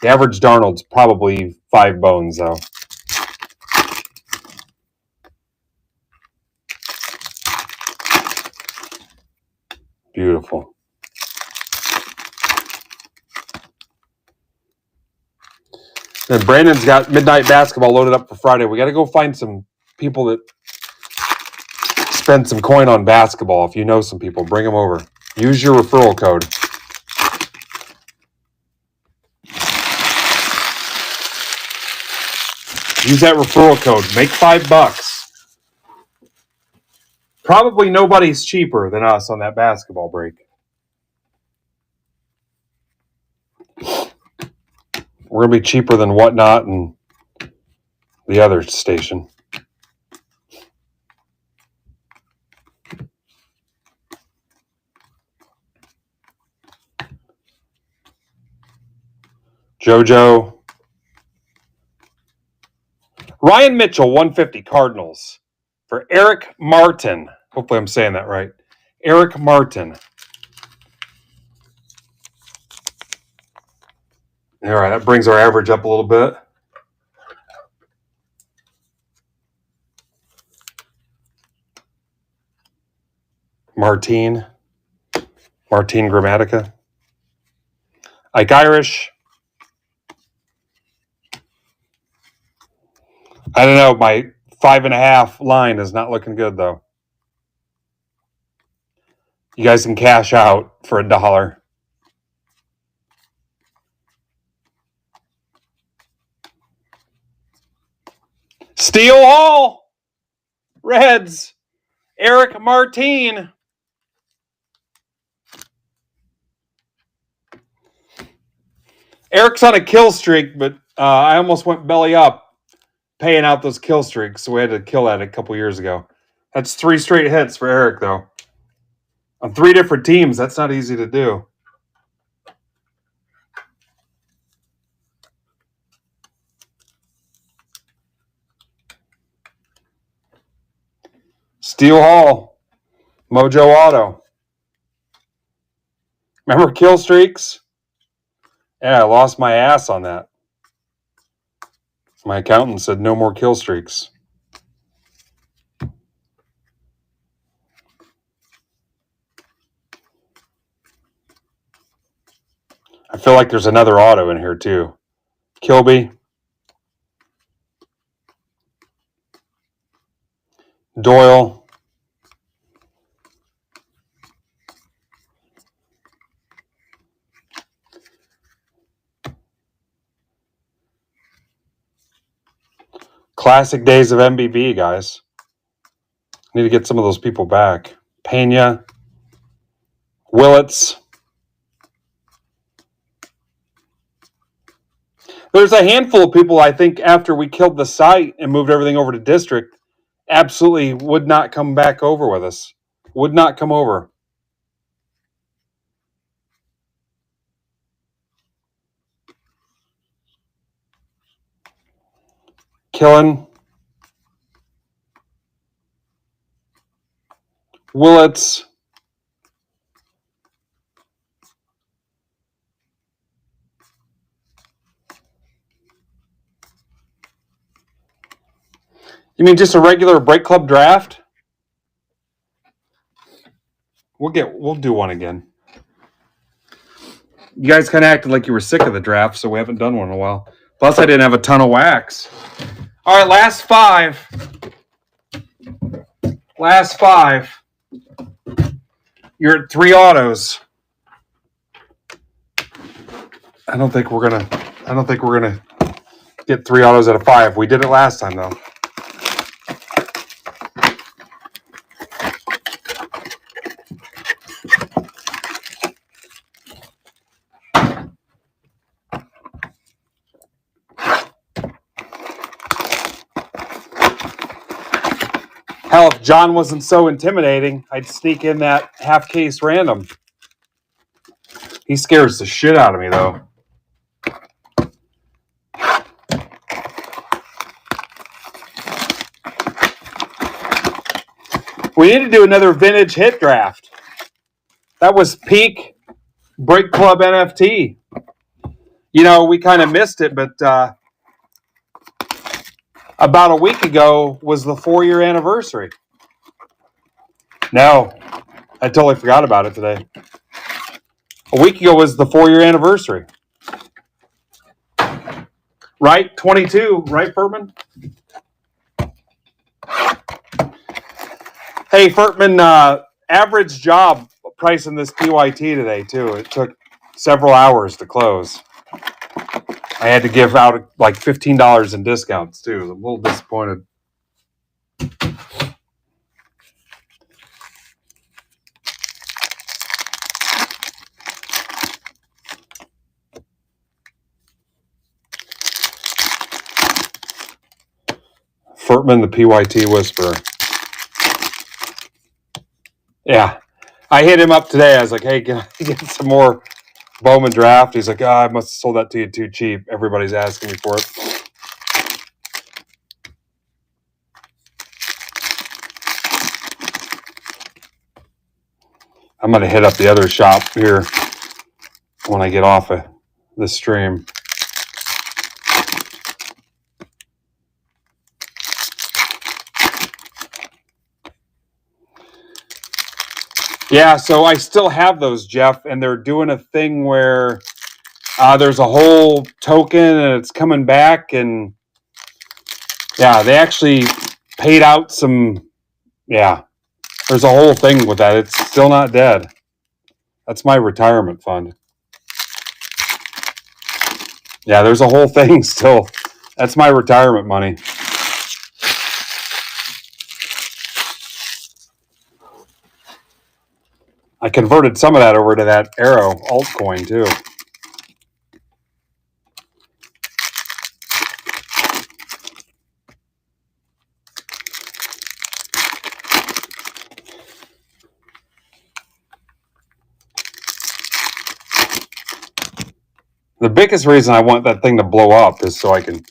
[SPEAKER 1] The average Darnold's probably 5 bones, though. Beautiful. And Brandon's got Midnight Basketball loaded up for Friday. We got to go find some people that spend some coin on basketball. If you know some people, bring them over. Use your referral code. Use that referral code. Make $5. Probably nobody's cheaper than us on that basketball break. We're going to be cheaper than Whatnot and the other station. JoJo. Ryan Mitchell, 150 Cardinals for Eric Martin. Hopefully I'm saying that right. Eric Martin. All right, that brings our average up a little bit. Martin Grammatica. Ike Irish. I don't know. My 5.5 line is not looking good, though. You guys can cash out for $1. Steel Hall. Reds. Eric Martin. Eric's on a kill streak, but I almost went belly up paying out those kill streaks, so we had to kill that a couple years ago. That's 3 straight hits for Eric, though. On 3 different teams, that's not easy to do. Steel Hall. Mojo Auto. Remember kill streaks? Yeah, I lost my ass on that. My accountant said no more kill streaks. I feel like there's another auto in here too. Kilby. Doyle. Classic days of MBB, guys. Need to get some of those people back. Pena. Willits. There's a handful of people, I think, after we killed the site and moved everything over to district, absolutely would not come back over with us. Would not come over. Killen. Willits. You mean just a regular break club draft? We'll do one again. You guys kind of acted like you were sick of the draft, so we haven't done one in a while. Plus, I didn't have a ton of wax. All right, last 5. Last 5. You're at 3 autos. I don't think we're gonna get 3 autos out of 5. We did it last time though. Hell, if John wasn't so intimidating, I'd sneak in that half case random. He scares the shit out of me, though. We need to do another vintage hit draft. That was peak Break Club NFT. You know, we kind of missed it, but about a week ago was the 4-year anniversary. No, I totally forgot about it today. A week ago was the 4-year anniversary. Right? 22, right, Furtman? Hey, Furtman, average job pricing this PYT today, too. It took several hours to close. I had to give out like $15 in discounts, too. I'm a little disappointed. Furtman, the PYT Whisperer. Yeah. I hit him up today. I was like, hey, can I get some more Bowman Draft? He's like, I must have sold that to you too cheap. Everybody's asking me for it. I'm going to hit up the other shop here when I get off of the stream. Yeah, so I still have those, Jeff, and they're doing a thing where there's a whole token and it's coming back, and yeah, they actually paid out some, yeah, there's a whole thing with that. It's still not dead. That's my retirement fund. Yeah, there's a whole thing still. That's my retirement money. I converted some of that over to that Arrow altcoin too. The biggest reason I want that thing to blow up is so I can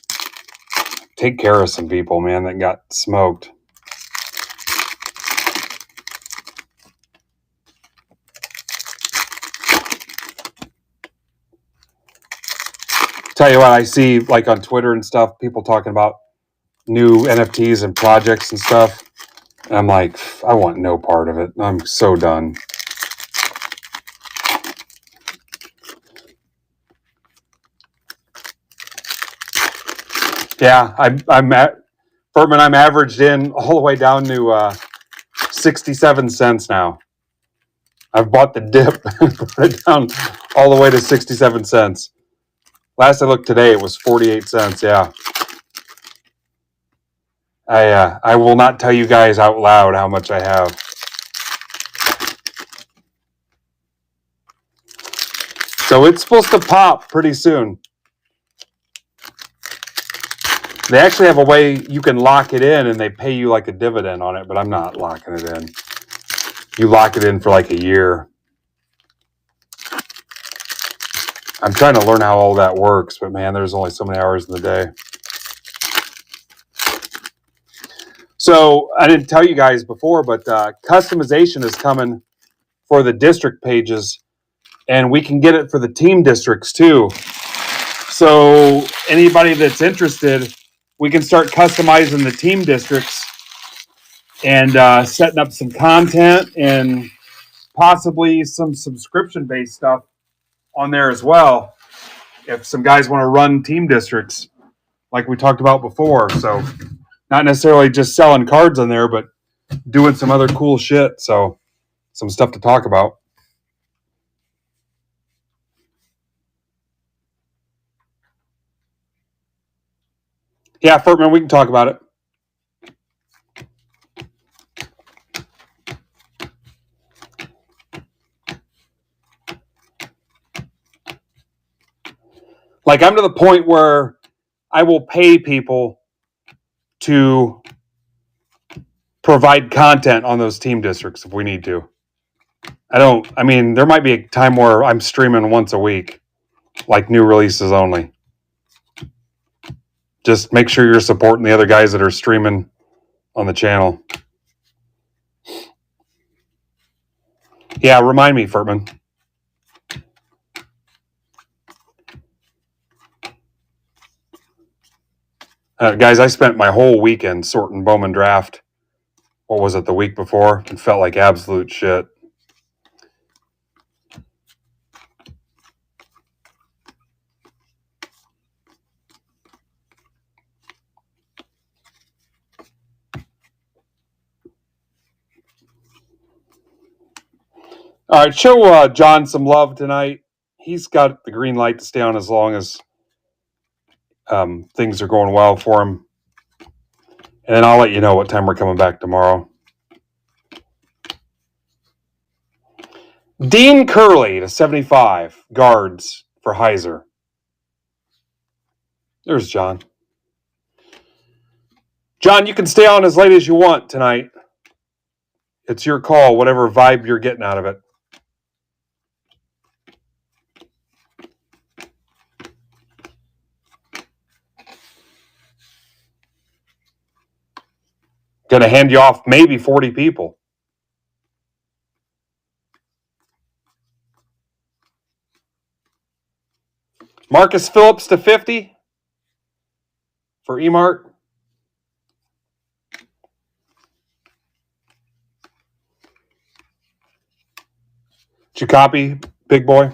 [SPEAKER 1] take care of some people, man, that got smoked. Tell you what, I see like on Twitter and stuff, people talking about new NFTs and projects and stuff. And I'm like, I want no part of it. I'm so done. Yeah, I'm at Furtman. I'm averaged in all the way down to 67 cents now. I've bought the dip and put it down all the way to 67 cents. Last I looked today, it was 48 cents. Yeah. I will not tell you guys out loud how much I have. So it's supposed to pop pretty soon. They actually have a way you can lock it in and they pay you like a dividend on it, but I'm not locking it in. You lock it in for like a year. I'm trying to learn how all that works, but man, there's only so many hours in the day. So I didn't tell you guys before, but customization is coming for the district pages, and we can get it for the team districts too. So anybody that's interested, we can start customizing the team districts and setting up some content and possibly some subscription-based stuff on there as well. If some guys want to run team districts like we talked about before. So not necessarily just selling cards on there, but doing some other cool shit. So some stuff to talk about. Yeah, Furtman, we can talk about it. Like, I'm to the point where I will pay people to provide content on those team districts if we need to. I mean, there might be a time where I'm streaming once a week, like new releases only. Just make sure you're supporting the other guys that are streaming on the channel. Yeah, remind me, Furtman. Guys, I spent my whole weekend sorting Bowman Draft. What was it, the week before? It felt like absolute shit. All right, show John some love tonight. He's got the green light to stay on as long as things are going well for him. And then I'll let you know what time we're coming back tomorrow. Dean Curley to 75 guards for Heiser. There's John. John, you can stay on as late as you want tonight. It's your call, whatever vibe you're getting out of it. Going to hand you off maybe 40 people. Marcus Phillips to 50 for Emart. Did you copy, big boy?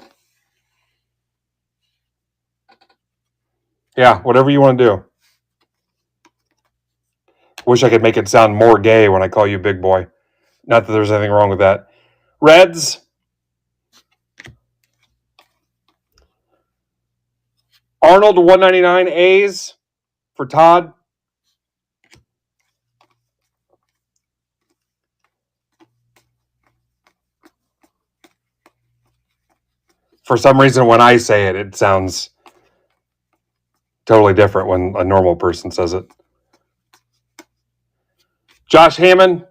[SPEAKER 1] Yeah, whatever you want to do. Wish I could make it sound more gay when I call you big boy. Not that there's anything wrong with that. Reds. Arnold 199 A's for Todd. For some reason, when I say it, it sounds totally different when a normal person says it. Josh Hammond.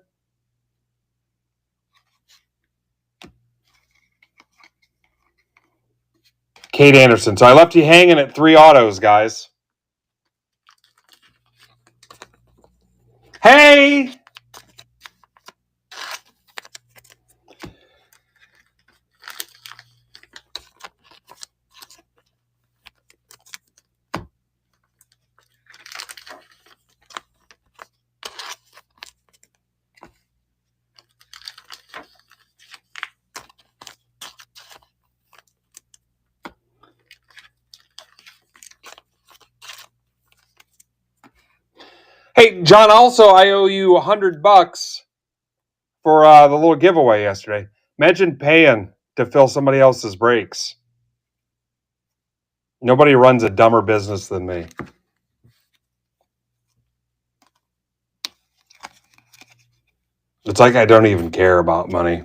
[SPEAKER 1] Kate Anderson. So I left you hanging at 3 autos, guys. Hey! Hey, John, also, I owe you $100 for the little giveaway yesterday. Imagine paying to fill somebody else's brakes. Nobody runs a dumber business than me. It's like I don't even care about money.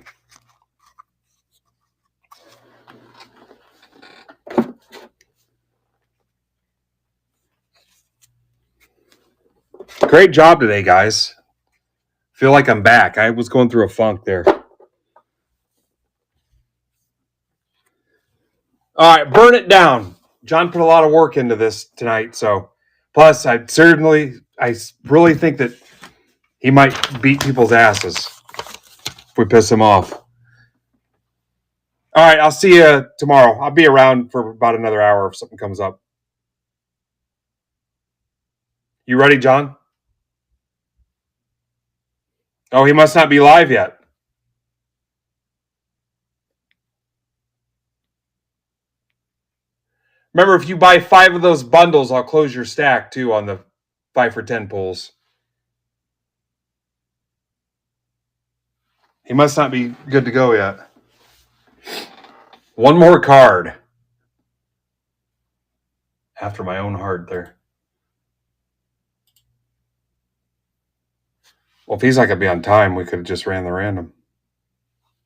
[SPEAKER 1] Great job today, guys. Feel like I'm back. I was going through a funk there. All right, burn it down. John put a lot of work into this tonight, so plus I really think that he might beat people's asses if we piss him off. All right, I'll see you tomorrow. I'll be around for about another hour if something comes up. You ready, John? Oh, he must not be live yet. Remember, if you buy 5 of those bundles, I'll close your stack, too, on the 5 for 10 pulls. He must not be good to go yet. One more card. After my own heart there. Well, if he's not going to be on time, we could have just ran the random.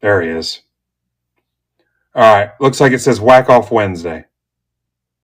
[SPEAKER 1] There he is. All right. Looks like it says Whack Off Wednesday.